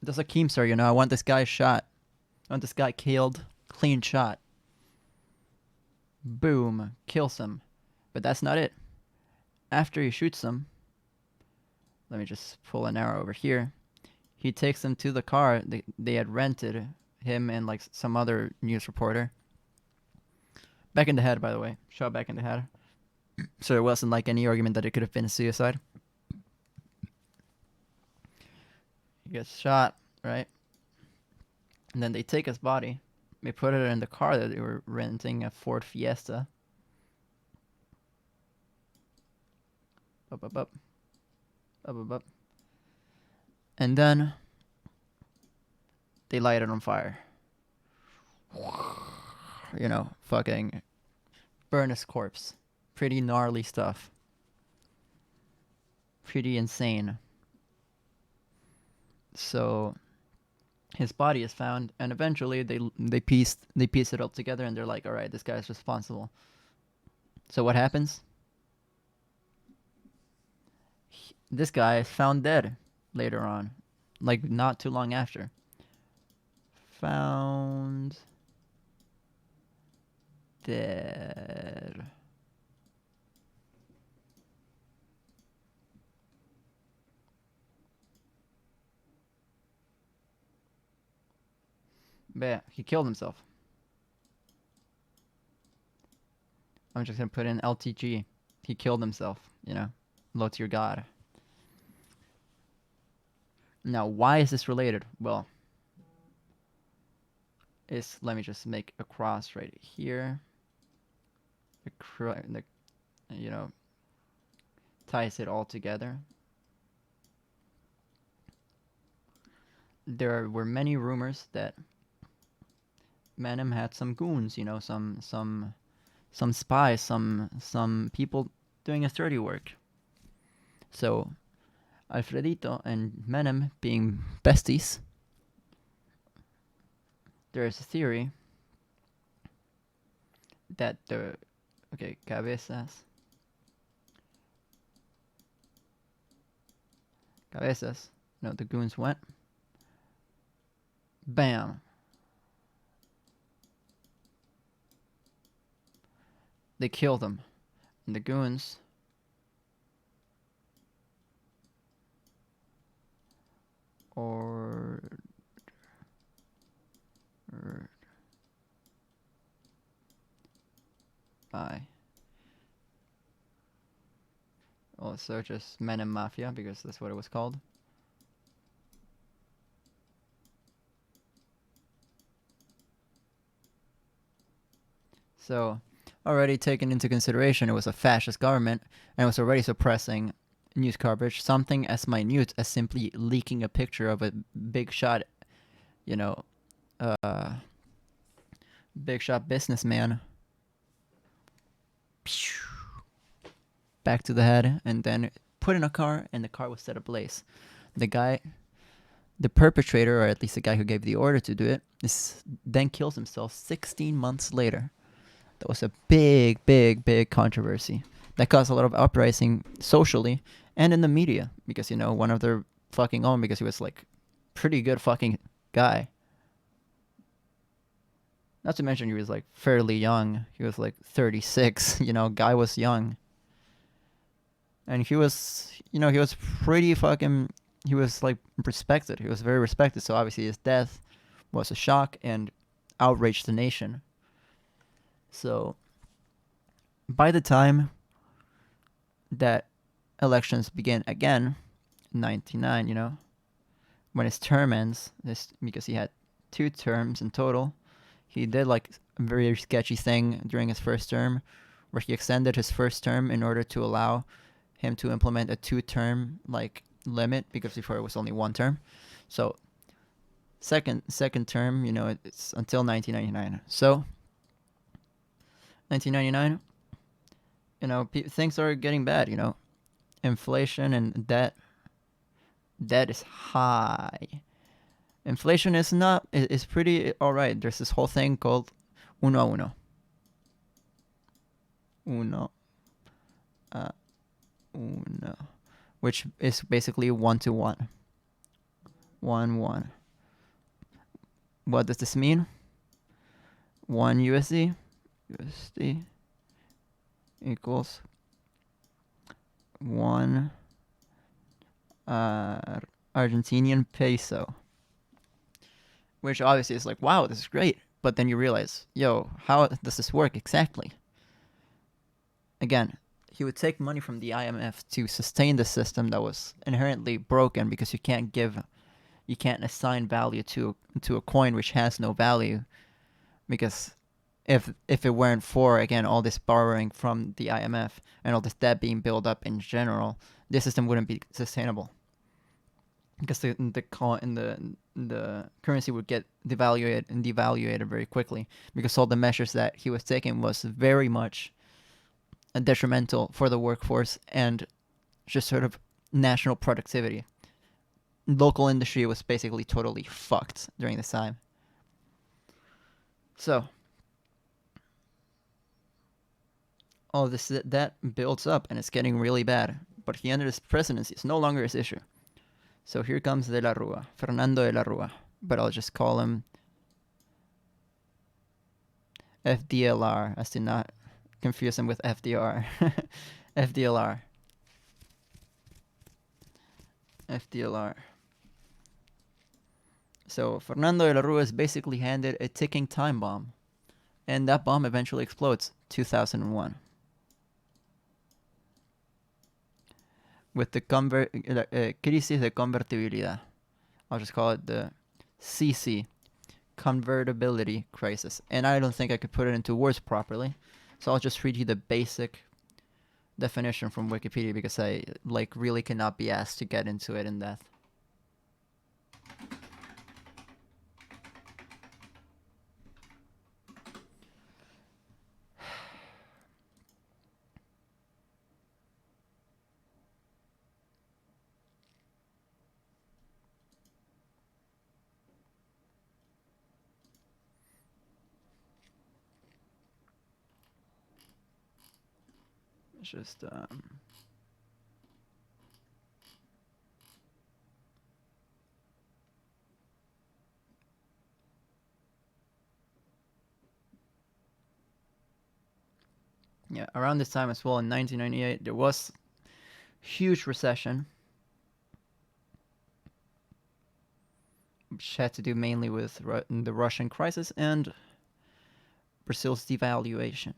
Does a Keemstar, you know, I want this guy shot. I want this guy killed. Clean shot. Boom, kills him. But that's not it. After he shoots him, let me just pull an arrow over here. He takes him to the car. They had rented, him and like some other news reporter. Back in the head, by the way. Shot back in the head. So there wasn't like any argument that it could have been a suicide. He gets shot, right? And then they take his body. They put it in the car that they were renting, a Ford Fiesta. Up, up, up. Up, up, up. And then they light it on fire. You know, fucking burn his corpse. Pretty gnarly stuff. Pretty insane. So his body is found, and eventually they piece it all together, and they're like, all right, this guy's responsible. So what happens? This guy is found dead later on, like not too long after. Found dead. But yeah, he killed himself. I'm just gonna put in LTG. He killed himself, you know. Low to your god. Now, why is this related? Well, let me just make a cross right here. You know, ties it all together. There were many rumors that Menem had some goons, you know, some spies, some people doing his dirty work. So Alfredito and Menem being besties, there is a theory that cabezas, no, the goons went, bam, they killed him, and the goons also just Menem Mafia, because that's what it was called. So, already taken into consideration, it was a fascist government, and it was already suppressing news coverage. Something as minute as simply leaking a picture of a big shot, you know, big shot businessman. Back to the head, and then put in a car, and the car was set ablaze. The perpetrator, or at least the guy who gave the order to do it, then kills himself 16 months later. That was a big, big, big controversy. That caused a lot of uprising socially and in the media, because, you know, one of their fucking own, because he was like pretty good fucking guy. Not to mention he was like fairly young. He was like 36, you know, guy was young. And he was, he was pretty fucking, he was like respected. He was very respected. So obviously his death was a shock and outraged the nation. So by the time that elections began again, 99, when his term ends, because he had 2 terms in total, he did like a very sketchy thing during his first term, where he extended his first term in order to allow him to implement a 2-term like limit, because before it was only 1 term. So second term, it's until 1999. So 1999, things are getting bad. Inflation and debt is high. Inflation is not is pretty all right. There's this whole thing called uno a uno. Uno, which is basically 1 to 1. 1. What does this mean? 1 USD equals 1 Argentinian peso. Which obviously is like, wow, this is great. But then you realize, how does this work exactly? Again, he would take money from the IMF to sustain the system that was inherently broken, because you can't assign value to a coin which has no value, because if it weren't for, again, all this borrowing from the IMF and all this debt being built up in general, this system wouldn't be sustainable, because the currency would get devaluated very quickly, because all the measures that he was taking was very much detrimental for the workforce and just sort of national productivity. Local industry was basically totally fucked during this time. So all this that builds up, and it's getting really bad. But he ended his presidency. It's no longer his issue. So here comes De la Rua, Fernando de la Rua, but I'll just call him FDLR, as to not confuse him with FDR. FDLR. So Fernando de la Rua is basically handed a ticking time bomb, and that bomb eventually explodes. 2001. With the crisis de convertibilidad. I'll just call it the CC, convertibility crisis. And I don't think I could put it into words properly, so I'll just read you the basic definition from Wikipedia, because I really cannot be asked to get into it in depth. Just around this time as well, in 1998, there was huge recession, which had to do mainly with the Russian crisis and Brazil's devaluation.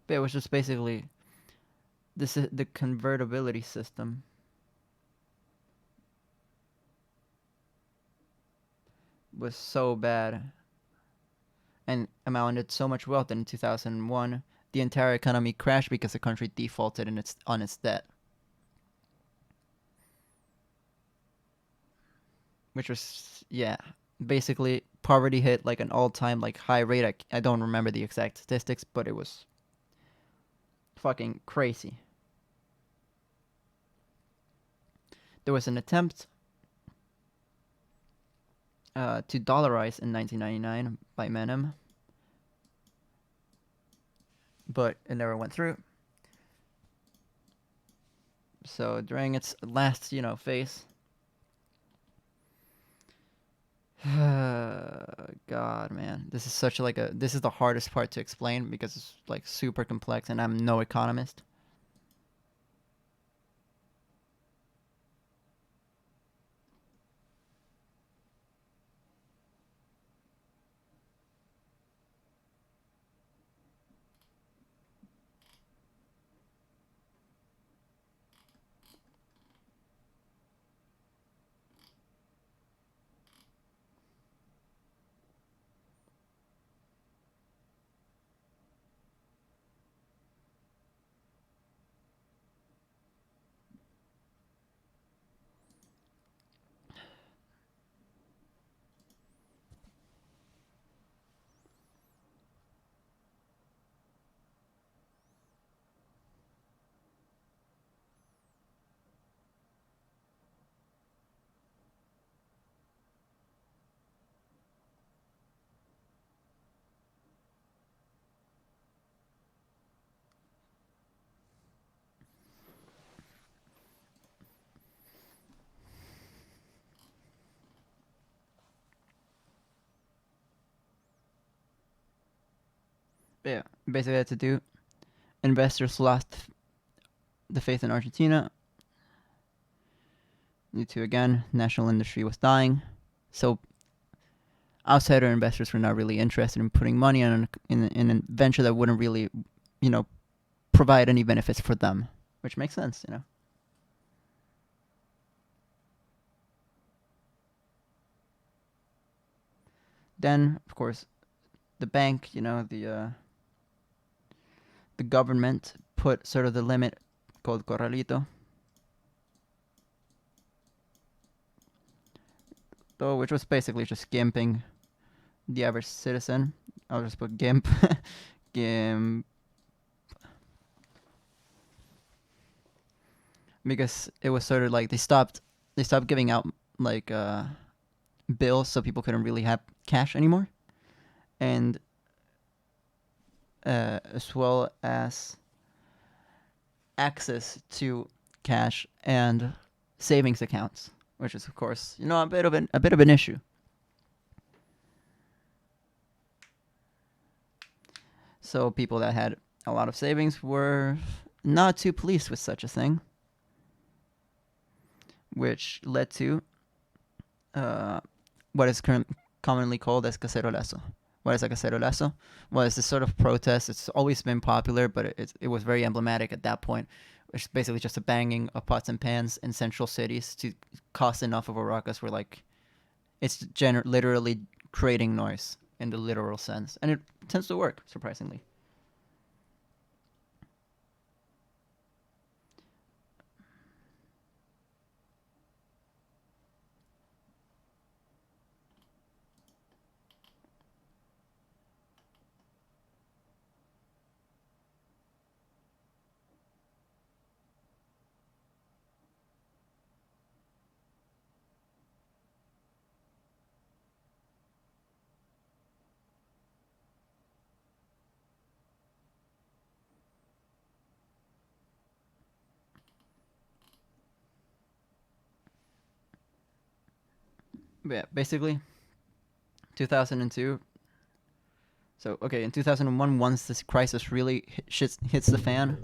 But it was just basically the convertibility system was so bad and amounted so much wealth that in 2001 the entire economy crashed because the country defaulted on its debt, which was basically poverty hit like an all-time high rate. I don't remember the exact statistics, but it was fucking crazy. There was an attempt to dollarize in 1999 by Menem, but it never went through. So during its last, phase, God, man, this is such this is the hardest part to explain because it's like super complex, and I'm no economist. But yeah, basically had to do. Investors lost the faith in Argentina. Due to, again, national industry was dying. So outsider investors were not really interested in putting money in a venture that wouldn't really, provide any benefits for them, which makes sense. Then, of course, the bank, the government put sort of the limit called Corralito, though, which was basically just gimping the average citizen. I'll just put gimp. Gimp. Because it was sort of like they stopped giving out like bills, so people couldn't really have cash anymore, and as well as access to cash and savings accounts, which is, of course, a bit of an issue. So people that had a lot of savings were not too pleased with such a thing, which led to what is commonly called as cacerolazo. What is a cacerolazo? Well, it's this sort of protest. It's always been popular, but it was very emblematic at that point. It's basically just a banging of pots and pans in central cities to cause enough of a ruckus where, like, it's literally creating noise in the literal sense. And it tends to work, surprisingly. But yeah, basically, 2002. So, okay, in 2001, once this crisis really hits the fan,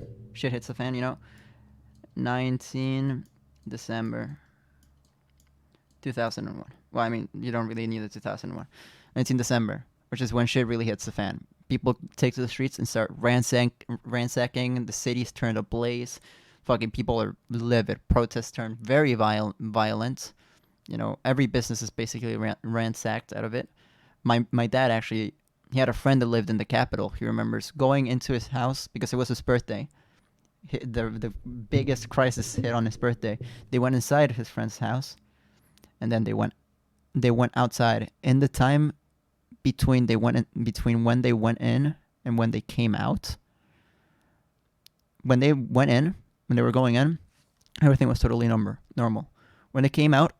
19 December 2001. Well, I mean, you don't really need the 2001. 19 December, which is when shit really hits the fan. People take to the streets and start ransacking. The cities turn ablaze. Fucking people are livid. Protests turn very violent. Every business is basically ransacked out of it. My dad actually, he had a friend that lived in the capital. He remembers going into his house because it was his birthday. The biggest crisis hit on his birthday. They went inside his friend's house, and then they went outside. In the time between when they went in and when they came out, when they were going in, everything was totally normal. When they came out,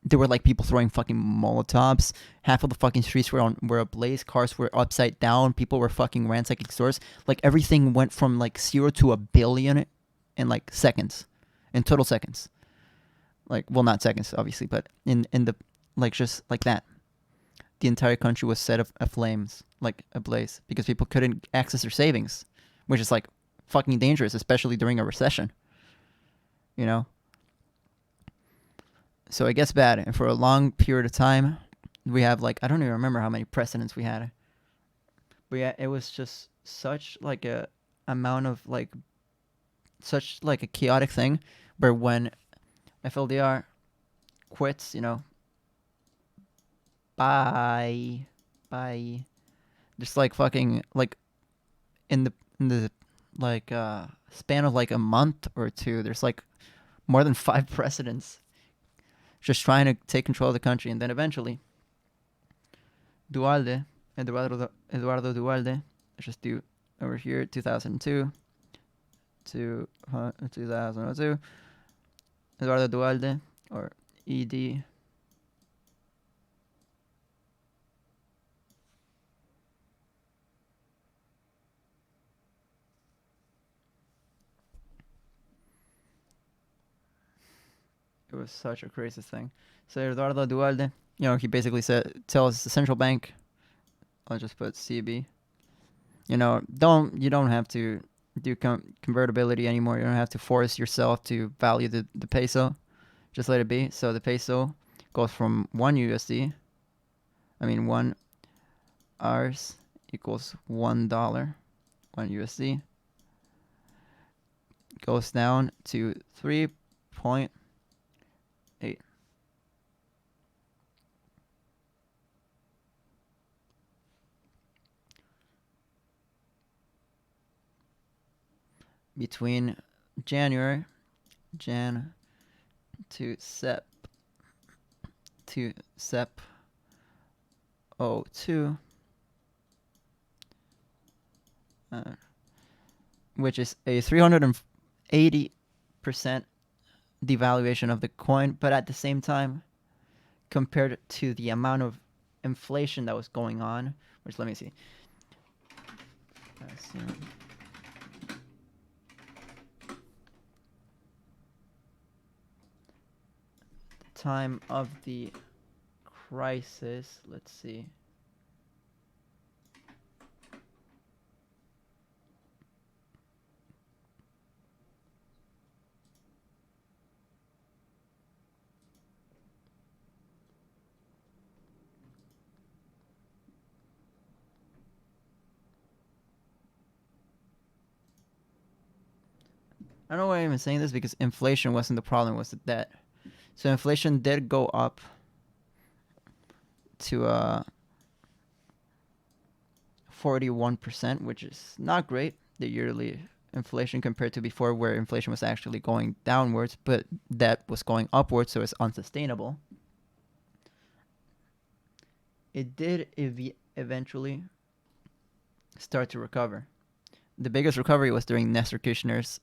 there were like people throwing fucking Molotovs. Half of the fucking streets were ablaze. Cars were upside down. People were fucking ransacking stores. Like, everything went from like 0 to a billion in like seconds, in total seconds. Like, well, not seconds, obviously, but in the, like, just like that. The entire country was set aflames, like ablaze, because people couldn't access their savings, which is like fucking dangerous, especially during a recession. You know? So it gets bad. And for a long period of time, we have like, I don't even remember how many presidents we had. But yeah, it was just such like a amount of like, such like a chaotic thing where when FLDR quits, you know, bye. Just like fucking like in the like span of like a month or two, there's like more than 5 presidents just trying to take control of the country, and then eventually Eduardo Dualde, let's just do over here 2002 to 2002, Eduardo Dualde, or ED. It was such a crazy thing. So Eduardo Dualde, you know, he basically tells the central bank, I'll just put CB, you know, you don't have to do convertibility anymore. You don't have to force yourself to value the peso. Just let it be. So the peso goes from 1 USD, 1 Rs equals $1, 1 USD, goes down to 3.8. Between Jan to Sep 02, which is a 380% devaluation of the coin, but at the same time, compared to the amount of inflation that was going on, which, let me see. Time of the crisis, let's see. I don't know why I'm even saying this, because inflation wasn't the problem, it was the debt. So inflation did go up to 41%, which is not great, the yearly inflation, compared to before, where inflation was actually going downwards, but debt was going upwards, so it's unsustainable. It did eventually start to recover. The biggest recovery was during Nestor Kirchner's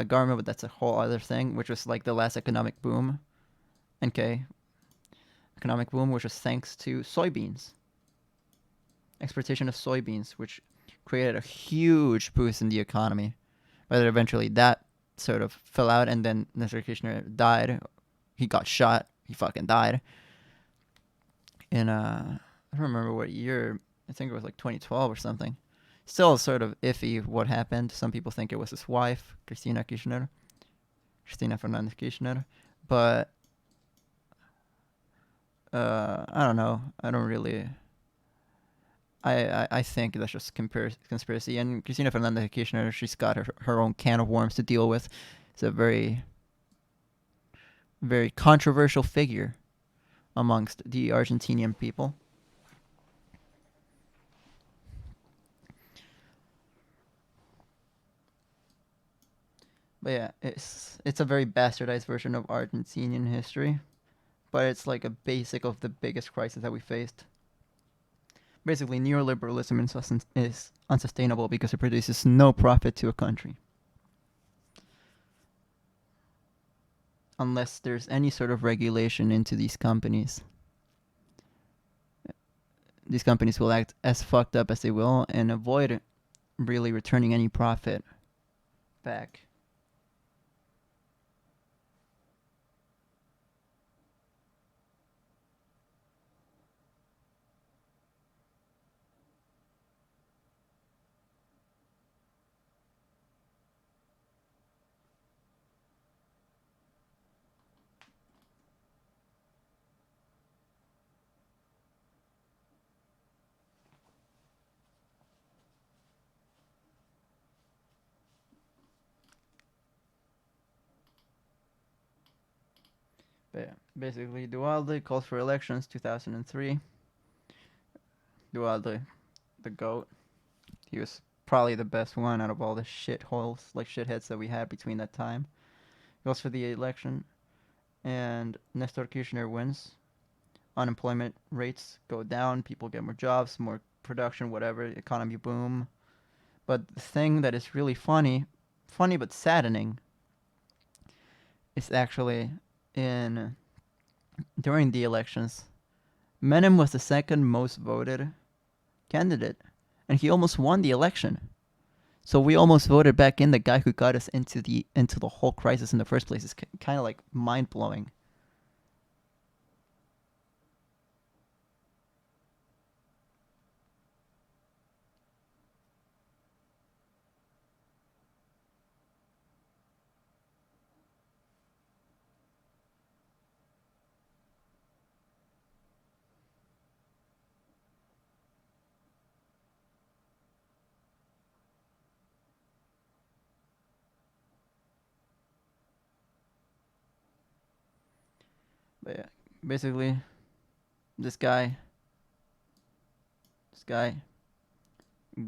government, but that's a whole other thing, which was like the last economic boom, economic boom, which was thanks to soybeans, exportation of soybeans, which created a huge boost in the economy. But eventually that sort of fell out, and then Nestor Kirchner died. He got shot. He fucking died. In I don't remember what year. I think it was like 2012 or something. Still sort of iffy what happened. Some people think it was his wife, Cristina Fernandez Kirchner. But I don't know. I don't really. I think that's just conspiracy. And Cristina Fernandez Kirchner, she's got her own can of worms to deal with. It's a very, very controversial figure amongst the Argentinian people. But yeah, it's a very bastardized version of Argentinian history, but it's like a basic of the biggest crisis that we faced. Basically, neoliberalism is unsustainable because it produces no profit to a country, unless there's any sort of regulation into these companies. These companies will act as fucked up as they will and avoid really returning any profit back. But yeah, basically, Dualde calls for elections 2003. Dualde, the GOAT. He was probably the best one out of all the shitholes, like shitheads that we had between that time. He goes for the election, and Nestor Kirchner wins. Unemployment rates go down, people get more jobs, more production, whatever, economy boom. But the thing that is really funny but saddening, is actually during the elections, Menem was the second most voted candidate, and he almost won the election. So we almost voted back in the guy who got us into the whole crisis in the first place. It's kind of like mind blowing. But yeah, basically, this guy,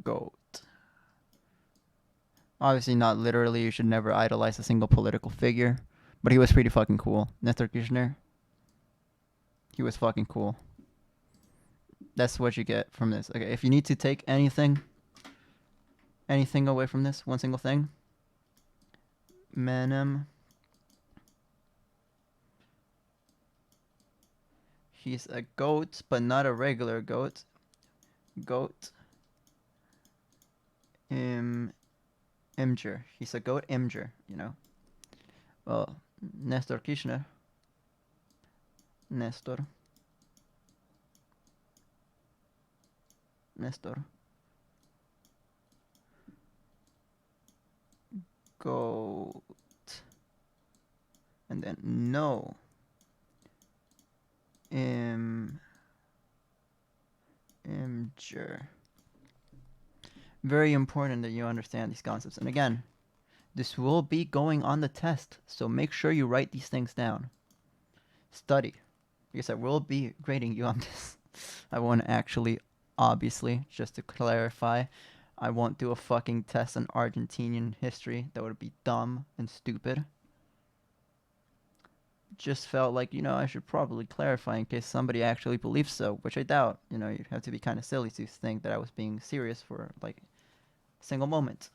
GOAT. Obviously not literally, you should never idolize a single political figure, but he was pretty fucking cool. Nestor Kirchner, he was fucking cool. That's what you get from this. Okay, if you need to take anything away from this, one single thing, Menem, he's a goat, but not a regular goat. Goat. Imgur. He's a goat imgur, you know. Well, Nestor Kirchner. Nestor. Goat. And then no. Imgur. Very important that you understand these concepts. And again, this will be going on the test, so make sure you write these things down. Study, because I will be grading you on this. I won't actually, obviously, just to clarify, I won't do a fucking test on Argentinian history. That would be dumb and stupid. Just felt like, I should probably clarify in case somebody actually believes so, which I doubt. You'd have to be kind of silly to think that I was being serious for, like, a single moment.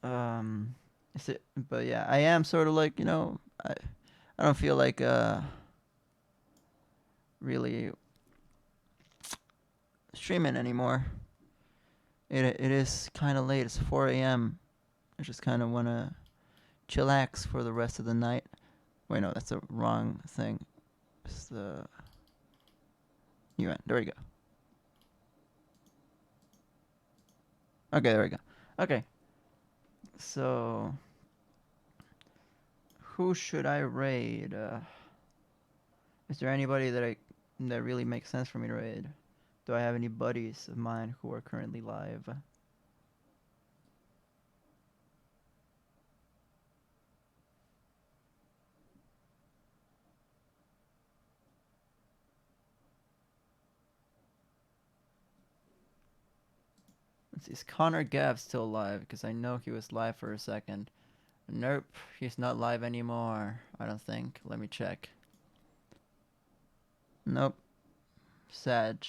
But yeah, I am sort of like, I don't feel like, really streaming anymore. It is kind of late. It's 4 a.m. I just kind of want to chillax for the rest of the night. Wait, no, that's the wrong thing. It's the UN. There we go. Okay, there we go. Okay. So, who should I raid? Is there anybody that really makes sense for me to raid? Do I have any buddies of mine who are currently live? Let's see, is Connor Gav still live? Because I know he was live for a second. Nope, he's not live anymore, I don't think. Let me check. Nope. Sag.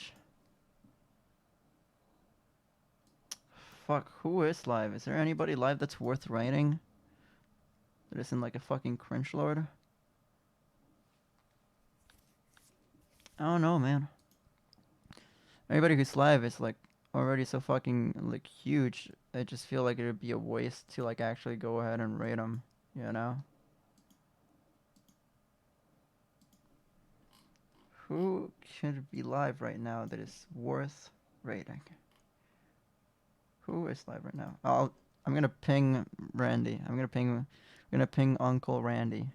Fuck, who is live? Is there anybody live that's worth writing? That isn't like a fucking cringe lord? I don't know, man. Everybody who's live is like already so fucking like huge. I just feel like it would be a waste to like actually go ahead and rate them, you know? Who should be live right now that is worth rating? Who is live right now? I'm gonna ping Randy. I'm gonna ping Uncle Randy.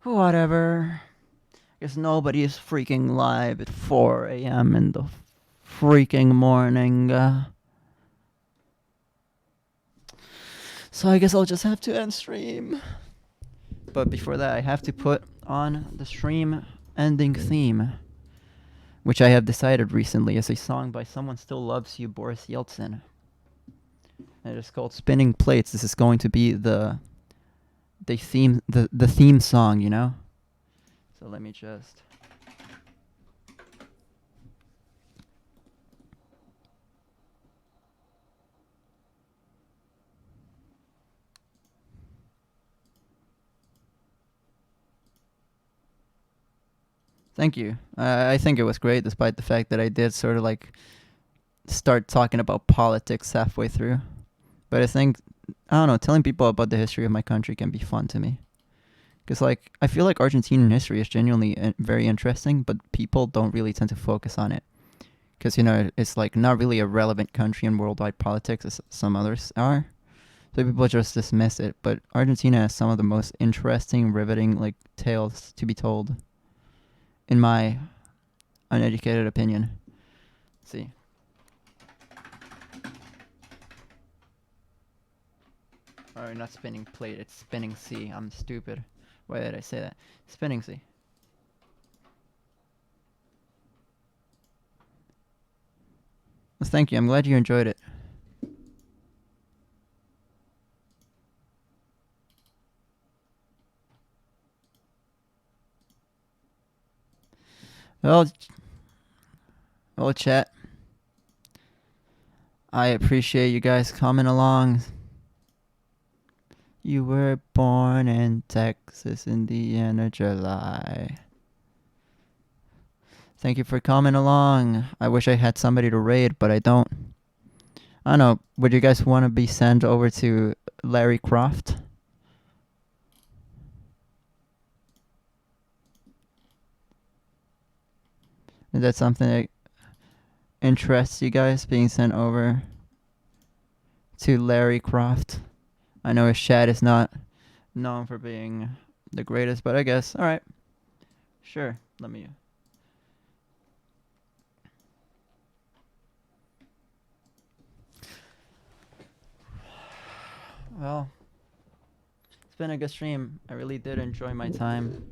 Whatever. Guess nobody is freaking live at 4 a.m. in the freaking morning. So I guess I'll just have to end stream. But before that, I have to put on the stream ending theme, which I have decided recently is a song by Someone Still Loves You, Boris Yeltsin. And it is called Spinning Plates. This is going to be the theme song, you know? So let me just... Thank you. I think it was great, despite the fact that I did sort of like start talking about politics halfway through. But I think, I don't know, telling people about the history of my country can be fun to me. Because, like, I feel like Argentinian history is genuinely very interesting, but people don't really tend to focus on it. Because, you know, it's, like, not really a relevant country in worldwide politics as some others are. So people just dismiss it. But Argentina has some of the most interesting, riveting, like, tales to be told, in my uneducated opinion. Let's see. Alright, not spinning plate, it's spinning C. I'm stupid. Why did I say that? Spinning C. Well, thank you. I'm glad you enjoyed it. Well, chat. I appreciate you guys coming along. You were born in Texas in the end of July. Thank you for coming along. I wish I had somebody to raid, but I don't. I don't know. Would you guys want to be sent over to Larry Croft? Is that something that interests you guys, being sent over to Larry Croft? I know his chat is not known for being the greatest, but I guess. Alright. Sure. Let me... Well, it's been a good stream. I really did enjoy my time.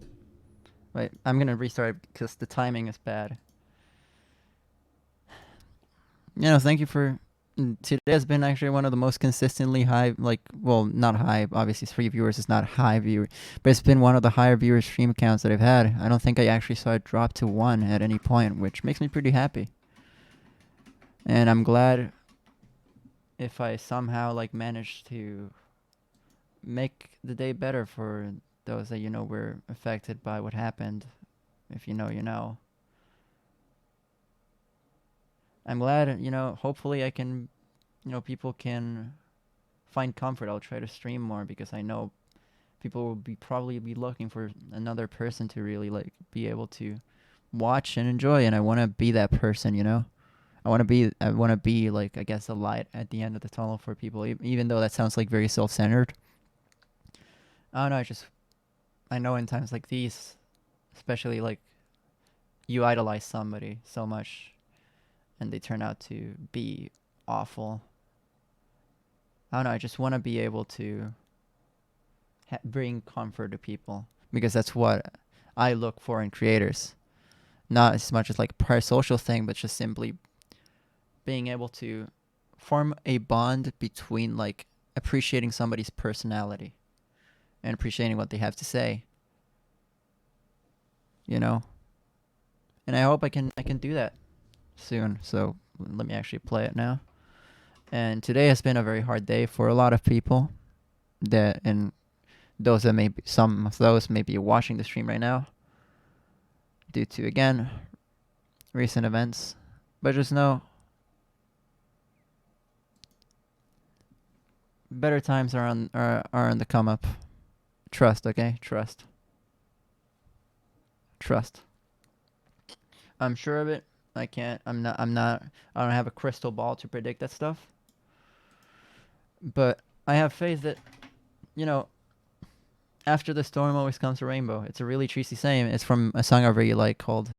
Wait, I'm gonna restart because the timing is bad. You know, thank you for... Today has been actually one of the most consistently high, like, well, not high, obviously 3 viewers is not high viewer, but it's been one of the higher viewer stream accounts that I've had. I don't think I actually saw it drop to 1 at any point, which makes me pretty happy. And I'm glad if I somehow, like, managed to make the day better for those that, you know, were affected by what happened. If you know, you know. I'm glad, you know, hopefully I can, you know, people can find comfort. I'll try to stream more because I know people will probably be looking for another person to really, like, be able to watch and enjoy, and I want to be that person, you know? I want to be, like, I guess, a light at the end of the tunnel for people, even though that sounds, like, very self-centered. I don't know, I know in times like these, especially, like, you idolize somebody so much, and they turn out to be awful. I don't know, I just want to be able to bring comfort to people, because that's what I look for in creators. Not as much as like a parasocial thing, but just simply being able to form a bond between, like, appreciating somebody's personality and appreciating what they have to say. You know? And I hope I can do that soon. So let me actually play it now. And today has been a very hard day for a lot of people, and those that some of those may be watching the stream right now due to, again, recent events. But just know, better times are on the come up. Trust, okay? Trust. I'm sure of it. I don't have a crystal ball to predict that stuff. But I have faith that, you know, After the storm always comes a rainbow. It's a really cheesy saying. It's from a song I really like called